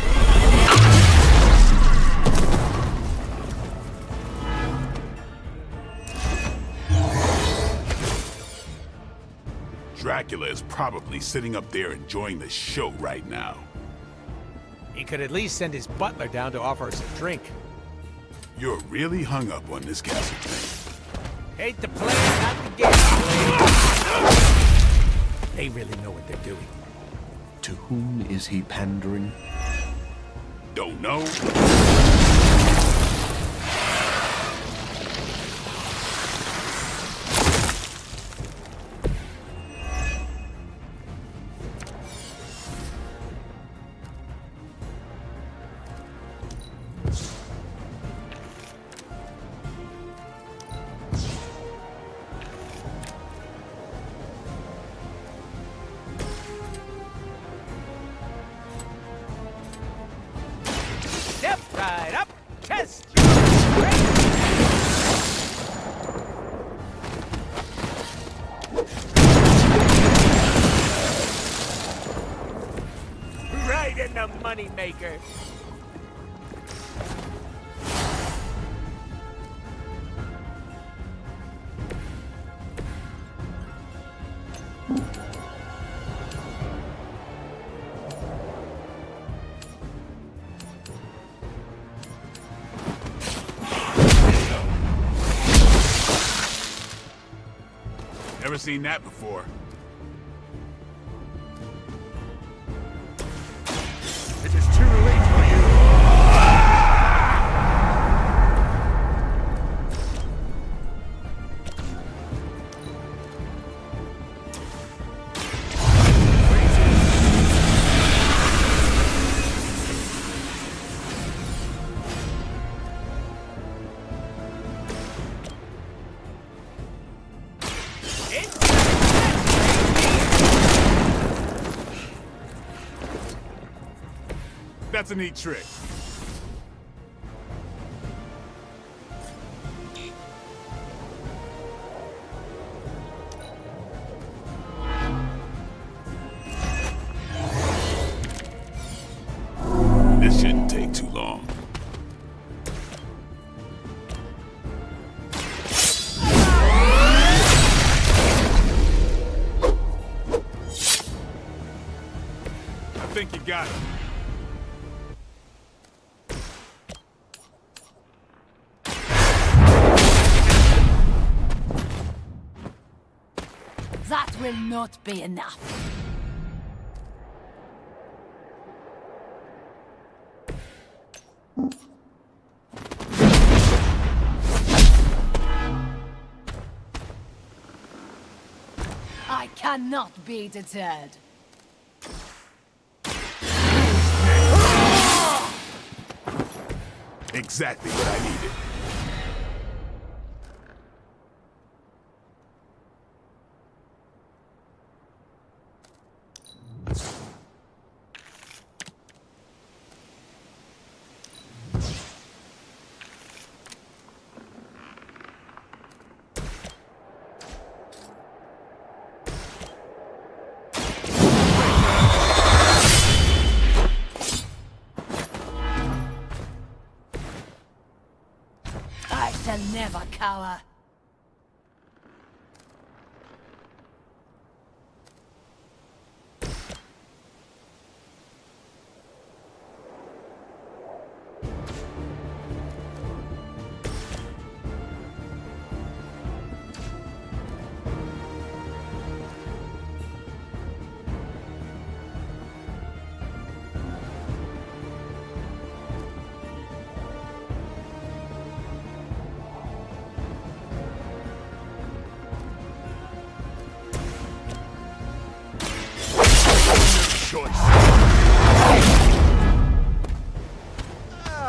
Dracula is probably sitting up there enjoying the show right now. He could at least send his butler down to offer us a drink. You're really hung up on this castle thing. Hate to play it, not the game. They really know what they're doing. To whom is he pandering? Don't know. Step right up. money maker. Never seen that before. It is too late for you. That's a neat trick. This shouldn't take too long. I think you got it. That will not be enough. I cannot be deterred. Exactly what I needed. I shall never cower.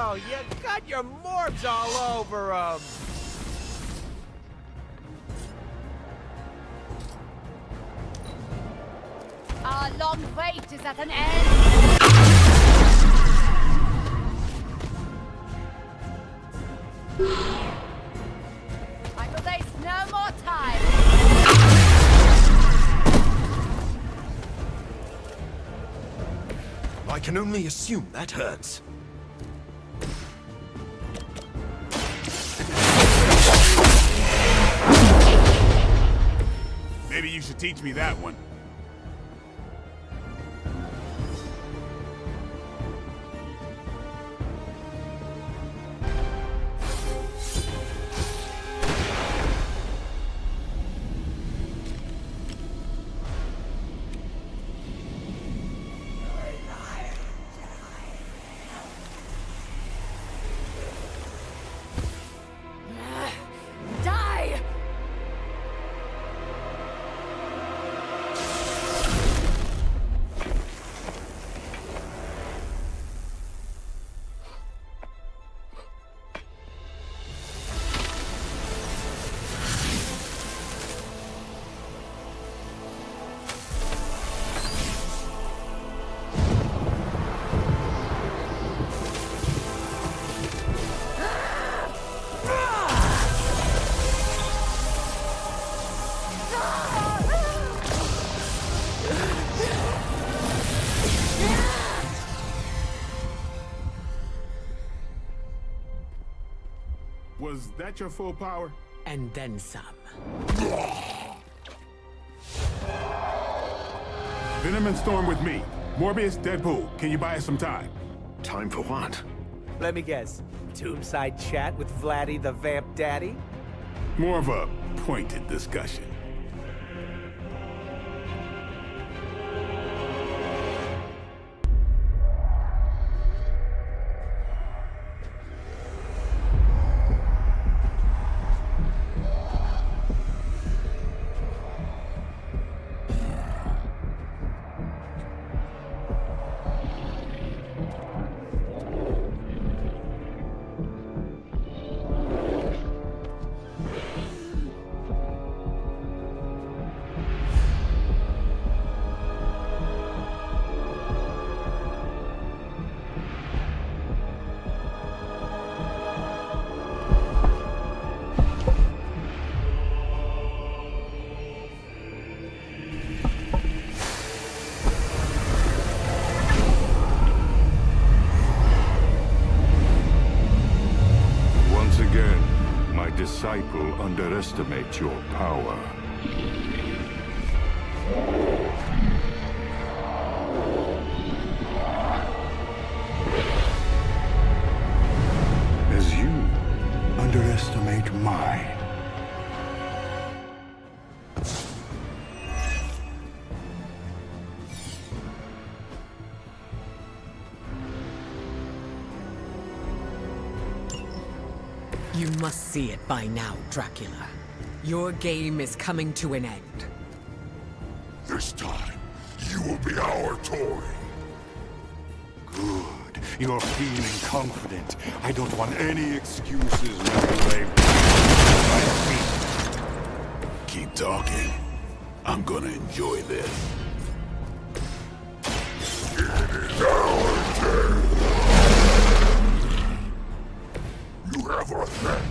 Oh, you got your morbs all over 'em. Our long wait is at an end. I will waste no more time. I can only assume that hurts. Maybe you should teach me that one. Die! Was that your full power? And then some. Venom and Storm with me. Morbius, Deadpool, can you buy us some time? Time for what? Let me guess. Tombside chat with Vladdy the Vamp Daddy? More of a pointed discussion. Disciple underestimate your power. As you underestimate mine. You must see it by now, Dracula. Your game is coming to an end. This time, you will be our toy. Good. You're feeling confident. I don't want any excuses when you lay my feet. Keep talking. I'm gonna enjoy this. It is our turn. You have our thanks.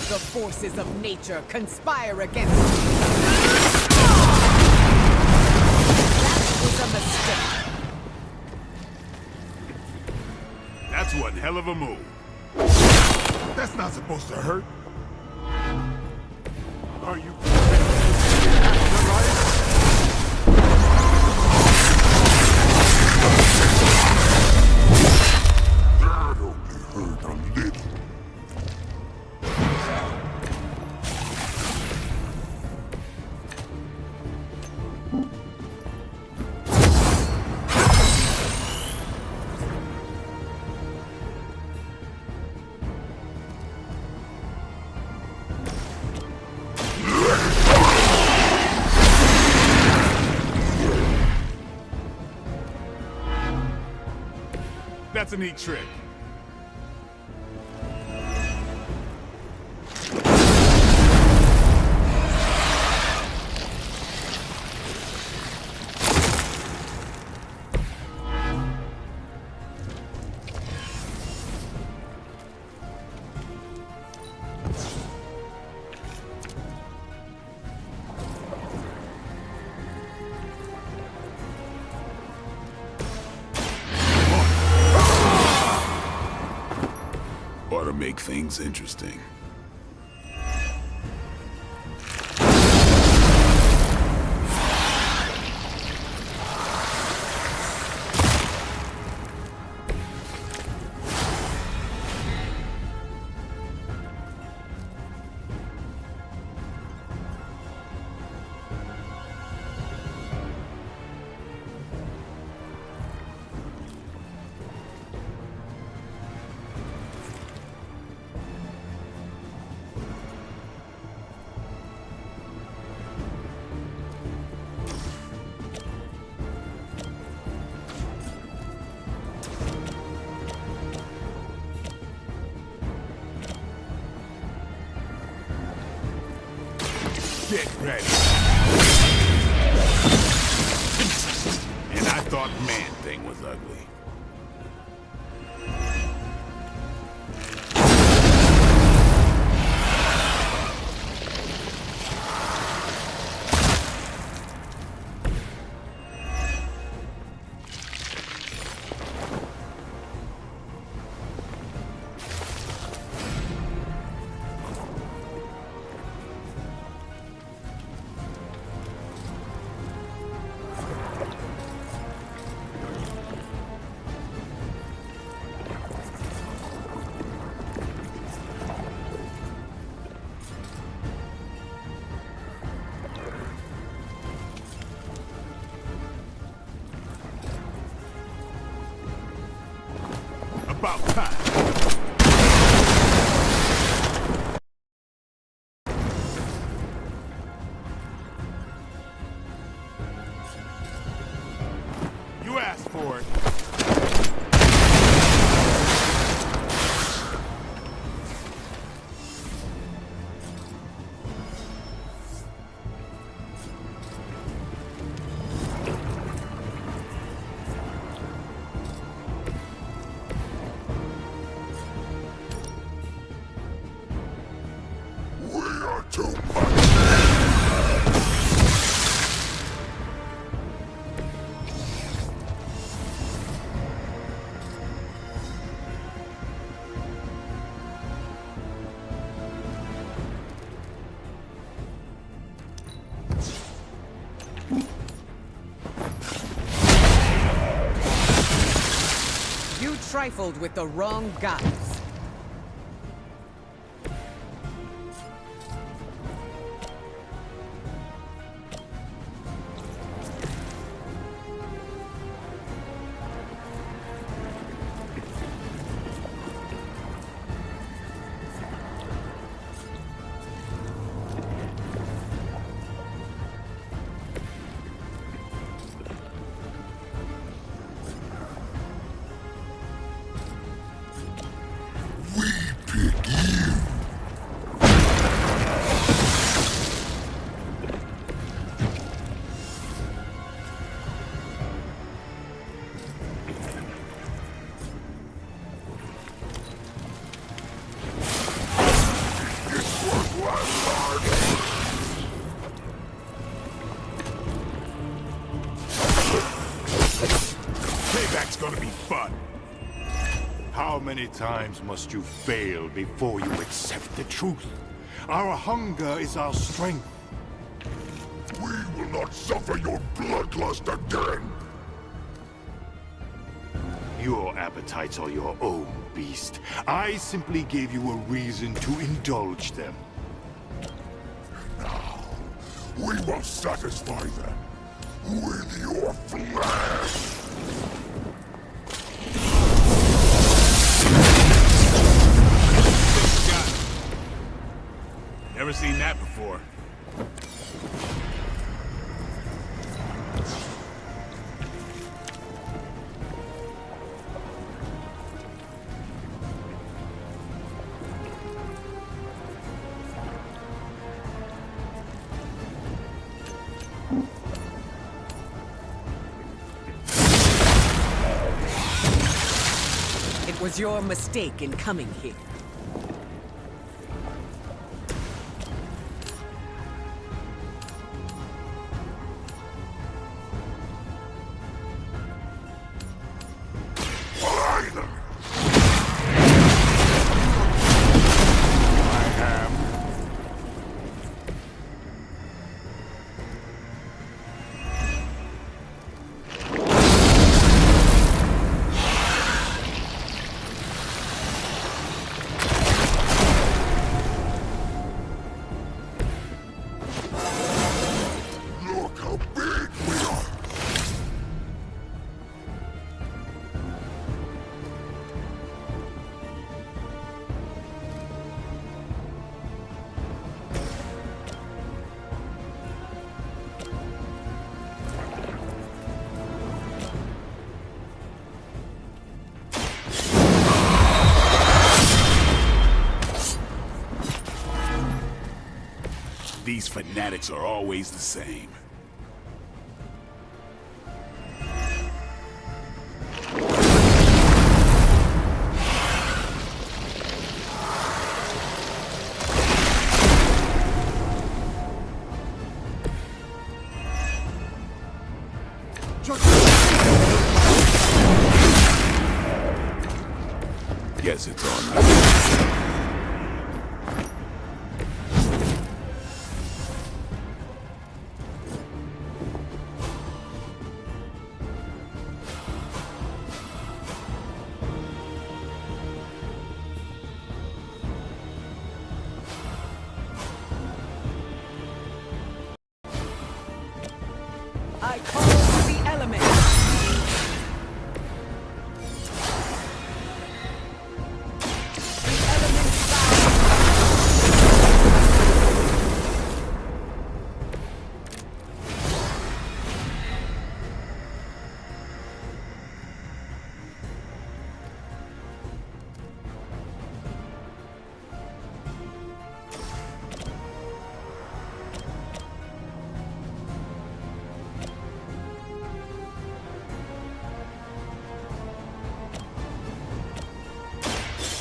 The forces of nature conspire against you. That was a mistake. That's one hell of a move. That's not supposed to hurt. Are you that only hurt a little. That's a neat trick. Ought to make things interesting. Get ready. And I thought Man-Thing was ugly. About time. You asked for it. You trifled with the wrong guys. Payback's gonna be fun. How many times must you fail before you accept the truth? Our hunger is our strength. We will not suffer your bloodlust again! Your appetites are your own, beast. I simply gave you a reason to indulge them. Now, we will satisfy them with your flesh! Never seen that before. It was your mistake in coming here. These fanatics are always the same. Guess it's on me. I call the elements.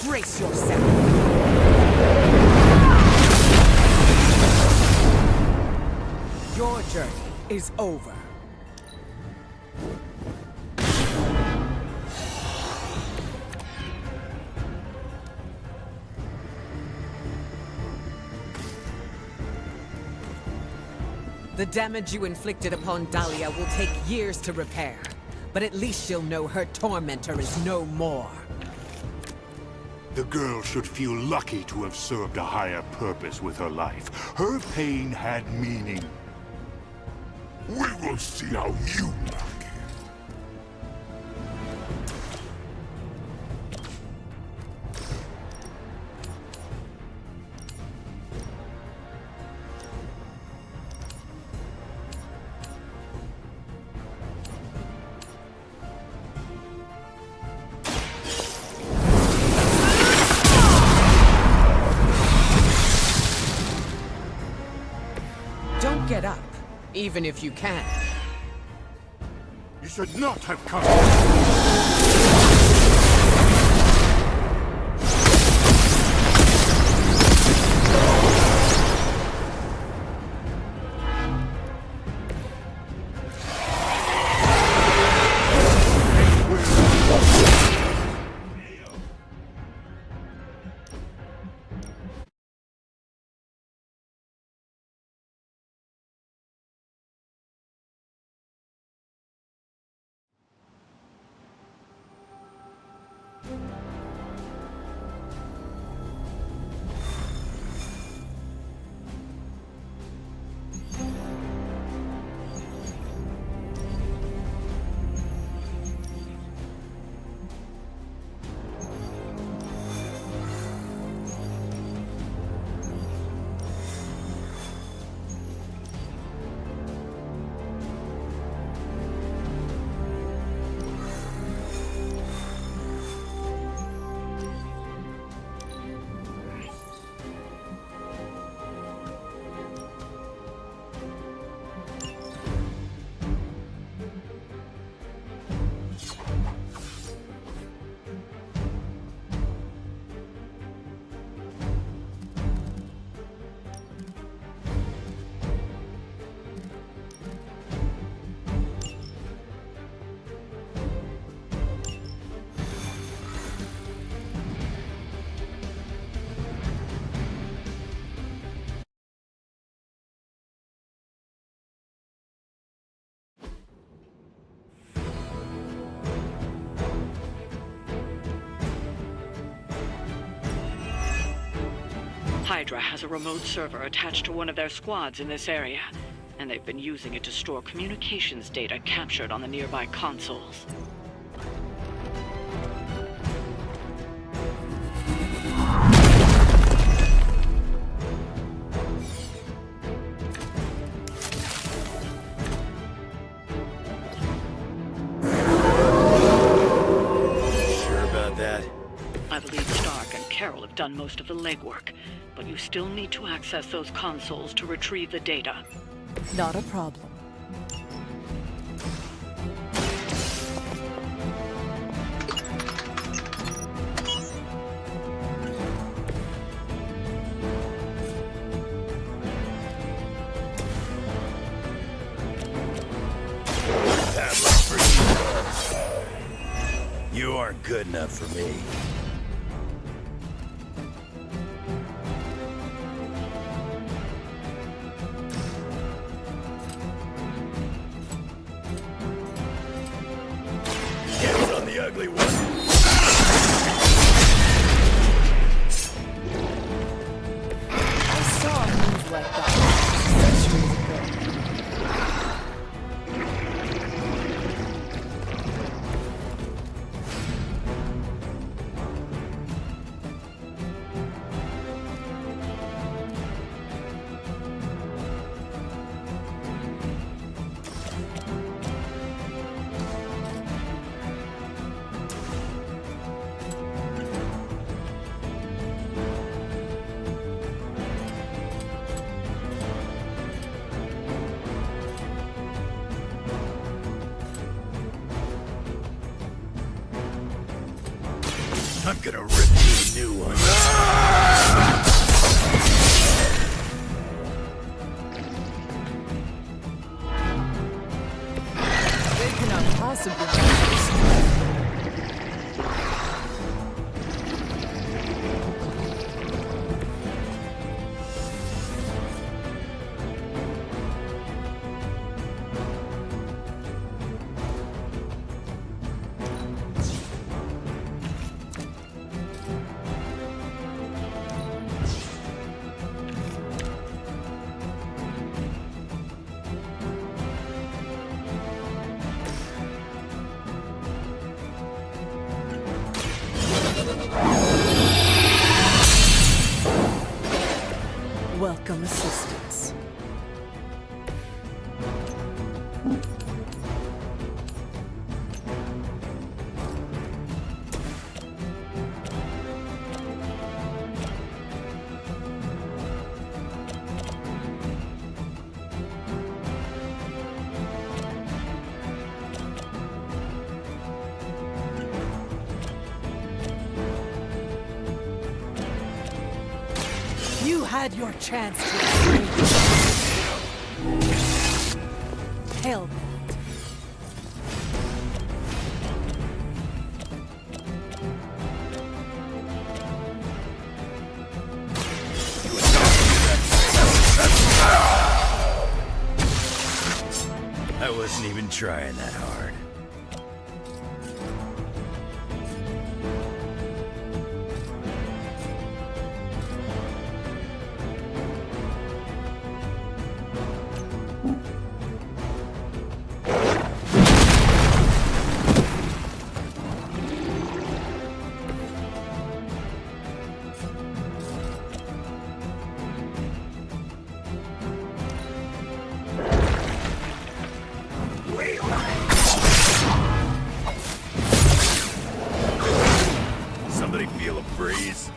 Brace yourself. Your journey is over. The damage you inflicted upon Dahlia will take years to repair, but at least she'll know her tormentor is no more. The girl should feel lucky to have served a higher purpose with her life. Her pain had meaning. We will see how you like it. Don't get up, even if you can. You should not have come. Hydra has a remote server attached to one of their squads in this area, and they've been using it to store communications data captured on the nearby consoles. done most of the legwork, but you still need to access those consoles to retrieve the data. Not a problem. You aren't good enough for me. Hands on the ugly one. I saw a move like that centuries ago. I'm gonna rip you a new one. They cannot possibly do this. Welcome assistance. You had your chance to escape. Hell. I wasn't even trying that hard. Somebody feel a breeze?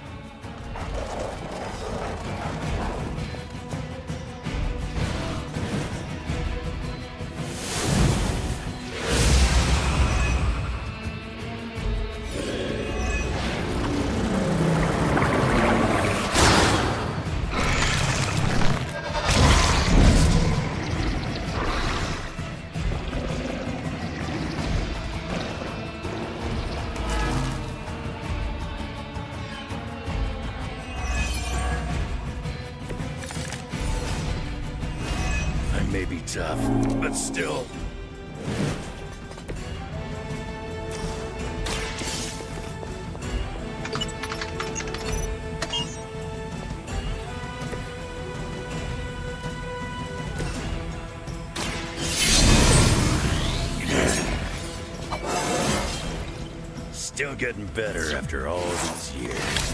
I may be tough, but still. Still getting better after all these years.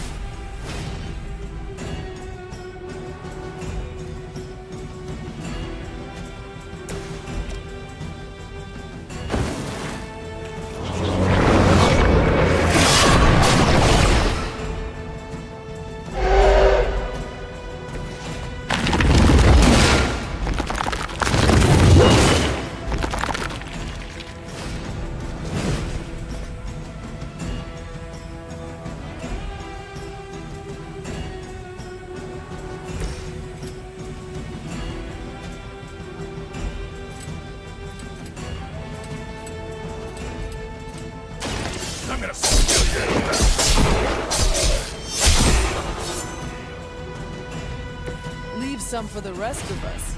Leave some for the rest of us.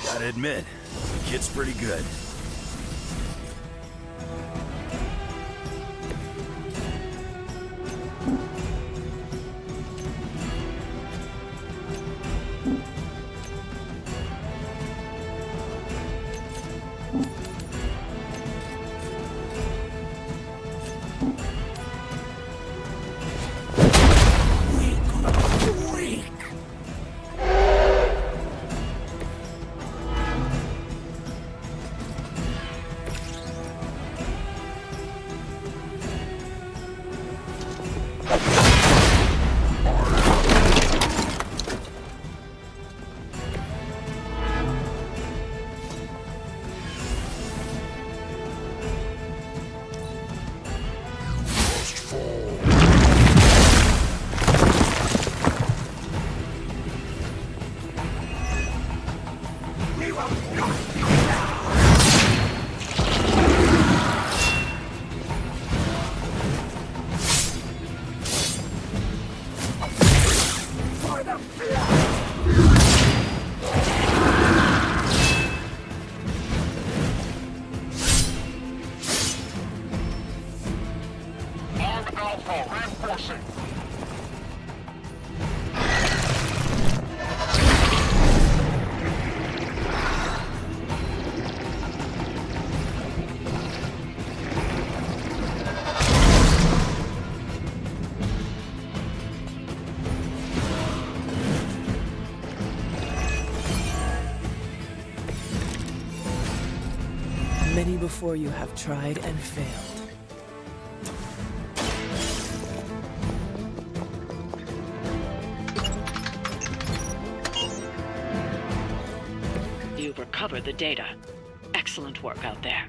Gotta admit, the kid's pretty good. Many before you have tried and failed. You've recovered the data. Excellent work out there.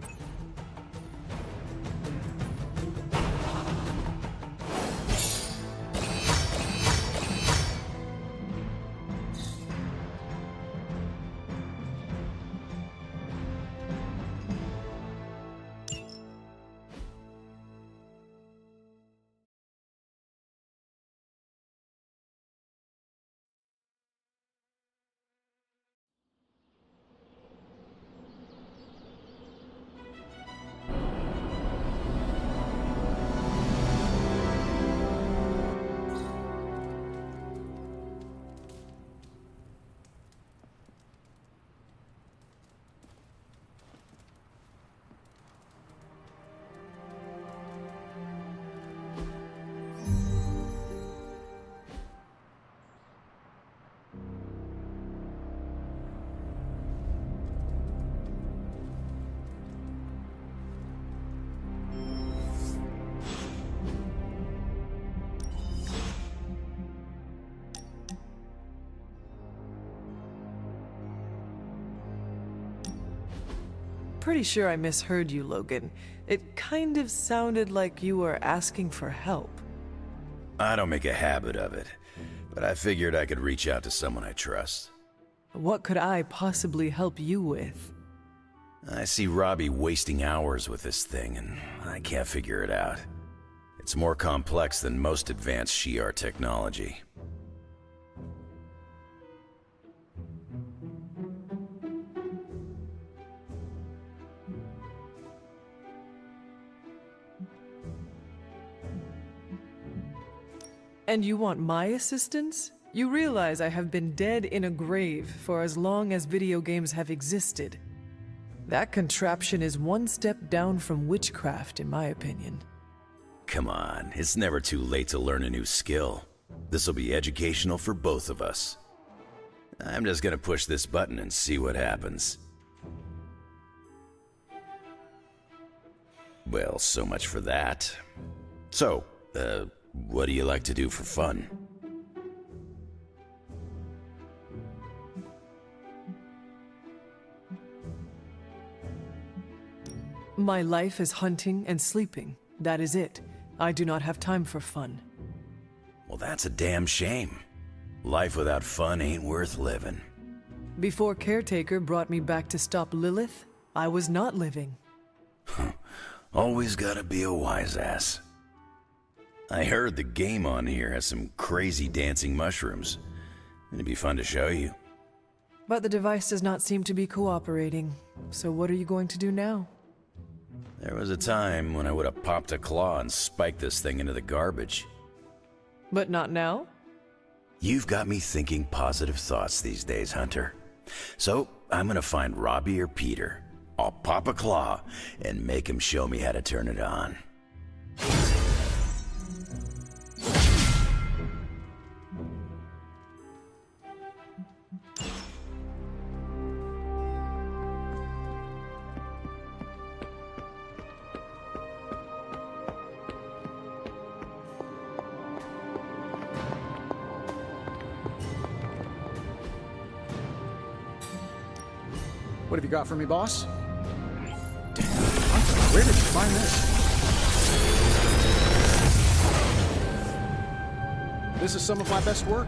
Pretty sure I misheard you, Logan. It kind of sounded like you were asking for help. I don't make a habit of it, but I figured I could reach out to someone I trust. What could I possibly help you with? I see Robbie wasting hours with this thing, and I can't figure it out. It's more complex than most advanced Shi'ar technology. And you want my assistance? You realize I have been dead in a grave for as long as video games have existed. That contraption is one step down from witchcraft, in my opinion. Come on, it's never too late to learn a new skill. This'll be educational for both of us. I'm just gonna push this button and see what happens. Well, so much for that. So, what do you like to do for fun? My life is hunting and sleeping. That is it. I do not have time for fun. Well, that's a damn shame. Life without fun ain't worth living. Before Caretaker brought me back to stop Lilith, I was not living. Always gotta be a wise ass. I heard the game on here has some crazy dancing mushrooms. It'd be fun to show you. But the device does not seem to be cooperating. So what are you going to do now? There was a time when I would have popped a claw and spiked this thing into the garbage. But not now? You've got me thinking positive thoughts these days, Hunter. So, I'm gonna find Robbie or Peter. I'll pop a claw and make him show me how to turn it on. What have you got for me, boss? Damn, where did you find this? This is some of my best work.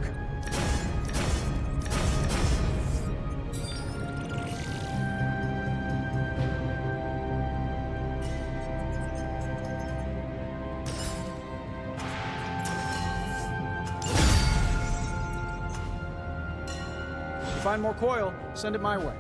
If you find more coil, send it my way.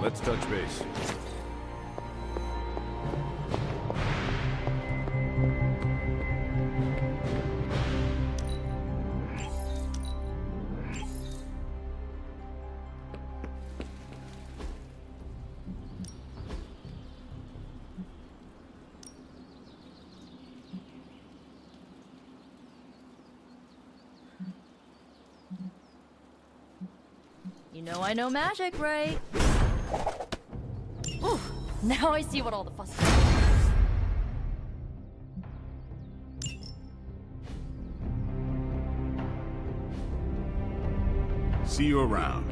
Let's touch base. You know I know magic, right? Ooh, now I see what all the fuss is. See you around.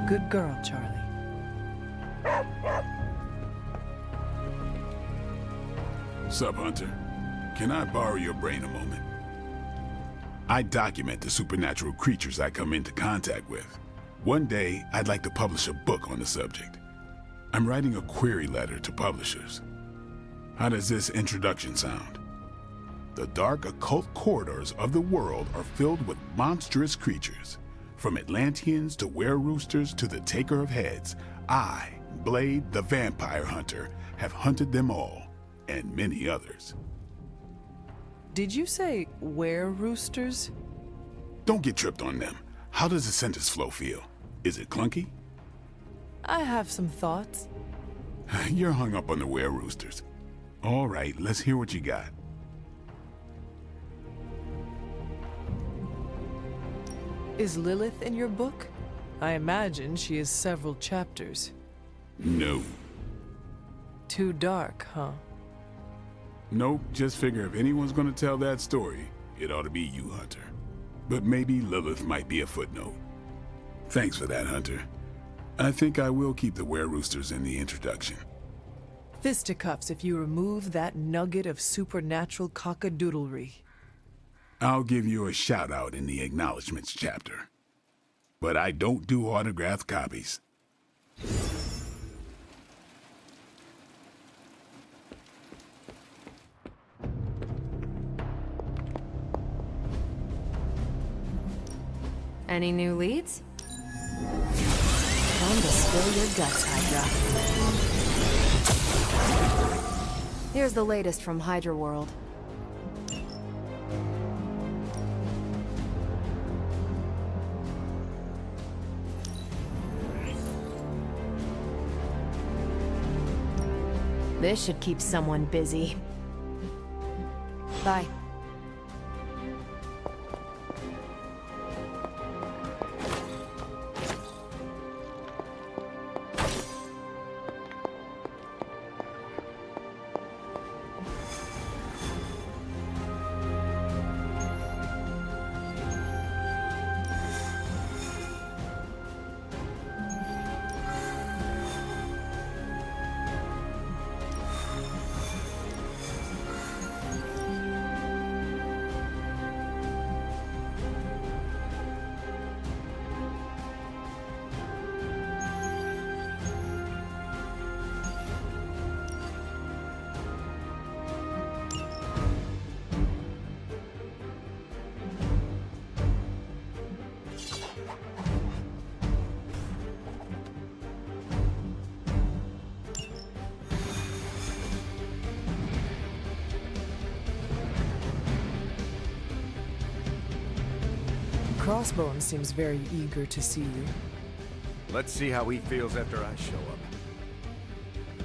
Good girl, Charlie. Sup, Hunter? Can I borrow your brain a moment? I document the supernatural creatures I come into contact with. One day, I'd like to publish a book on the subject. I'm writing a query letter to publishers. How does this introduction sound? The dark occult corridors of the world are filled with monstrous creatures. From Atlanteans to were-roosters to the Taker of Heads, I, Blade the Vampire Hunter, have hunted them all, and many others. Did you say were-roosters? Don't get tripped on them. How does the sentence flow feel? Is it clunky? I have some thoughts. You're hung up on the were-roosters. All right, let's hear what you got. Is Lilith in your book? I imagine she has several chapters. No. Too dark, huh? Nope, just figure if anyone's gonna tell that story, it ought to be you, Hunter. But maybe Lilith might be a footnote. Thanks for that, Hunter. I think I will keep the were-roosters in the introduction. Fisticuffs if you remove that nugget of supernatural cockadoodlery. I'll give you a shout-out in the acknowledgments chapter. But I don't do autographed copies. Any new leads? Time to spill your guts, Hydra. Here's the latest from Hydra World. This should keep someone busy. Bye. Crossbones seems very eager to see you. Let's see how he feels after I show up.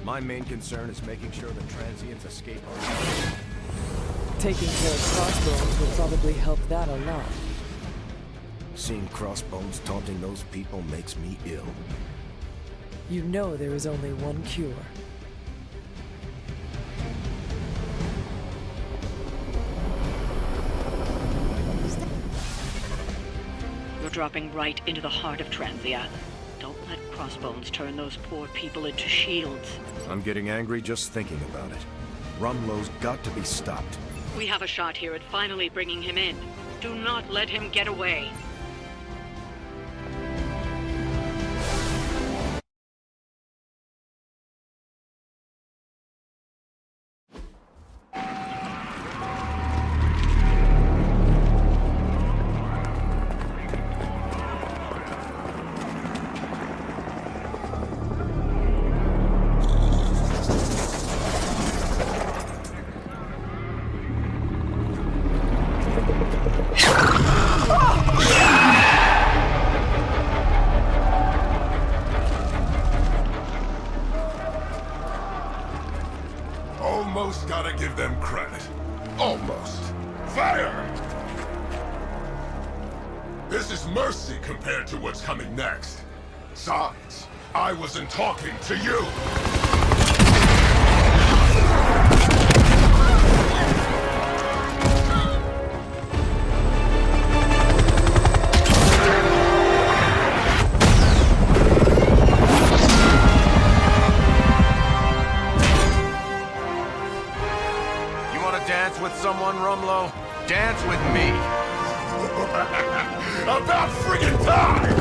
My main concern is making sure the transients escape our... Taking care of Crossbones will probably help that a lot. Seeing Crossbones taunting those people makes me ill. You know there is only one cure. Dropping right into the heart of Transia. Don't let Crossbones turn those poor people into shields. I'm getting angry just thinking about it. Rumlow's got to be stopped. We have a shot here at finally bringing him in. Do not let him get away. Almost gotta give them credit. Almost. Fire! This is mercy compared to what's coming next. Besides, I wasn't talking to you! With someone, Rumlow? Dance with me. About friggin' time!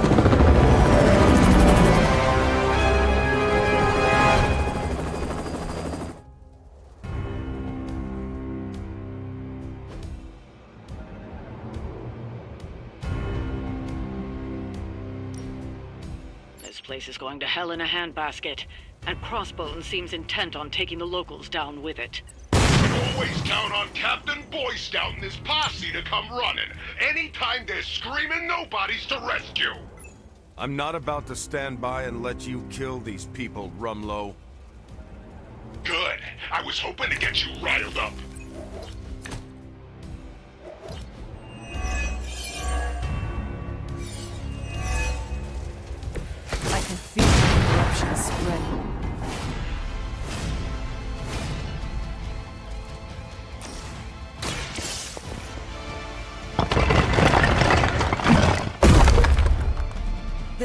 This place is going to hell in a handbasket, and Crossbones seems intent on taking the locals down with it. Always count on Captain Boy Scout and his posse to come running. Anytime they're screaming, nobody's to rescue. I'm not about to stand by and let you kill these people, Rumlow. Good. I was hoping to get you riled up. I can feel the corruption spreading.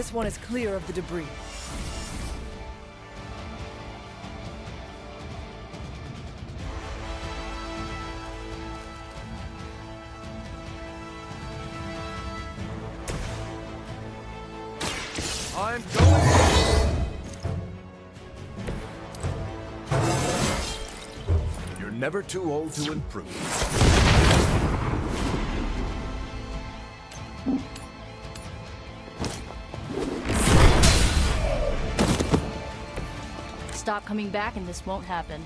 This one is clear of the debris. I'm going. You're never too old to improve. Stop coming back and this won't happen.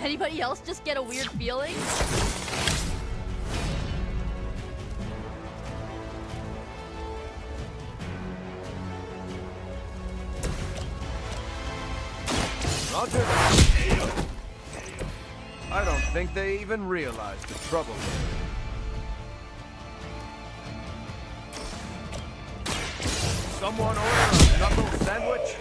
Anybody else just get a weird feeling? Roger. I don't think they even realize the trouble. Someone order a knuckle sandwich?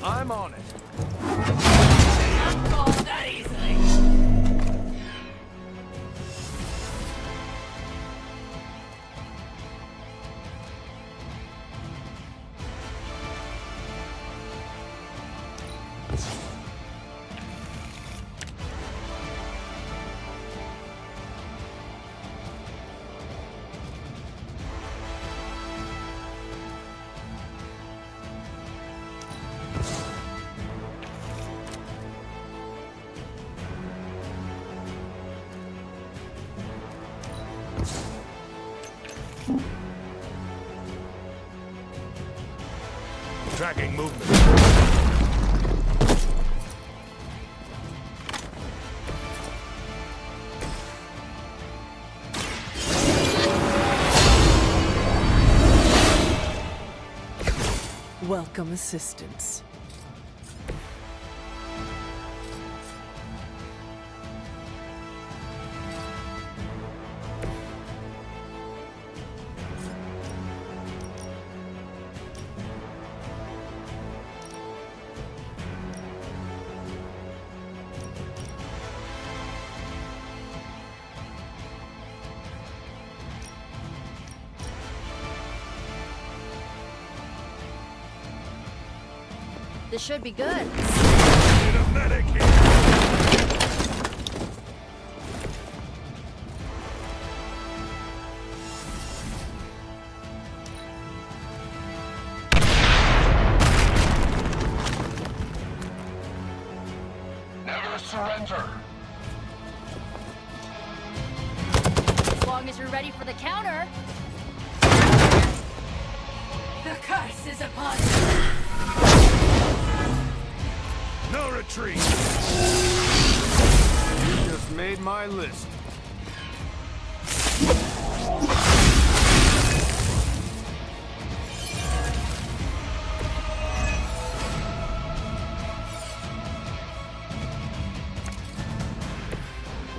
I'm on it. Not fall that easily. Tracking movement. Welcome assistance. This should be good. Need a medic here. Never surrender. As long as you're ready for the counter. The curse is upon you. No retreat. You just made my list.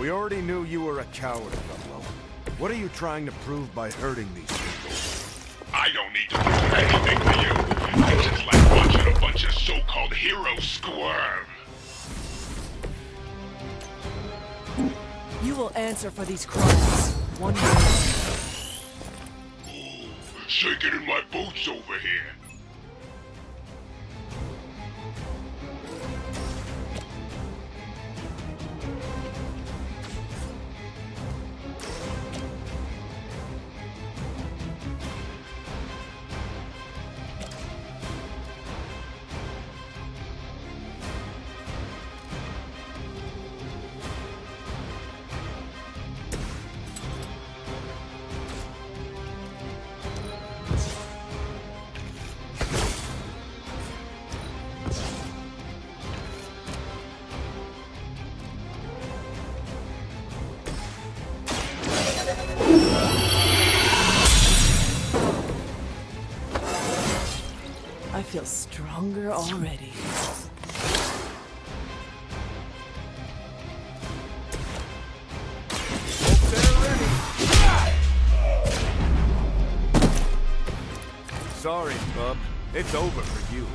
We already knew you were a coward, Pablo. What are you trying to prove by hurting these people? I don't need to prove anything to you. I just like watching a bunch of so-called heroes squirm. You will answer for these crimes. One day. Ooh, shaking in my boots over here. I feel stronger already. Sorry, bub. It's over for you.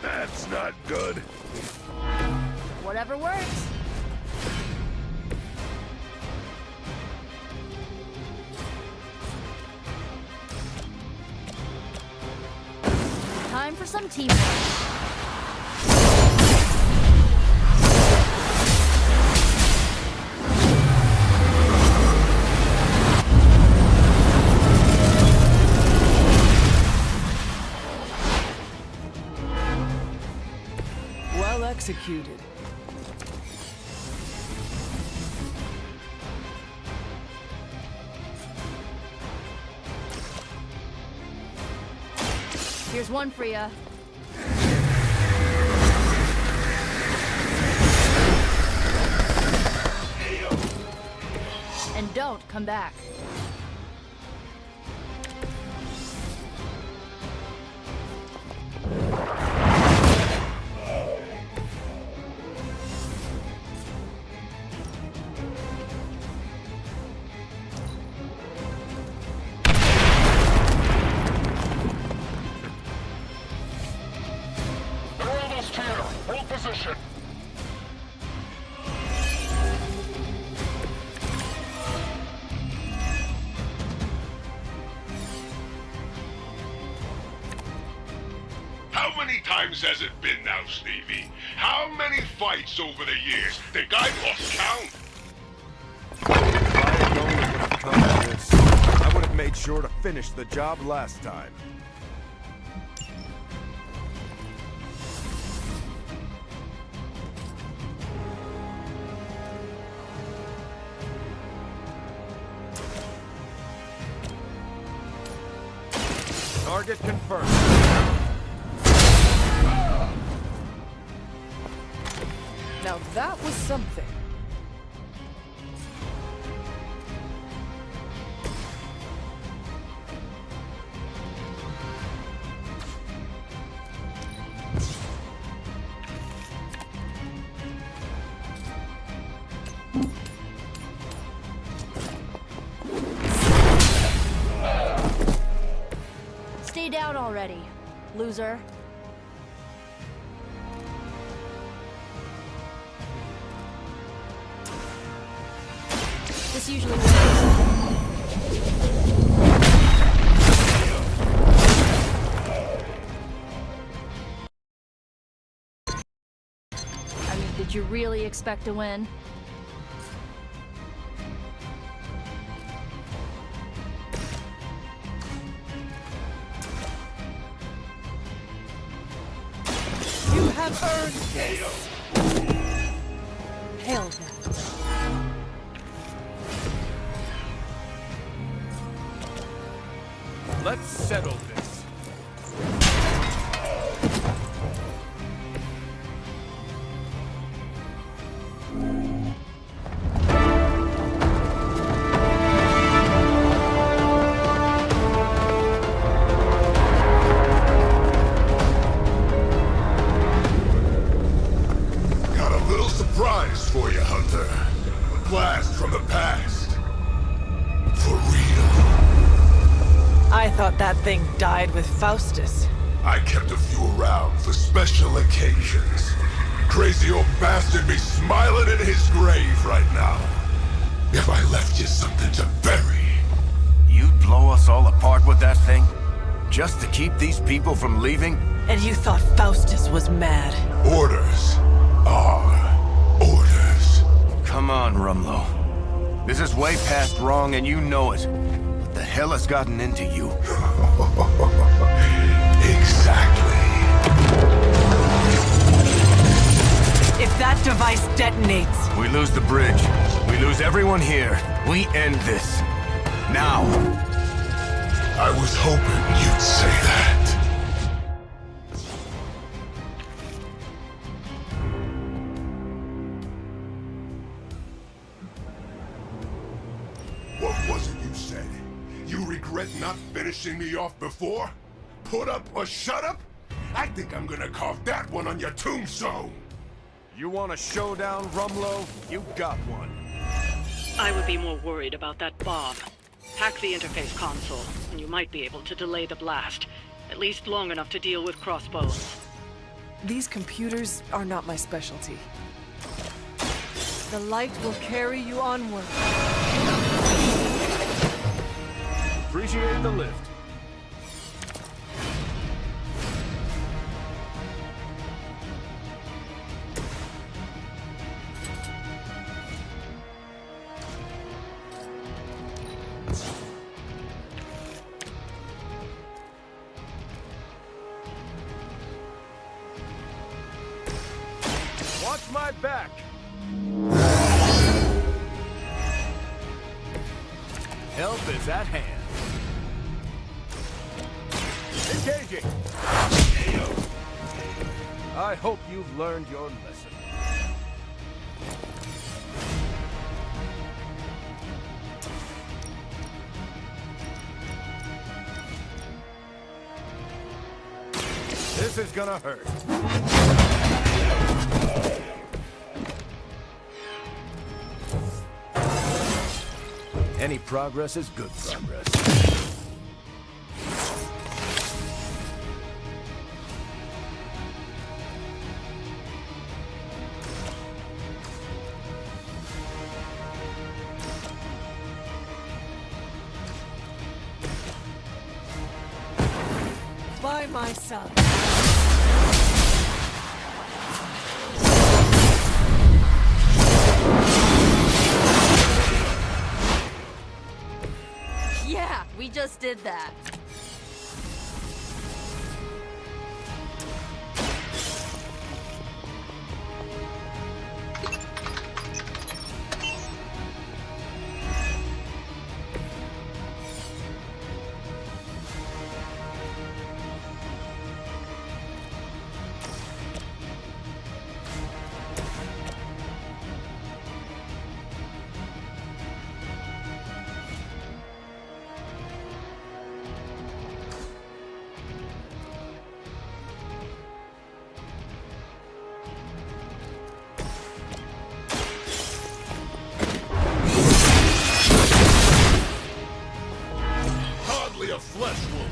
That's not good. Whatever works. Time for some teamwork. Well executed. Here's one for ya. And don't come back. Hold position. How many times has it been now, Stevie? How many fights over the years? Think I've lost count? If I had known it would have come to this, I would have made sure to finish the job last time. Target confirmed. Now that was something. Stay down already, loser. This usually works. I mean, did you really expect to win? You have earned this. Hail that. Let's settle this. thing died with Faustus. I kept a few around for special occasions. Crazy old bastard be smiling in his grave right now. If I left you something to bury. You'd blow us all apart with that thing? Just to keep these people from leaving? And you thought Faustus was mad. Orders are orders. Come on, Rumlow. This is way past wrong and you know it. What the hell has gotten into you? Exactly. If that device detonates... We lose the bridge. We lose everyone here. We end this. Now. I was hoping you'd say that. What was it you said? You regret not finishing me off before? Put up or shut up? I think I'm gonna carve that one on your tombstone. You want a showdown, Rumlow? You got one. I would be more worried about that bomb. Hack the interface console, and you might be able to delay the blast. At least long enough to deal with crossbows. These computers are not my specialty. The light will carry you onward. Appreciate the lift. Watch my back! Help is at hand. Engaging! I hope you've learned your lesson. This is gonna hurt. Any progress is good progress. By my side. Yeah, we just did that. A flesh wound.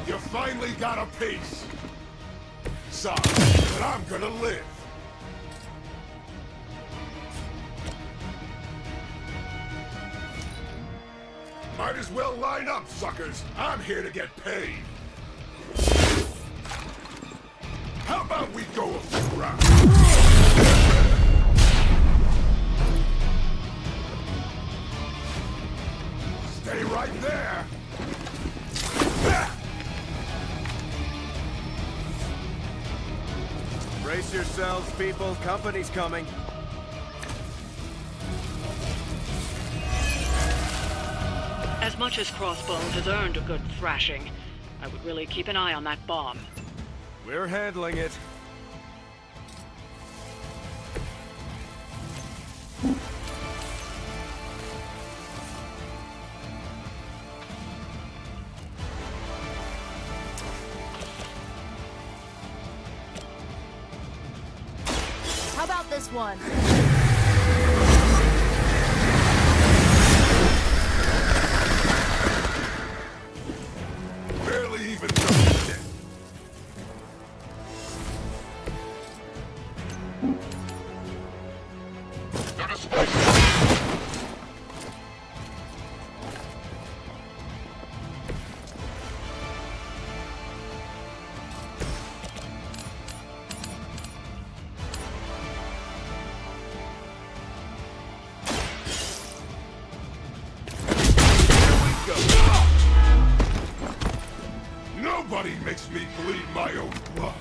You finally got a piece. Sorry, but I'm gonna live. Might as well line up, suckers. I'm here to get paid. How about we go a few rounds? Stay right there! Brace yourselves, people. Company's coming. As much as Crossbones has earned a good thrashing, I would really keep an eye on that bomb. We're handling it. How about this one? makes me bleed my own blood.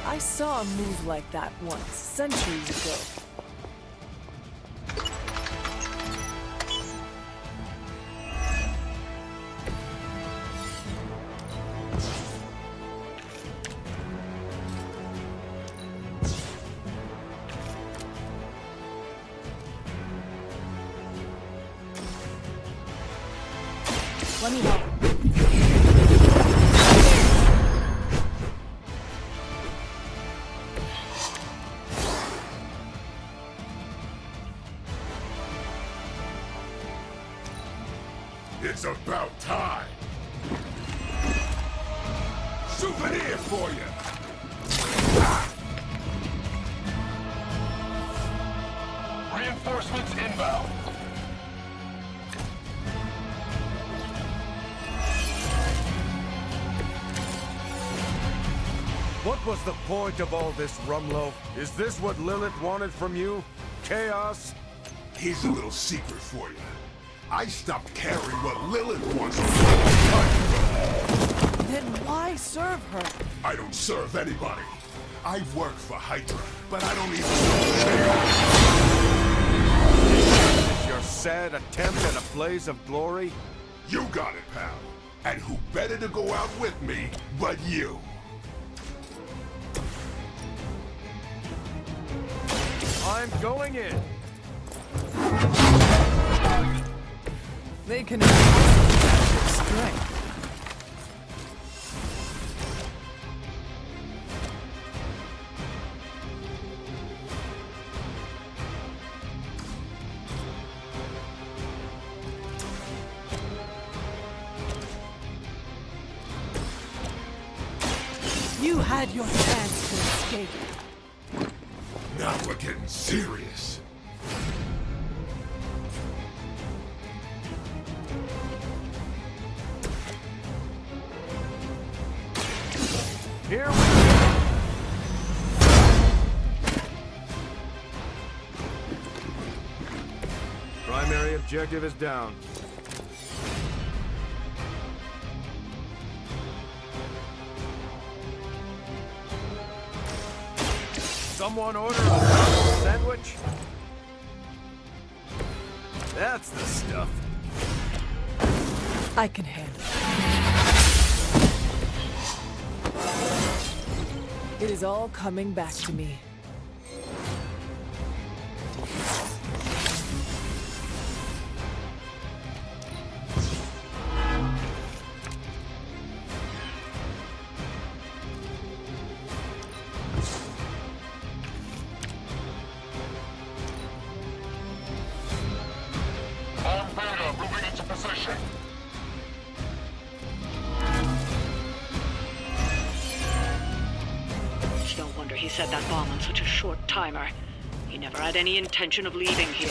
I saw a move like that once, centuries ago. Let me help. It's about time. Souvenir for you. Reinforcements inbound. What was the point of all this, Rumlow? Is this what Lilith wanted from you? Chaos? Here's a little secret for you. I stopped caring what Lilith wants. Then why serve her? I don't serve anybody. I work for Hydra, but I don't even... Is your sad attempt at a blaze of glory? You got it, pal. And who better to go out with me but you? I'm going in. They can have strength. You had your chance to escape. Now we're getting serious. Here we go. Primary objective is down. Someone order a sandwich? That's the stuff. I can handle it. It is all coming back to me. He set that bomb on such a short timer. He never had any intention of leaving here.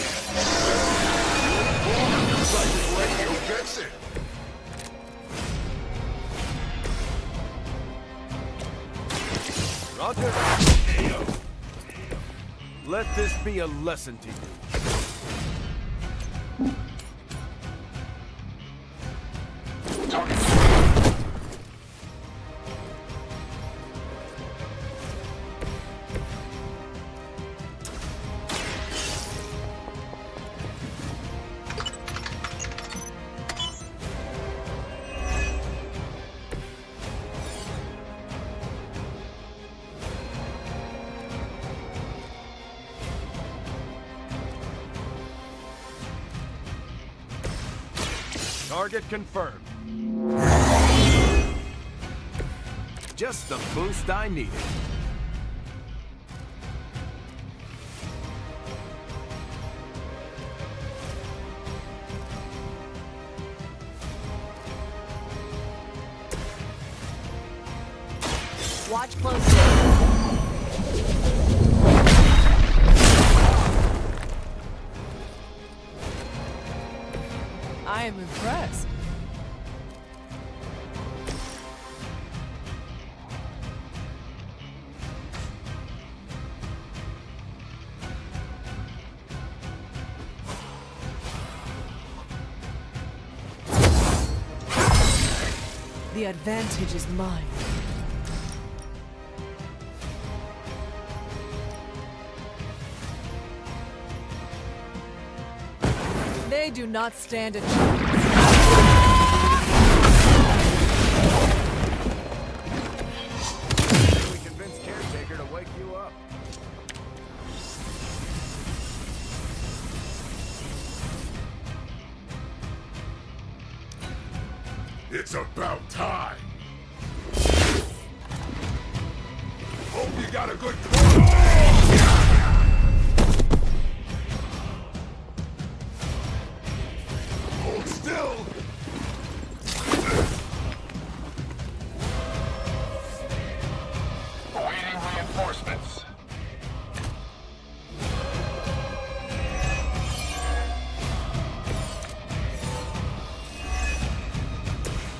Gets it. Roger. Let this be a lesson to you. Target confirmed. Just the boost I needed. Watch closely. I am impressed. The advantage is mine. They do not stand a chance. We convinced Caretaker to wake you up. It's about time. Hope you got a good Hold still. Awaiting reinforcements.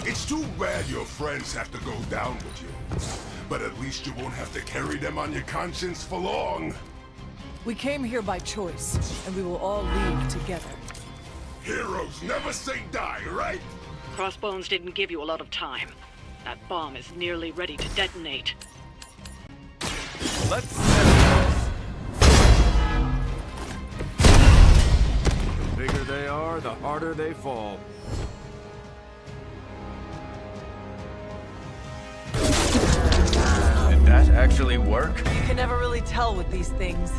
It's too bad your friends have to go down with you. But at least you won't have to carry them on your conscience for long. We came here by choice, and we will all leave together. Heroes never say die, right? Crossbones didn't give you a lot of time. That bomb is nearly ready to detonate. Let's settle this. The bigger they are, the harder they fall. Did that actually work? You can never really tell with these things.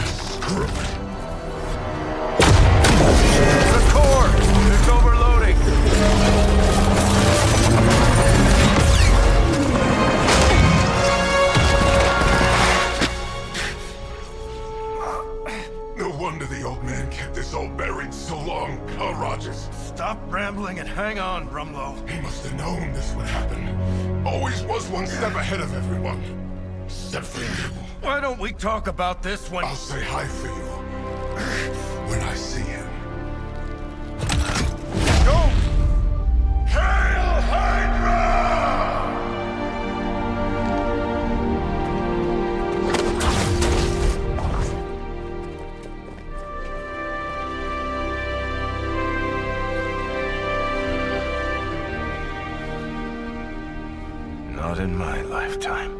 Screw it. The core! It's overloading! No wonder the old man kept this all buried so long, huh, Rogers? Stop rambling and hang on, Rumlow. He must have known this would happen. Always was one step ahead of everyone. Except for you. Why don't we talk about this when... I'll say hi for you. When I see him. Go! Hail Hydra! Not in my lifetime.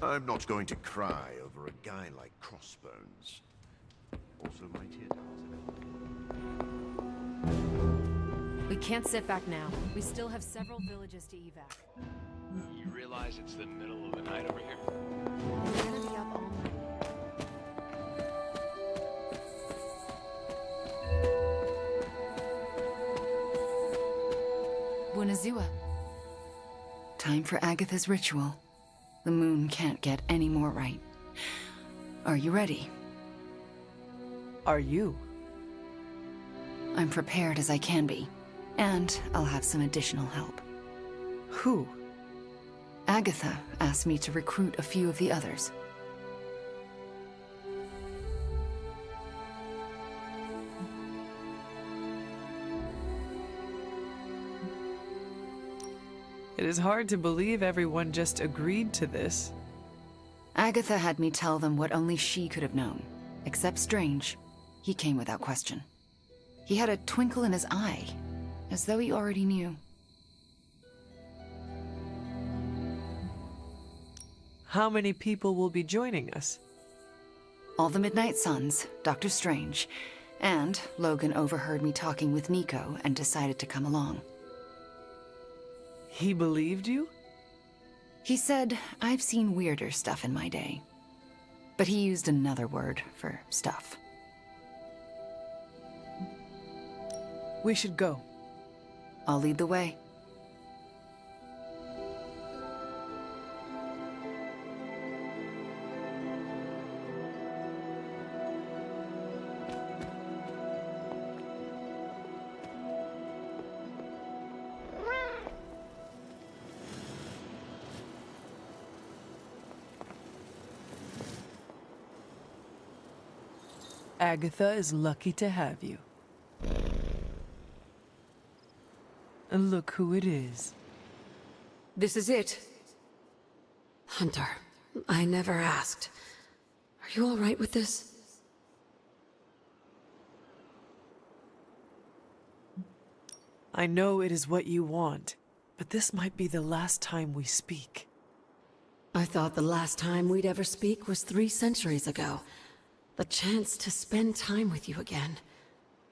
I'm not going to cry over a guy like Crossbones. Also right here. We can't sit back now. We still have several villages to evac. You realize it's the middle of the night over here? We're gonna be up all night. Buonazua. Time for Agatha's ritual. The moon can't get any more right. Are you ready? Are you? I'm prepared as I can be. And I'll have some additional help. Who? Agatha asked me to recruit a few of the others. It is hard to believe everyone just agreed to this. Agatha had me tell them what only she could have known. Except Strange. He came without question. He had a twinkle in his eye, as though he already knew. How many people will be joining us? All the Midnight Suns, Dr. Strange, And Logan overheard me talking with Nico and decided to come along. He believed you? He said, I've seen weirder stuff in my day. But he used another word for stuff. We should go. I'll lead the way. Agatha is lucky to have you. And look who it is. This is it. Hunter, I never asked. Are you all right with this? I know it is what you want, but this might be the last time we speak. I thought the last time we'd ever speak was 3 centuries ago. The chance to spend time with you again.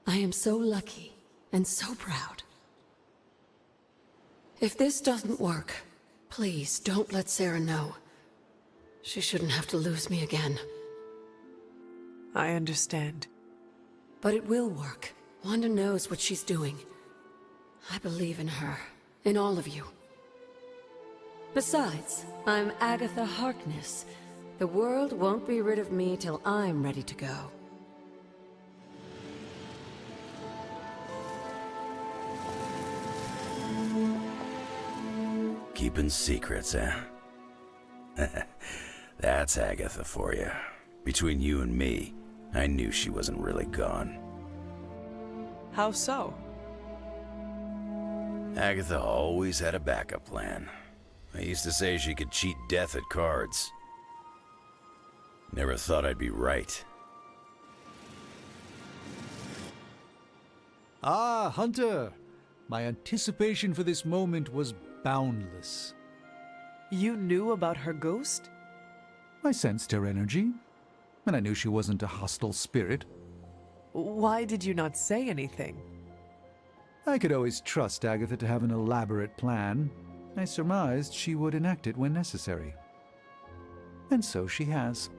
I am so lucky and so proud. If this doesn't work, please don't let Sarah know. She shouldn't have to lose me again. I understand. But it will work. Wanda knows what she's doing. I believe in her, in all of you. Besides, I'm Agatha Harkness. The world won't be rid of me till I'm ready to go. Keeping secrets, eh? That's Agatha for you. Between you and me, I knew she wasn't really gone. How so? Agatha always had a backup plan. I used to say she could cheat death at cards. Never thought I'd be right. Ah, Hunter! My anticipation for this moment was boundless. You knew about her ghost? I sensed her energy, and I knew she wasn't a hostile spirit. Why did you not say anything? I could always trust Agatha to have an elaborate plan. I surmised she would enact it when necessary. And so she has.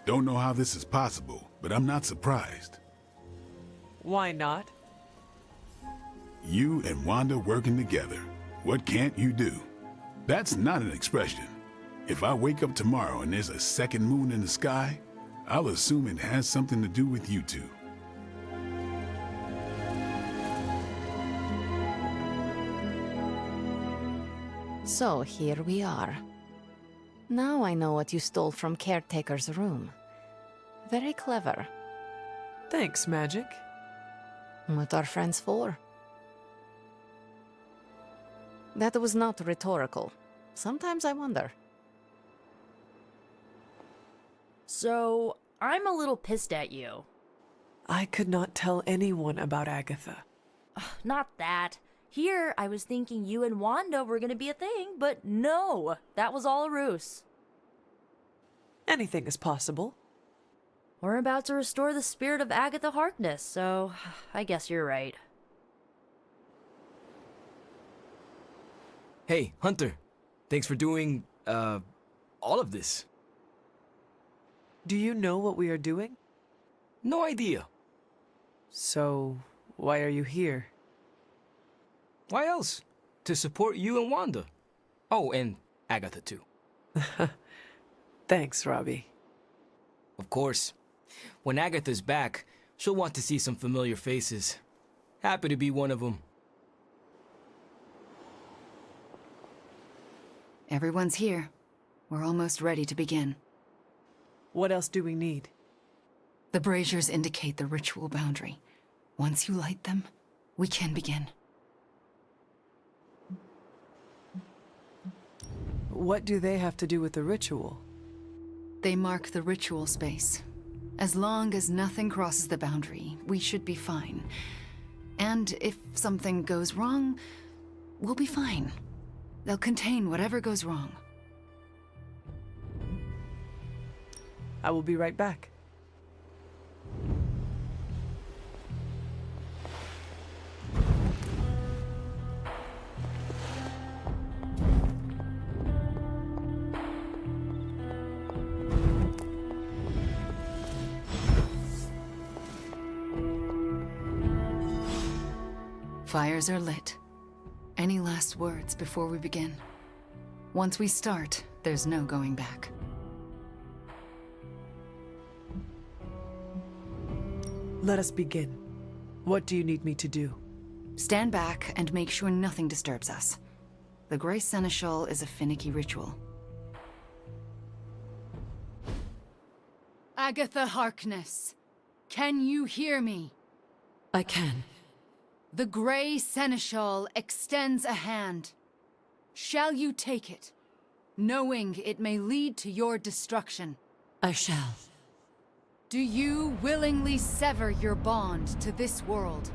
Don't know how this is possible, but I'm not surprised. Why not? You and Wanda working together. What can't you do? That's not an expression. If I wake up tomorrow and there's a second moon in the sky, I'll assume it has something to do with you two. So here we are. Now I know what you stole from Caretaker's room. Very clever. Thanks, Magic. What are friends for? That was not rhetorical. Sometimes I wonder. So, I'm a little pissed at you. I could not tell anyone about Agatha. Not that. Here, I was thinking you and Wanda were gonna be a thing, but no, that was all a ruse. Anything is possible. We're about to restore the spirit of Agatha Harkness, so I guess you're right. Hey, Hunter. Thanks for doing, all of this. Do you know what we are doing? No idea. So, why are you here? Why else? To support you and Wanda. Oh, and Agatha too. Thanks, Robbie. Of course. When Agatha's back, she'll want to see some familiar faces. Happy to be one of them. Everyone's here. We're almost ready to begin. What else do we need? The braziers indicate the ritual boundary. Once you light them, we can begin. What do they have to do with the ritual? They mark the ritual space. As long as nothing crosses the boundary, we should be fine. And if something goes wrong, we'll be fine. They'll contain whatever goes wrong. I will be right back. Fires are lit. Any last words before we begin? Once we start, there's no going back. Let us begin. What do you need me to do? Stand back and make sure nothing disturbs us. The Grey Seneschal is a finicky ritual. Agatha Harkness, can you hear me? I can. The Grey Seneschal extends a hand. Shall you take it, knowing it may lead to your destruction? I shall. Do you willingly sever your bond to this world,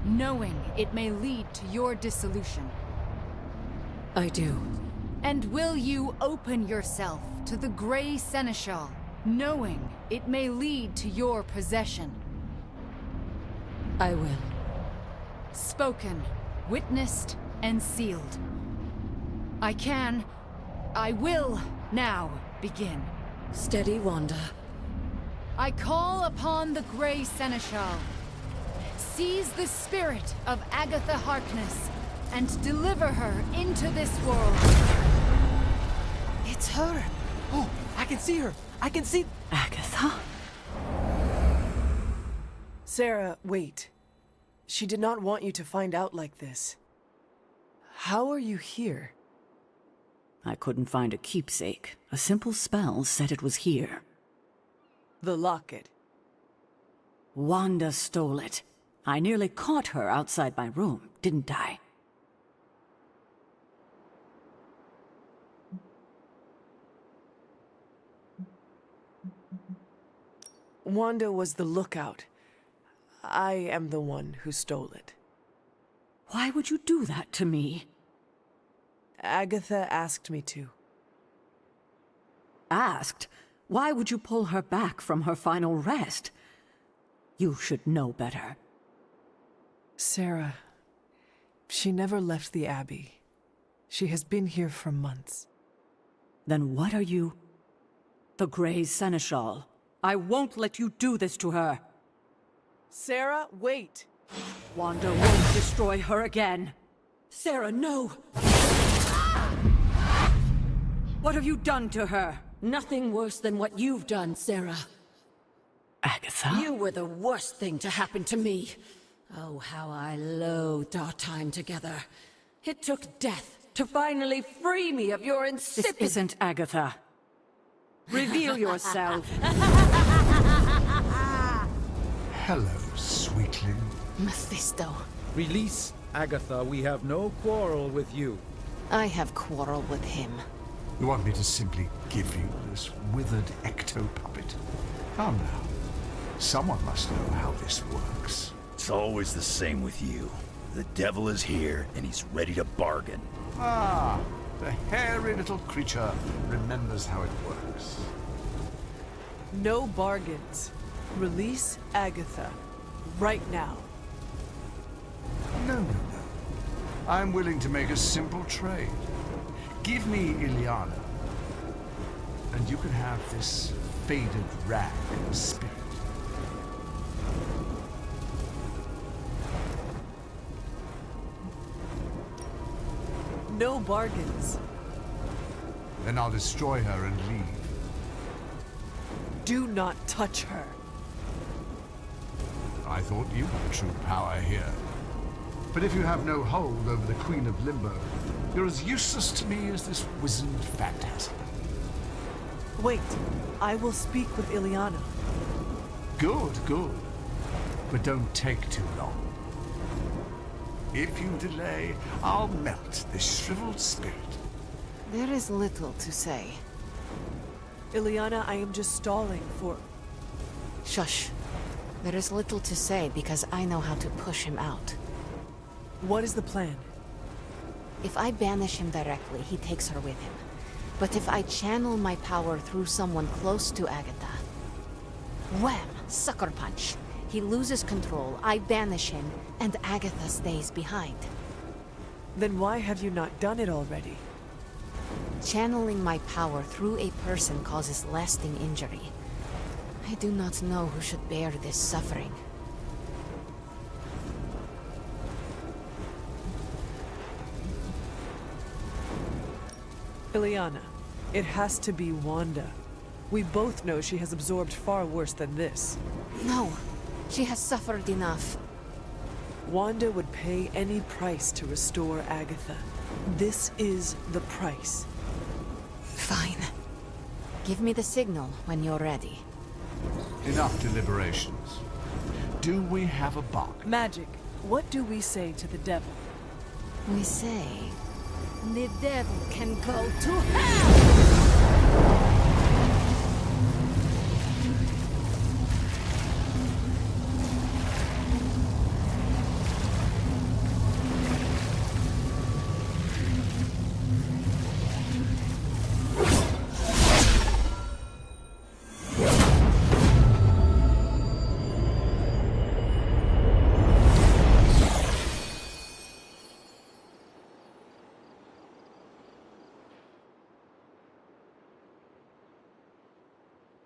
knowing it may lead to your dissolution? I do. And will you open yourself to the Grey Seneschal, knowing it may lead to your possession? I will. Spoken, witnessed, and sealed. I will now begin. Steady, Wanda. I call upon the Grey Seneschal. Seize the spirit of Agatha Harkness and deliver her into this world. It's her. Oh, I can see her. I can see... Agatha? Sarah, wait. She did not want you to find out like this. How are you here? I couldn't find a keepsake. A simple spell said it was here. The locket. Wanda stole it. I nearly caught her outside my room, didn't I? Wanda was the lookout. I am the one who stole it. Why would you do that to me? Agatha asked me to. Asked? Why would you pull her back from her final rest? You should know better. Sarah, she never left the Abbey. She has been here for months. Then what are you? The Grey Seneschal. I won't let you do this to her. Sarah, wait! Wanda won't destroy her again. Sarah, no! What have you done to her? Nothing worse than what you've done, Sarah. Agatha? You were the worst thing to happen to me. Oh, how I loathed our time together. It took death to finally free me of your insipid... This isn't Agatha. Reveal yourself. Hello, sweetling. Mephisto. Release Agatha. We have no quarrel with you. I have quarrel with him. You want me to simply give you this withered ecto-puppet? Calm down. Someone must know how this works. It's always the same with you. The devil is here, and he's ready to bargain. Ah, the hairy little creature remembers how it works. No bargains. Release Agatha. Right now. No. I'm willing to make a simple trade. Give me Ileana, and you can have this faded rag of spirit. No bargains. Then I'll destroy her and leave. Do not touch her. I thought you had true power here. But if you have no hold over the Queen of Limbo, you're as useless to me as this wizened phantasm. Wait, I will speak with Ileana. Good. But don't take too long. If you delay, I'll melt this shriveled spirit. There is little to say. Ileana, I am just stalling for... Shush. There is little to say because I know how to push him out. What is the plan? If I banish him directly, he takes her with him. But if I channel my power through someone close to Agatha... Wham! Sucker punch. He loses control, I banish him, and Agatha stays behind. Then why have you not done it already? Channeling my power through a person causes lasting injury. I do not know who should bear this suffering. Ileana, it has to be Wanda. We both know she has absorbed far worse than this. No, she has suffered enough. Wanda would pay any price to restore Agatha. This is the price. Fine. Give me the signal when you're ready. Enough deliberations. Do we have a bargain? Magic, what do we say to the devil? We say, the devil can go to hell!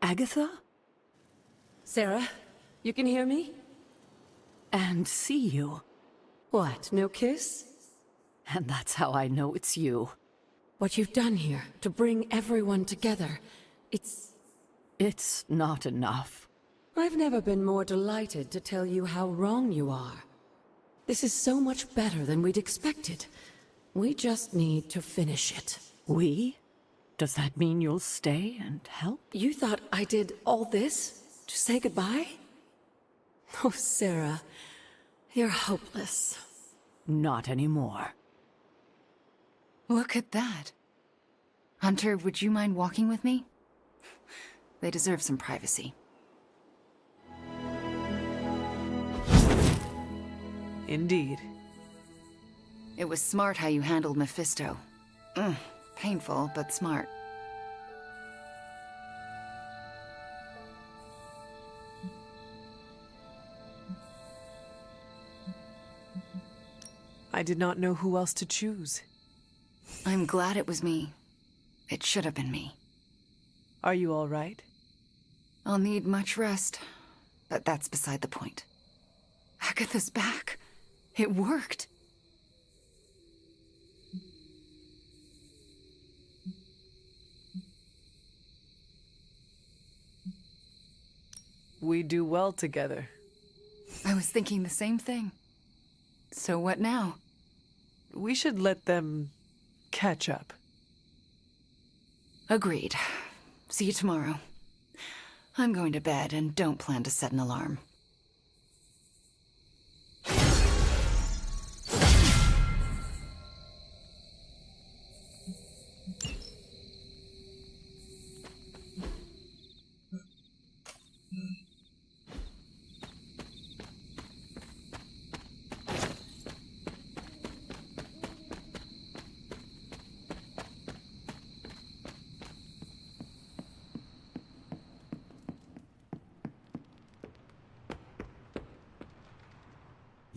Agatha? Sarah, you can hear me? And see you. What, no kiss? And that's how I know it's you. What you've done here, to bring everyone together, it's not enough. I've never been more delighted to tell you how wrong you are. This is so much better than we'd expected. We just need to finish it. We? Does that mean you'll stay and help? You thought I did all this to say goodbye? Oh, Sarah, you're hopeless. Not anymore. Look at that. Hunter, would you mind walking with me? They deserve some privacy. Indeed. It was smart how you handled Mephisto. Painful, but smart. I did not know who else to choose. I'm glad it was me. It should have been me. Are you all right? I'll need much rest, but that's beside the point. Agatha's back. It worked. We do well together. I was thinking the same thing. So what now? We should let them catch up. Agreed. See you tomorrow. I'm going to bed and don't plan to set an alarm.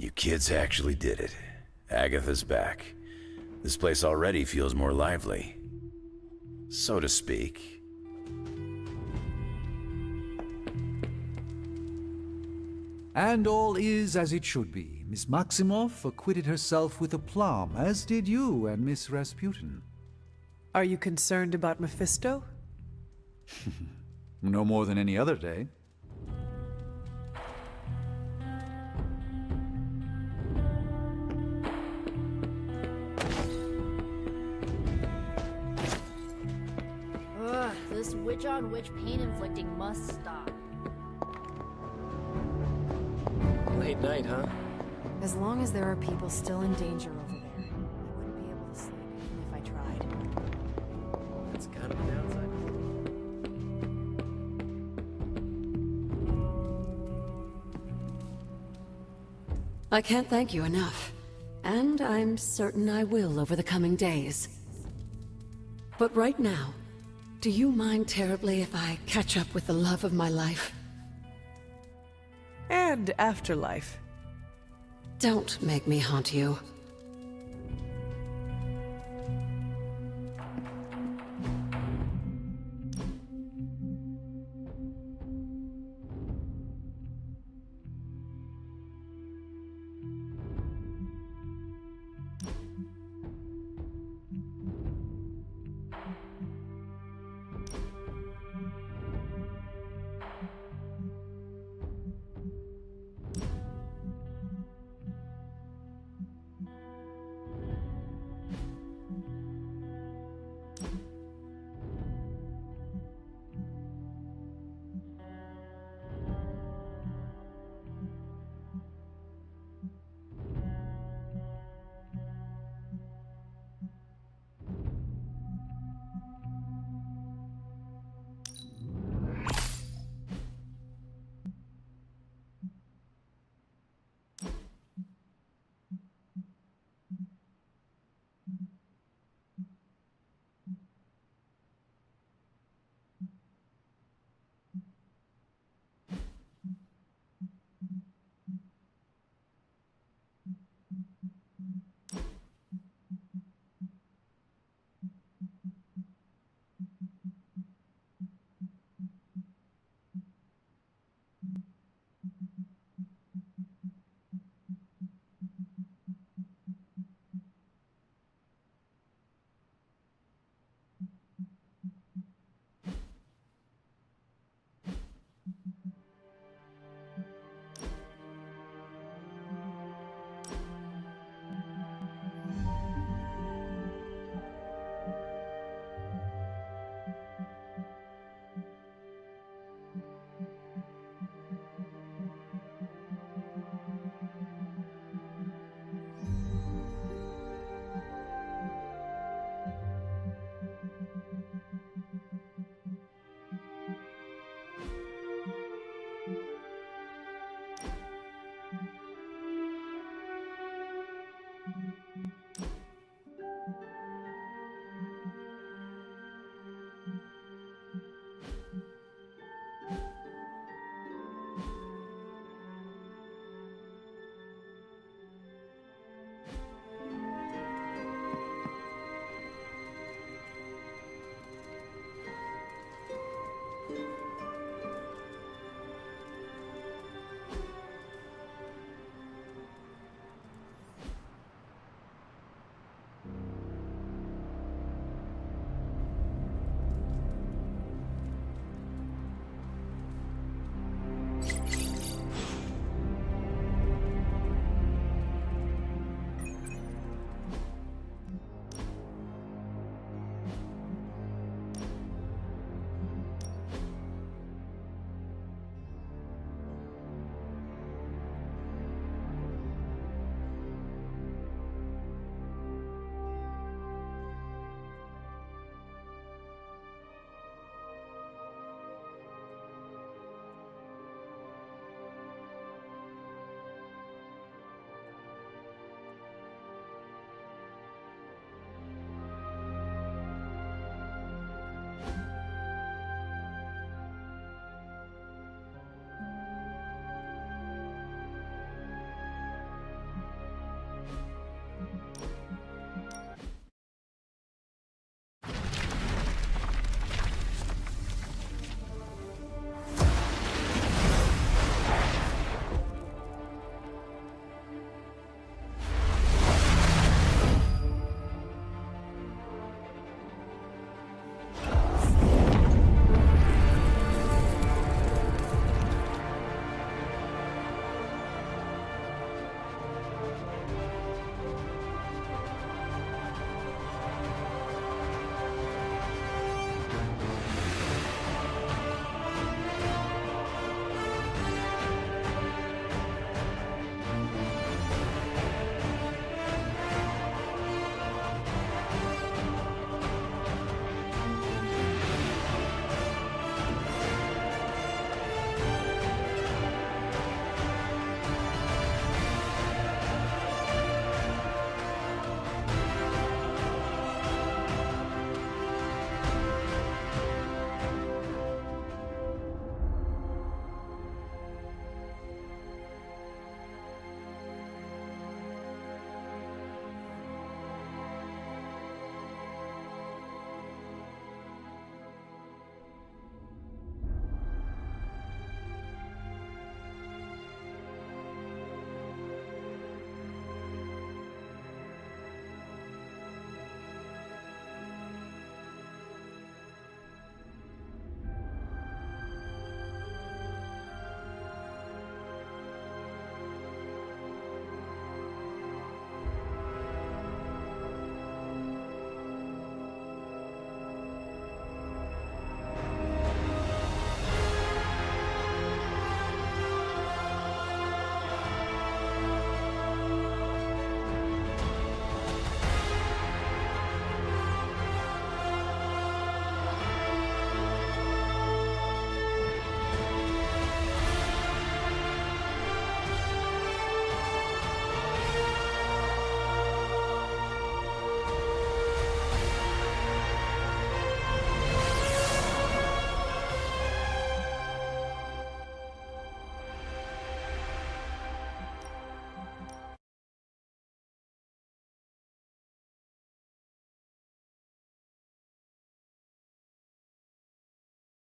You kids actually did it. Agatha's back. This place already feels more lively. So to speak. And all is as it should be. Miss Maximoff acquitted herself with aplomb, as did you and Miss Rasputin. Are you concerned about Mephisto? No more than any other day. This witch-on-witch pain-inflicting must stop. Late night, huh? As long as there are people still in danger over there, I wouldn't be able to sleep even if I tried. That's kind of a downside. I can't thank you enough. And I'm certain I will over the coming days. But right now, do you mind terribly if I catch up with the love of my life? And afterlife. Don't make me haunt you.